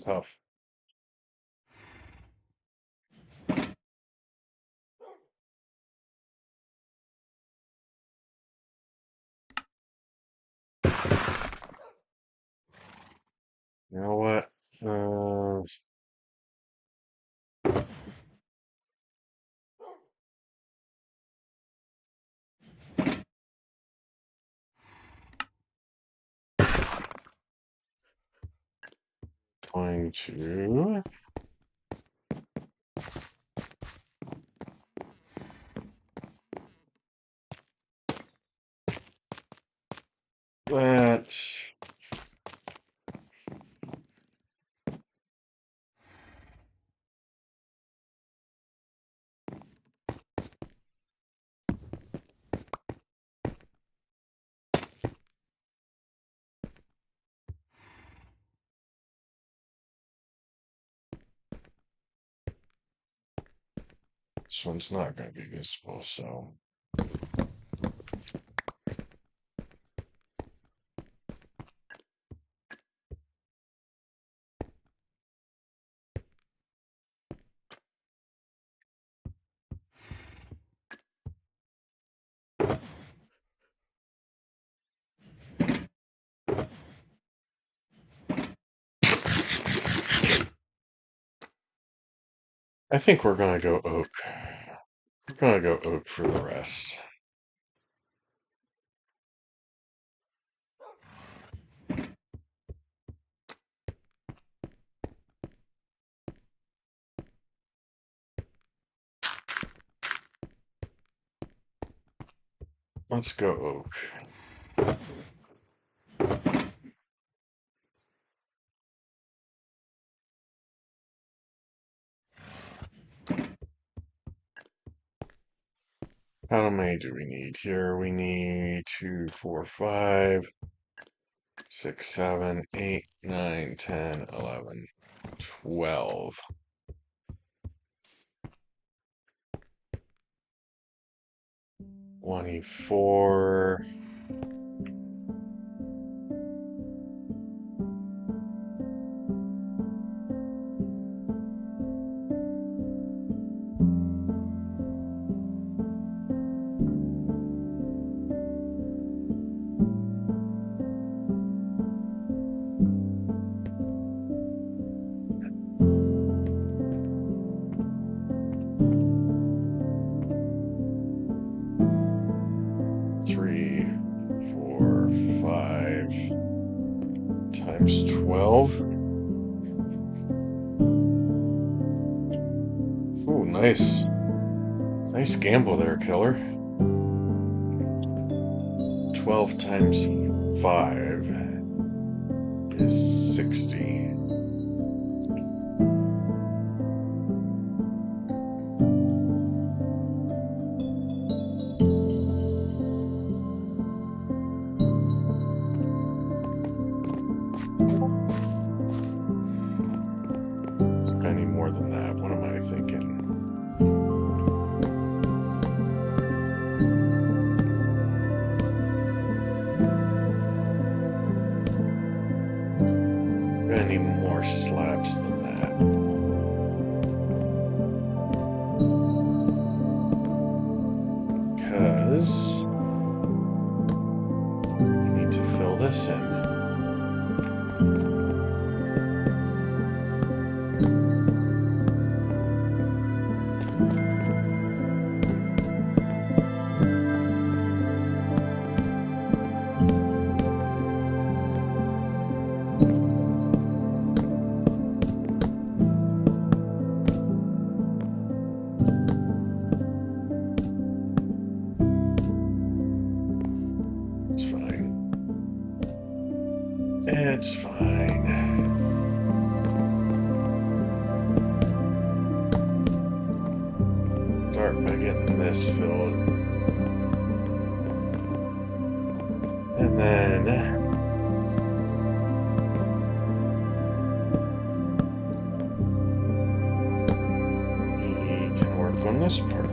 Tough. You know what? Going to that. This one's not going to be visible, so I think we're going to go oak. We're going to go oak for the rest. Let's go oak. How many do we need here? We need 2, 4, 5, 6, 7, 8, 9, 10, 11. 12. 24. 3, 4, 5 times 12. Ooh, nice. Nice gamble there, killer. 12 times 5 is 60. I need more than that. What am I thinking? I need more slabs than that. Because I need to fill this in. It's fine. It's fine. Start by getting this filled. And then we can work on this part.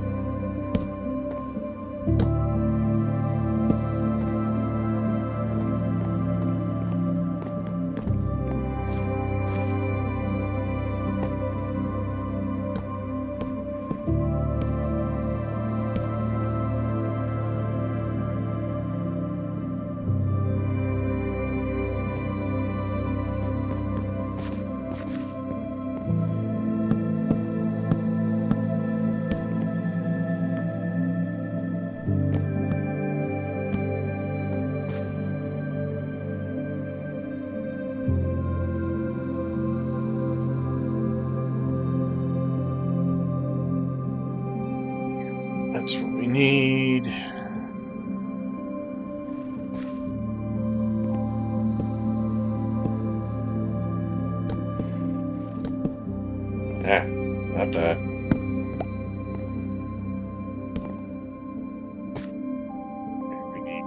That's what we need. Ah, not that. We need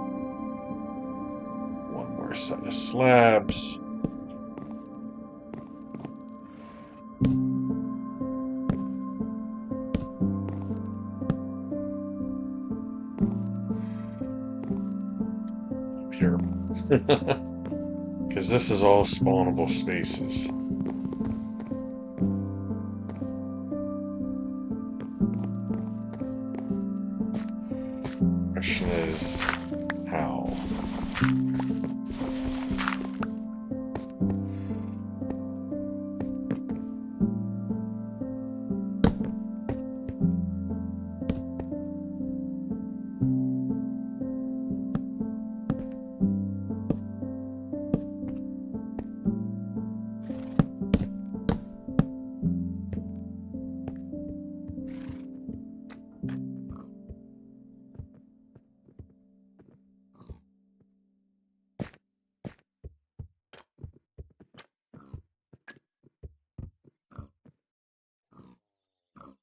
one more set of slabs. Here. Because this is all spawnable spaces. Question is, how?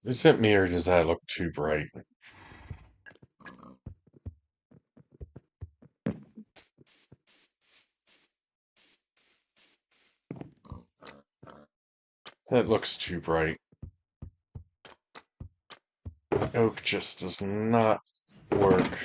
Is it me or does that look too bright? That looks too bright. Oak just does not work.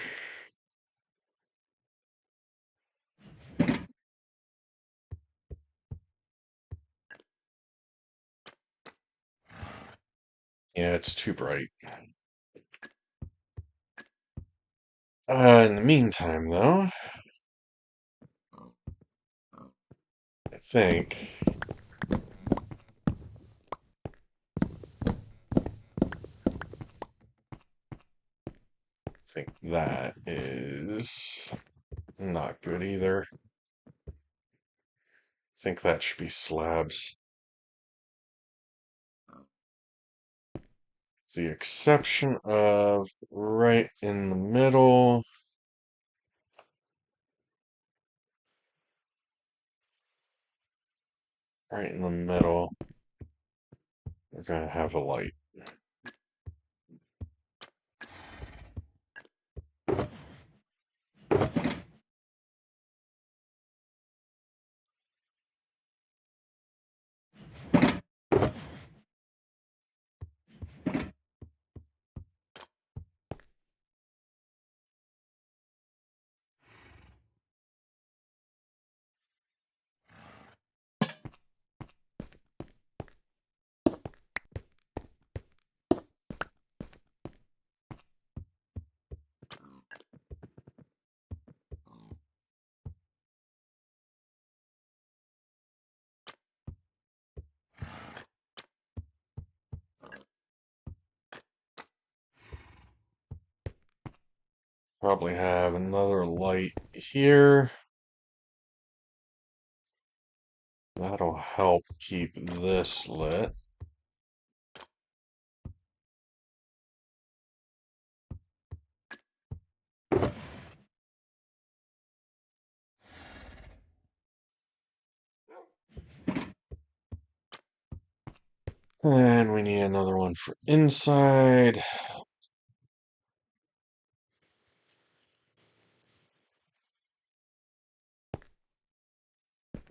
Yeah, it's too bright. In the meantime, though, I think that is not good either. I think that should be slabs. The exception of right in the middle. Right in the middle, we're going to have a light. Probably have another light here. That'll help keep this lit. And we need another one for inside.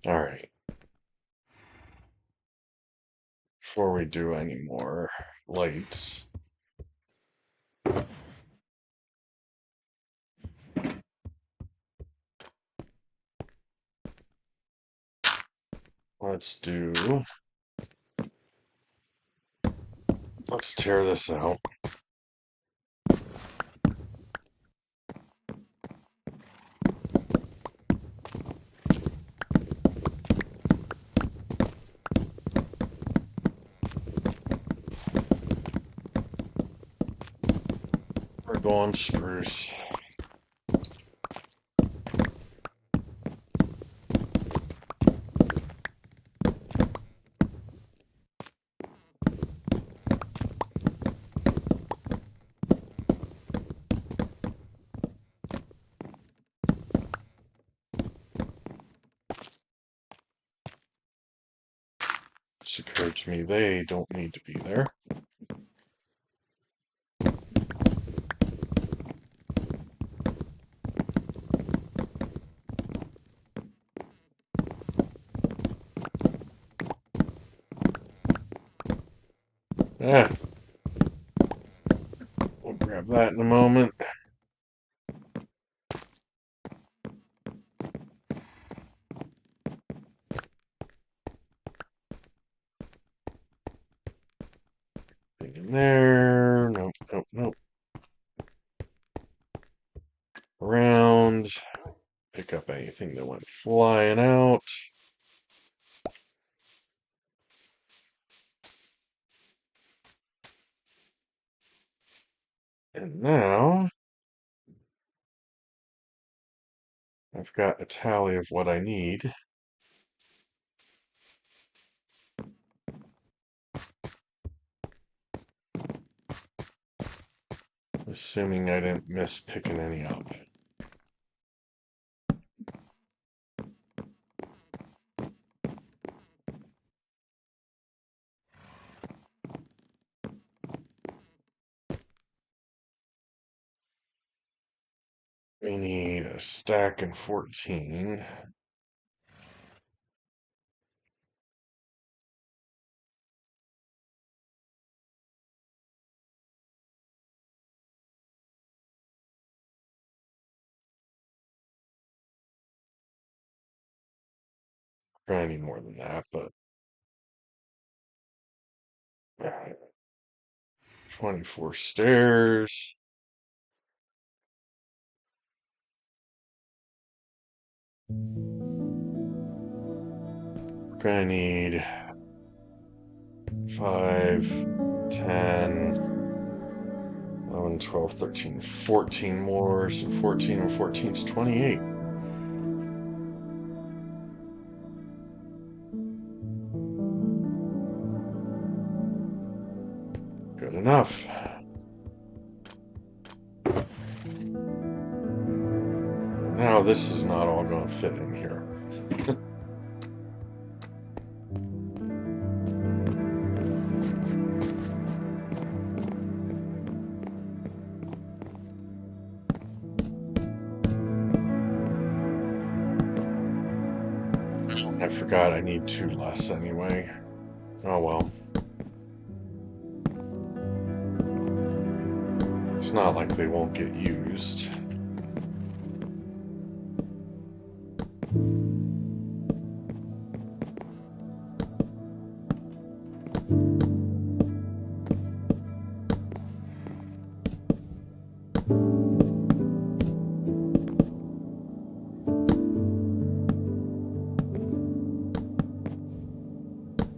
All right. Before we do any more lights, let's do, let's tear this out. We're going spruce. It's occurred to me they don't need to be there. Yeah, we'll grab that in a moment. Thing in there. Nope, nope, nope. Around. Pick up anything that went flying out. And now I've got a tally of what I need. Assuming I didn't miss picking any up. We need a stack and 14. Gonna need more than that, but 24 stairs. Gonna need 5, 10, 11, 12, 13, 14 more. So 14 and 14 is 28. Good enough. Now this is not all going to fit in here. I forgot I need 2 less anyway. Oh well. It's not like they won't get used.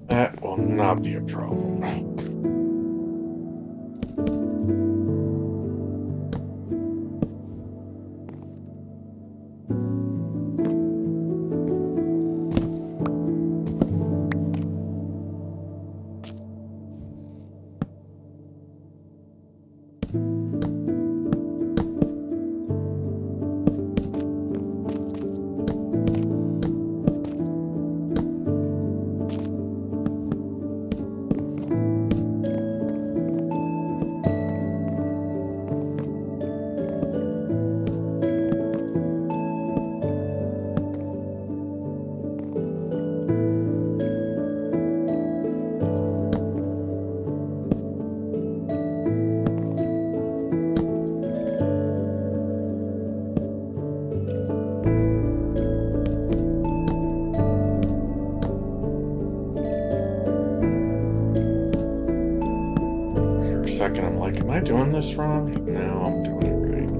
That will not be a problem. For a second, I'm like, am I doing this wrong? No, I'm doing it right.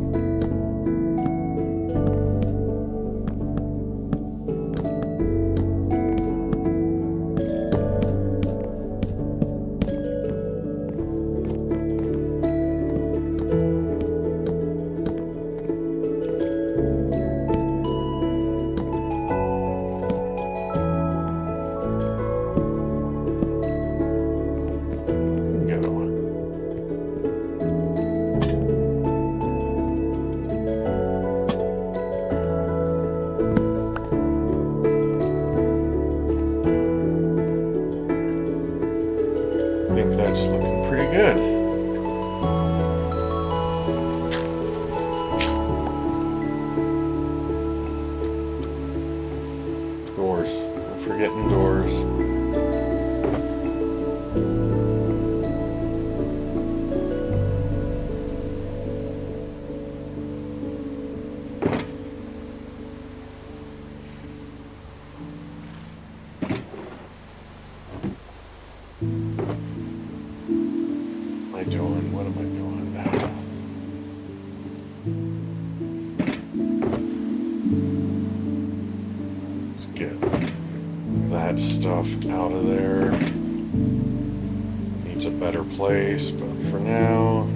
Go. I think that's looking pretty good. Doors. I'm forgetting doors. What am I doing? What am I doing now? Let's get that stuff out of there. Needs a better place, but for now.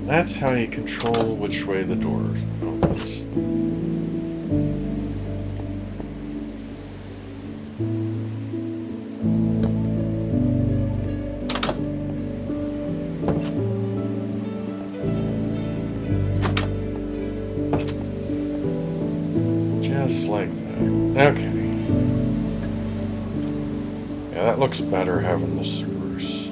That's how you control which way the door opens. Just like that. Okay. Yeah, that looks better having the spruce.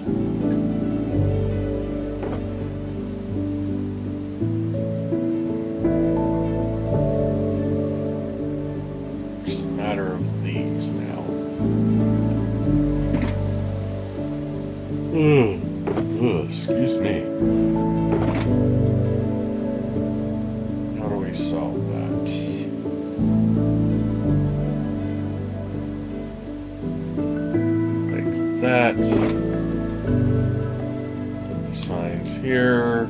days now. Excuse me. How do we solve that? Like that. Put the signs here.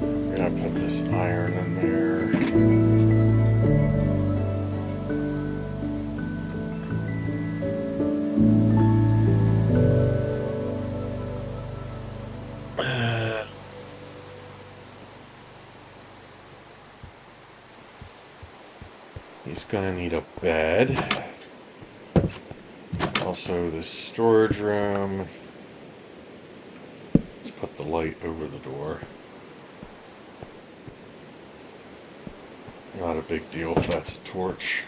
We're gonna put this iron in there. He's gonna need a bed. Also, the storage room. Let's put the light over the door. Not a big deal if that's a torch.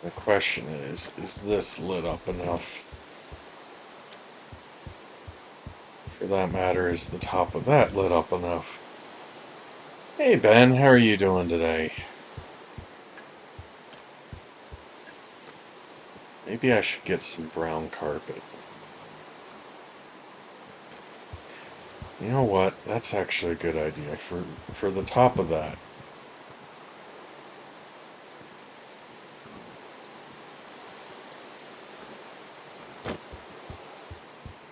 The question is this lit up enough? For that matter, is the top of that lit up enough? Hey Ben, how are you doing today? Maybe I should get some brown carpet. You know what? That's actually a good idea for the top of that.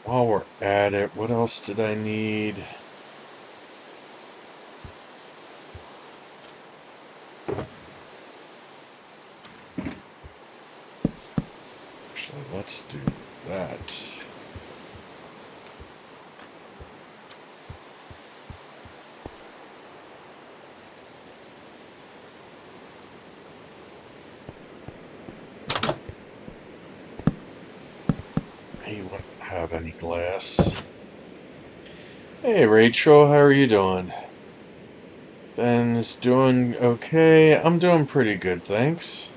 While we're at it, what else did I need? Actually, let's do that. He wouldn't have any glass. Hey Rachel, how are you doing? Ben's doing okay. I'm doing pretty good, thanks.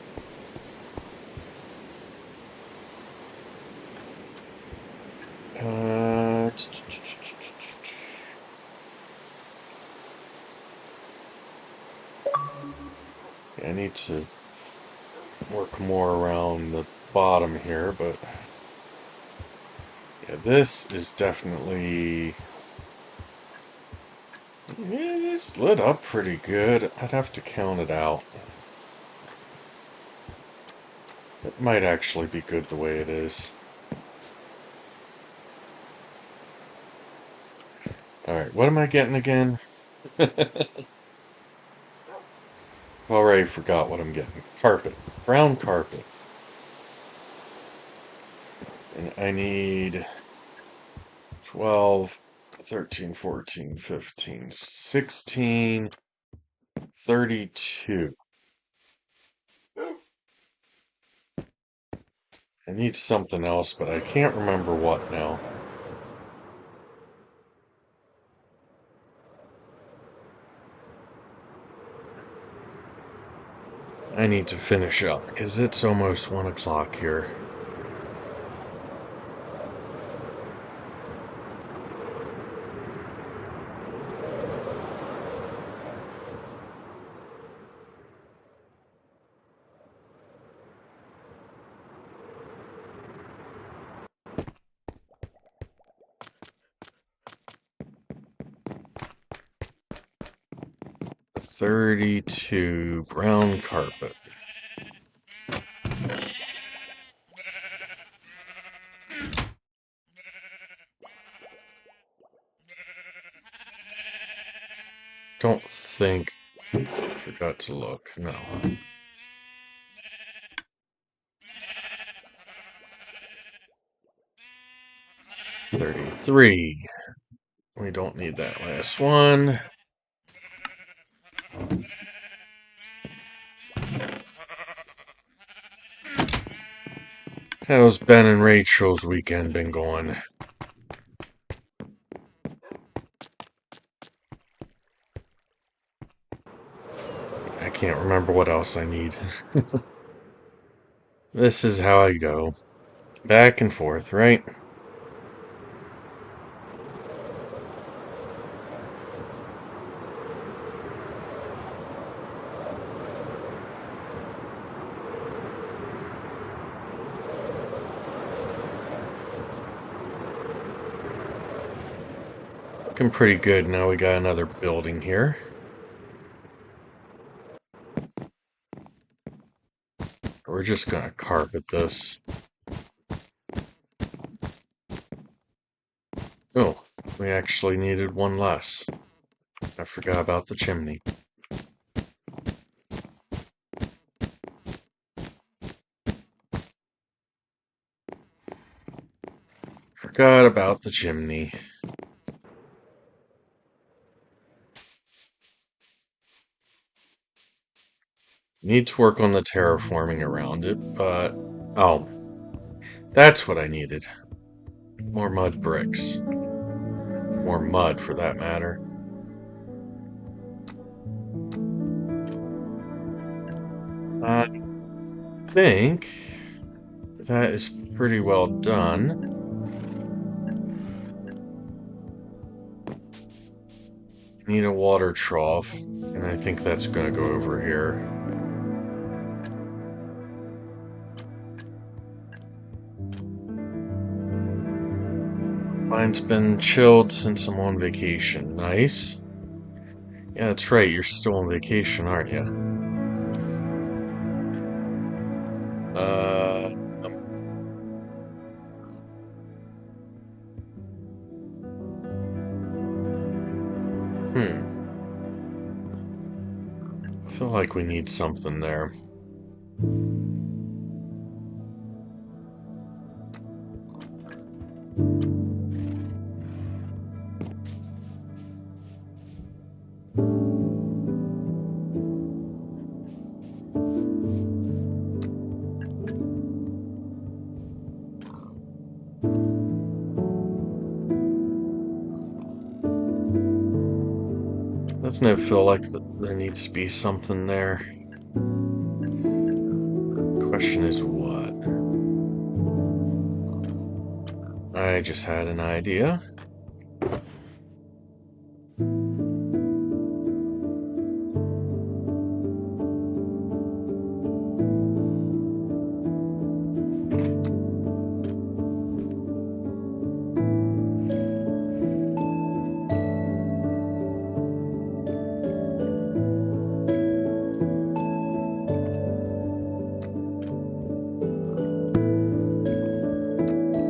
Uh, I need to work more around the bottom here, but yeah, this is definitely, it is lit up pretty good. I'd have to count it out. It might actually be good the way it is. Alright, what am I getting again? Already forgot what I'm getting. Carpet. Brown carpet. And I need 12, 13, 14, 15, 16, 32. I need something else, but I can't remember what now. I need to finish up because it's almost 1 o'clock here. $32 brown carpet. Don't think I forgot to look. No. 33. We don't need that last one. How's Ben and Rachel's weekend been going? I can't remember what else I need. This is how I go. Back and forth, right? Looking pretty good. Now we got another building here. We're just gonna carpet this. Oh, we actually needed one less. I forgot about the chimney. Forgot about the chimney. Need to work on the terraforming around it, but... Oh, that's what I needed. More mud bricks. More mud, for that matter. I think that is pretty well done. Need a water trough, and I think that's gonna go over here. Mine's been chilled since I'm on vacation. Nice. Yeah, that's right, you're still on vacation, aren't you? Uh... Hmm. I feel like we need something there. Doesn't it feel like there needs to be something there? Question is what? I just had an idea.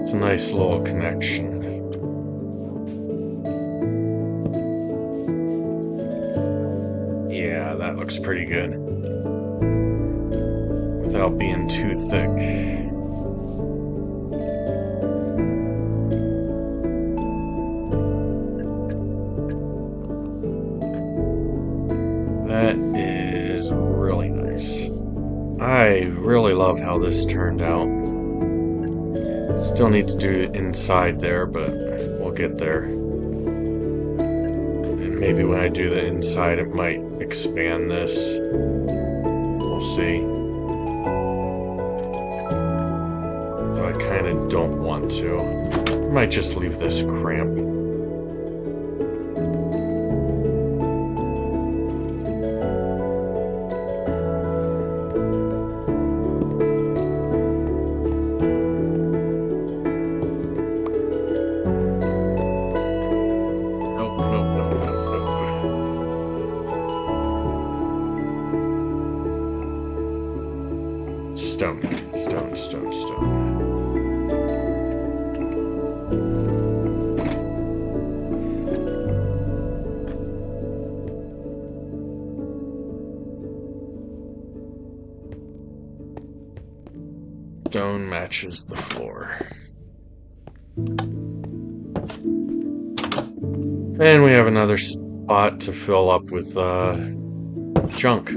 It's a nice little connection. Yeah, that looks pretty good. Without being too thick. That is really nice. I really love how this turned out. Still need to do it inside there, but we'll get there. And maybe when I do the inside, it might expand this. We'll see. Though I kind of don't want to. I might just leave this cramped. Nope, nope, nope, nope, nope. Stone, stone, stone, stone. Stone matches the floor. And we have another spot to fill up with junk.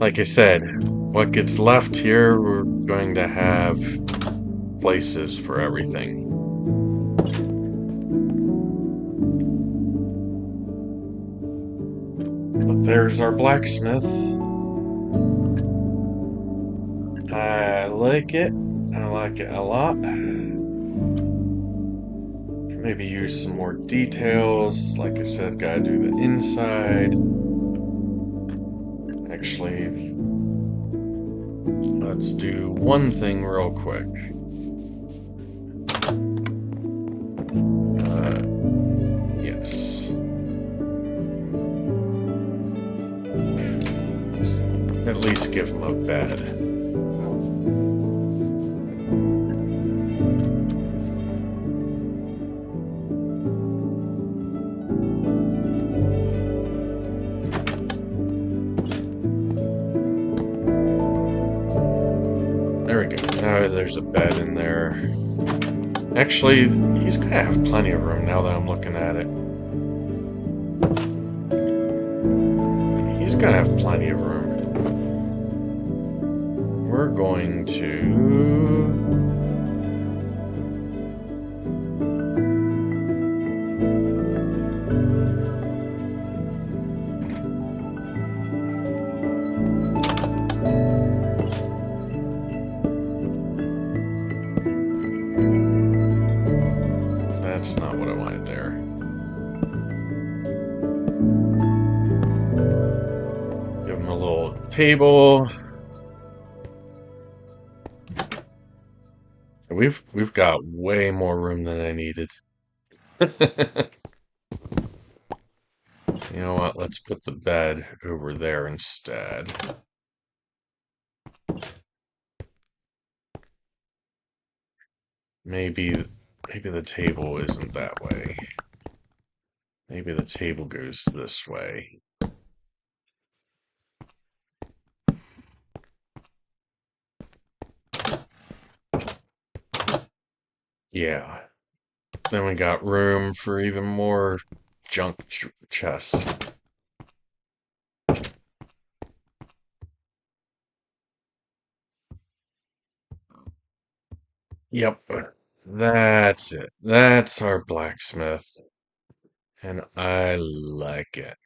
Like I said, what gets left here, we're going to have places for everything. But there's our blacksmith. I like it. I like it a lot. Maybe use some more details. Like I said, gotta do the inside. Actually, let's do one thing real quick. bed. There we go. Now there's a bed in there. Actually, he's gonna have plenty of room now that I'm looking at it. He's gonna have plenty of room. We're going to... That's not what I wanted there. Give him a little table. We've got way more room than I needed. You know what? Let's put the bed over there instead. Maybe the table isn't that way. Maybe the table goes this way. Yeah. Then we got room for even more junk chests. Yep. That's it. That's our blacksmith. And I like it.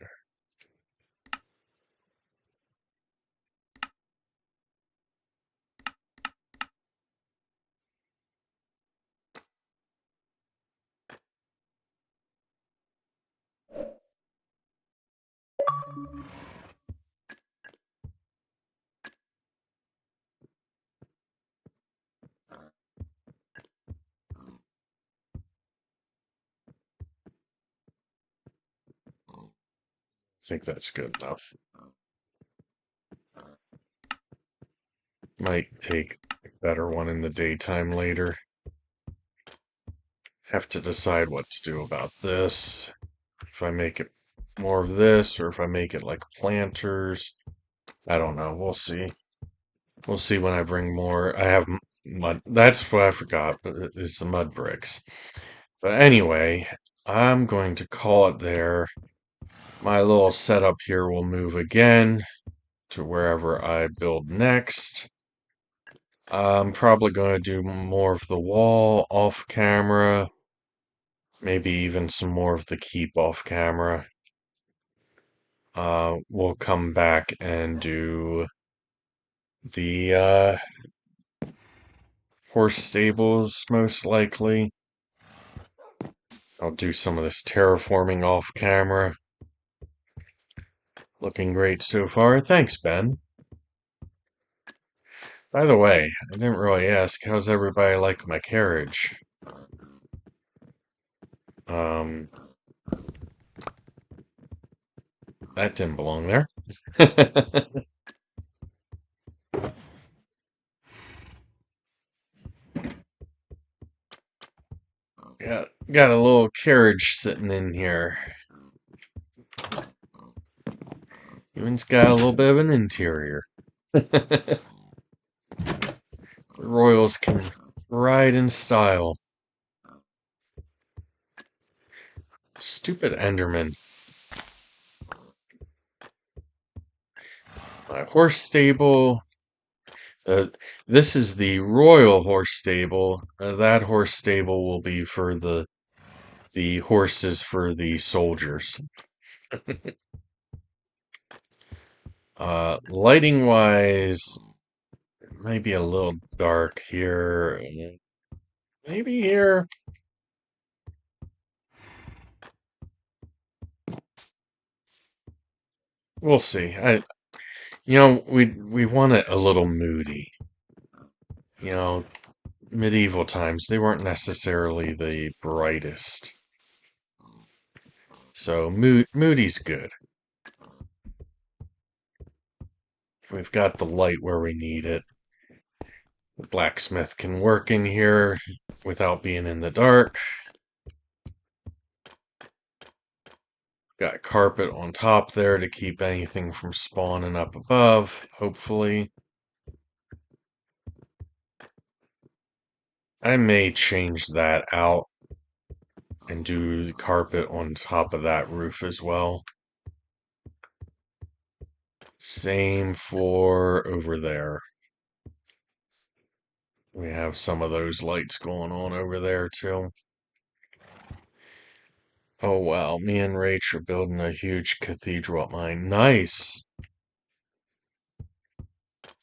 I think that's good enough. Might take a better one in the daytime later. Have to decide what to do about this. If I make it more of this or if I make it like planters. I don't know. We'll see. We'll see when I bring more. I have mud. That's what I forgot, is the mud bricks. But anyway, I'm going to call it there. My little setup here will move again to wherever I build next. I'm probably going to do more of the wall off camera. Maybe even some more of the keep off camera. We'll come back and do the horse stables, most likely. I'll do some of this terraforming off camera. Looking great so far. Thanks, Ben. By the way, I didn't really ask, how's everybody like my carriage? Um, that didn't belong there. Got a little carriage sitting in here. Even's got a little bit of an interior. The Royals can ride in style. Stupid Enderman. My horse stable. Uh, this is the royal horse stable. That horse stable will be for the horses for the soldiers. Lighting wise, it might be a little dark here. Maybe here. We'll see. We want it a little moody. You know, medieval times, they weren't necessarily the brightest. So moody's good. we've got the light where we need it. The blacksmith can work in here without being in the dark. Got carpet on top there to keep anything from spawning up above, hopefully. I may change that out and do the carpet on top of that roof as well. Same for over there. We have some of those lights going on over there too. Oh wow, me and Rach are building a huge cathedral at mine. Nice.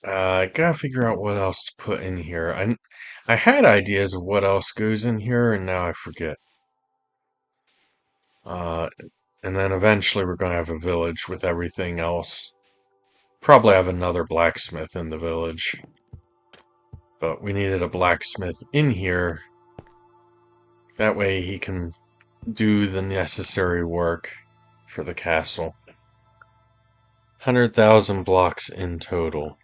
I gotta figure out what else to put in here. I had ideas of what else goes in here, and now I forget. Uh, and then eventually we're gonna have a village with everything else. Probably have another blacksmith in the village. But we needed a blacksmith in here. That way he can do the necessary work for the castle. 100,000 blocks in total.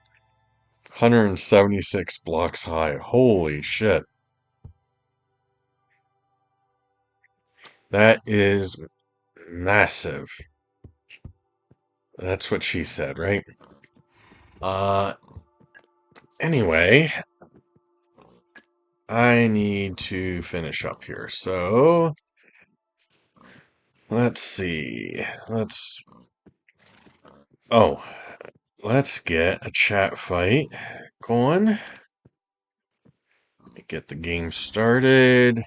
176 blocks high. Holy shit. That is massive. That's what she said, right? Uh, anyway, I need to finish up here. So, let's see. Oh, let's get a chat fight going. Get the game started.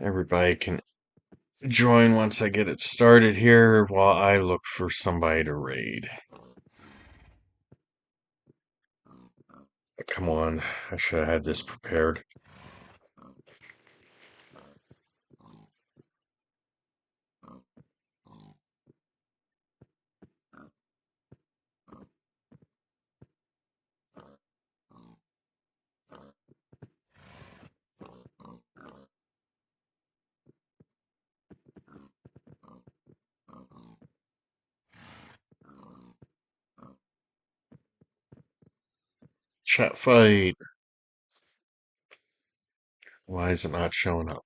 Everybody can join once I get it started here while I look for somebody to raid. Come on, I should have had this prepared. Chat fight. Why is it not showing up?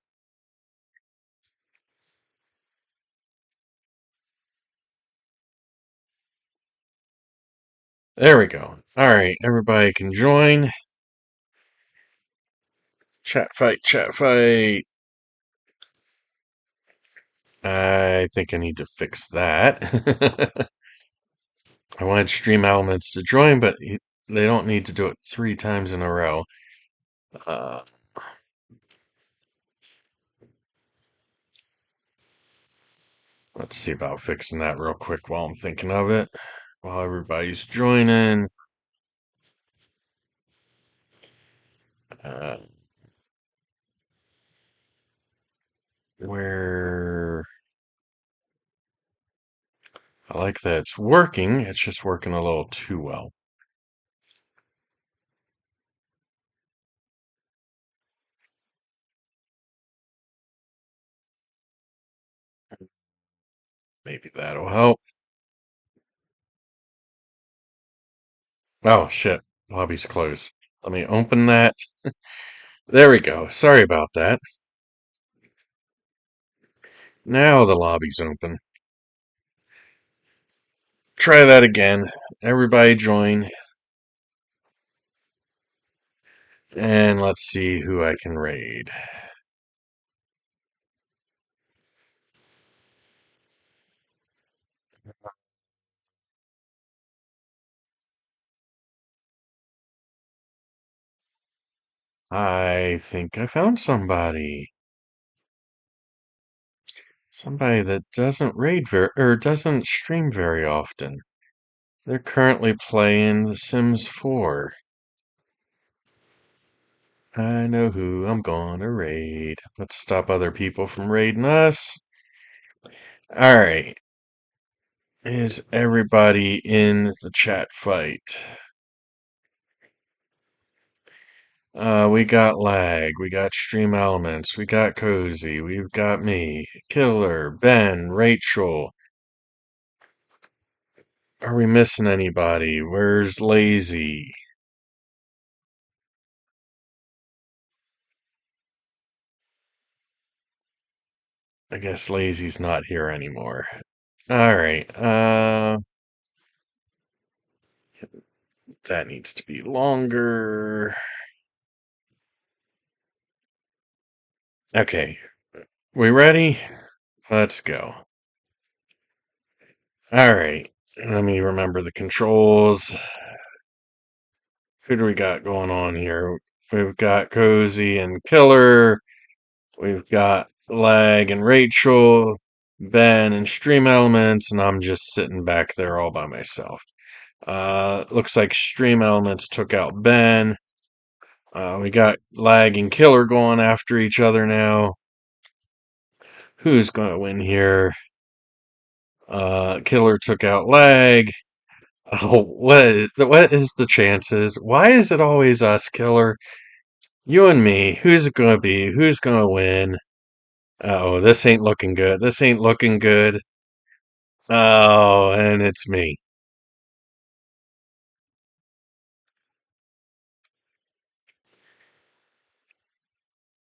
There we go. Alright, everybody can join. Chat fight, chat fight. I think I need to fix that. I wanted Stream Elements to join, but they don't need to do it 3 times in a row. Uh, let's see about fixing that real quick while I'm thinking of it. While everybody's joining. Uh, where I like that it's working, it's just working a little too well. Maybe that'll help. Oh shit, lobby's closed. Let me open that. There we go. Sorry about that. Now the lobby's open. Try that again. Everybody join. And let's see who I can raid. I think I found somebody. Somebody that doesn't raid or doesn't stream very often. They're currently playing The Sims 4. I know who I'm gonna raid. Let's stop other people from raiding us. Alright. Is everybody in the chat fight? We got lag, we got stream elements, we got cozy, we've got me, killer, Ben, Rachel. Are we missing anybody? Where's lazy? I guess lazy's not here anymore. Alright, that needs to be longer. Okay, we ready? Let's go. Alright, let me remember the controls. Who do we got going on here? We've got Cozy and Killer. We've got Lag and Rachel, Ben and Stream Elements, and I'm just sitting back there all by myself. Looks like Stream Elements took out Ben. We got Lag and Killer going after each other now. Who's going to win here? Killer took out Lag. Oh, what is the chances? Why is it always us, Killer? You and me. Who's it gonna be? Who's gonna win? Oh, this ain't looking good. This ain't looking good. Oh, and it's me.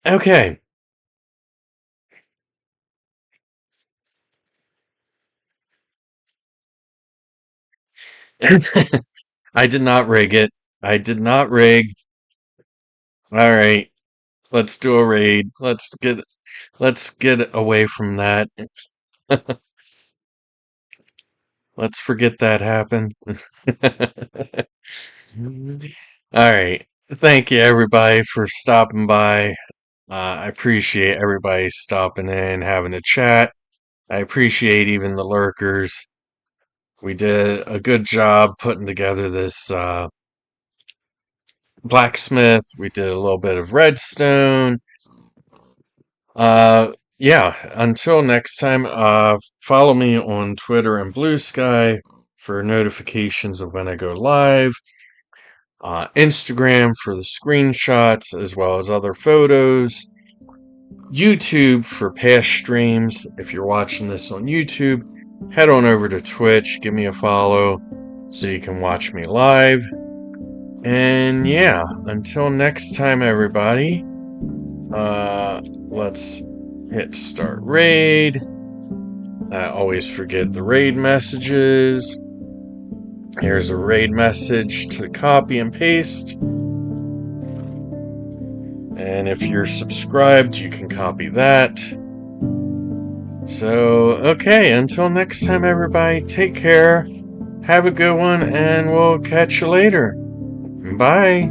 Okay. I did not rig it. I did not rig. All right. Let's do a raid. Let's get away from that. Let's forget that happened. All right. Thank you everybody for stopping by. I appreciate everybody stopping in, having a chat. I appreciate even the lurkers. We did a good job putting together this blacksmith. We did a little bit of redstone. Yeah, until next time, follow me on Twitter and Blue Sky for notifications of when I go live. Instagram for the screenshots as well as other photos. YouTube for past streams. If you're watching this on YouTube, head on over to Twitch, give me a follow so you can watch me live. And yeah, until next time, everybody, let's hit start raid. I always forget the raid messages. Here's a raid message to copy and paste. And if you're subscribed, you can copy that. So, okay, until next time, everybody, take care, have a good one, and we'll catch you later. Bye.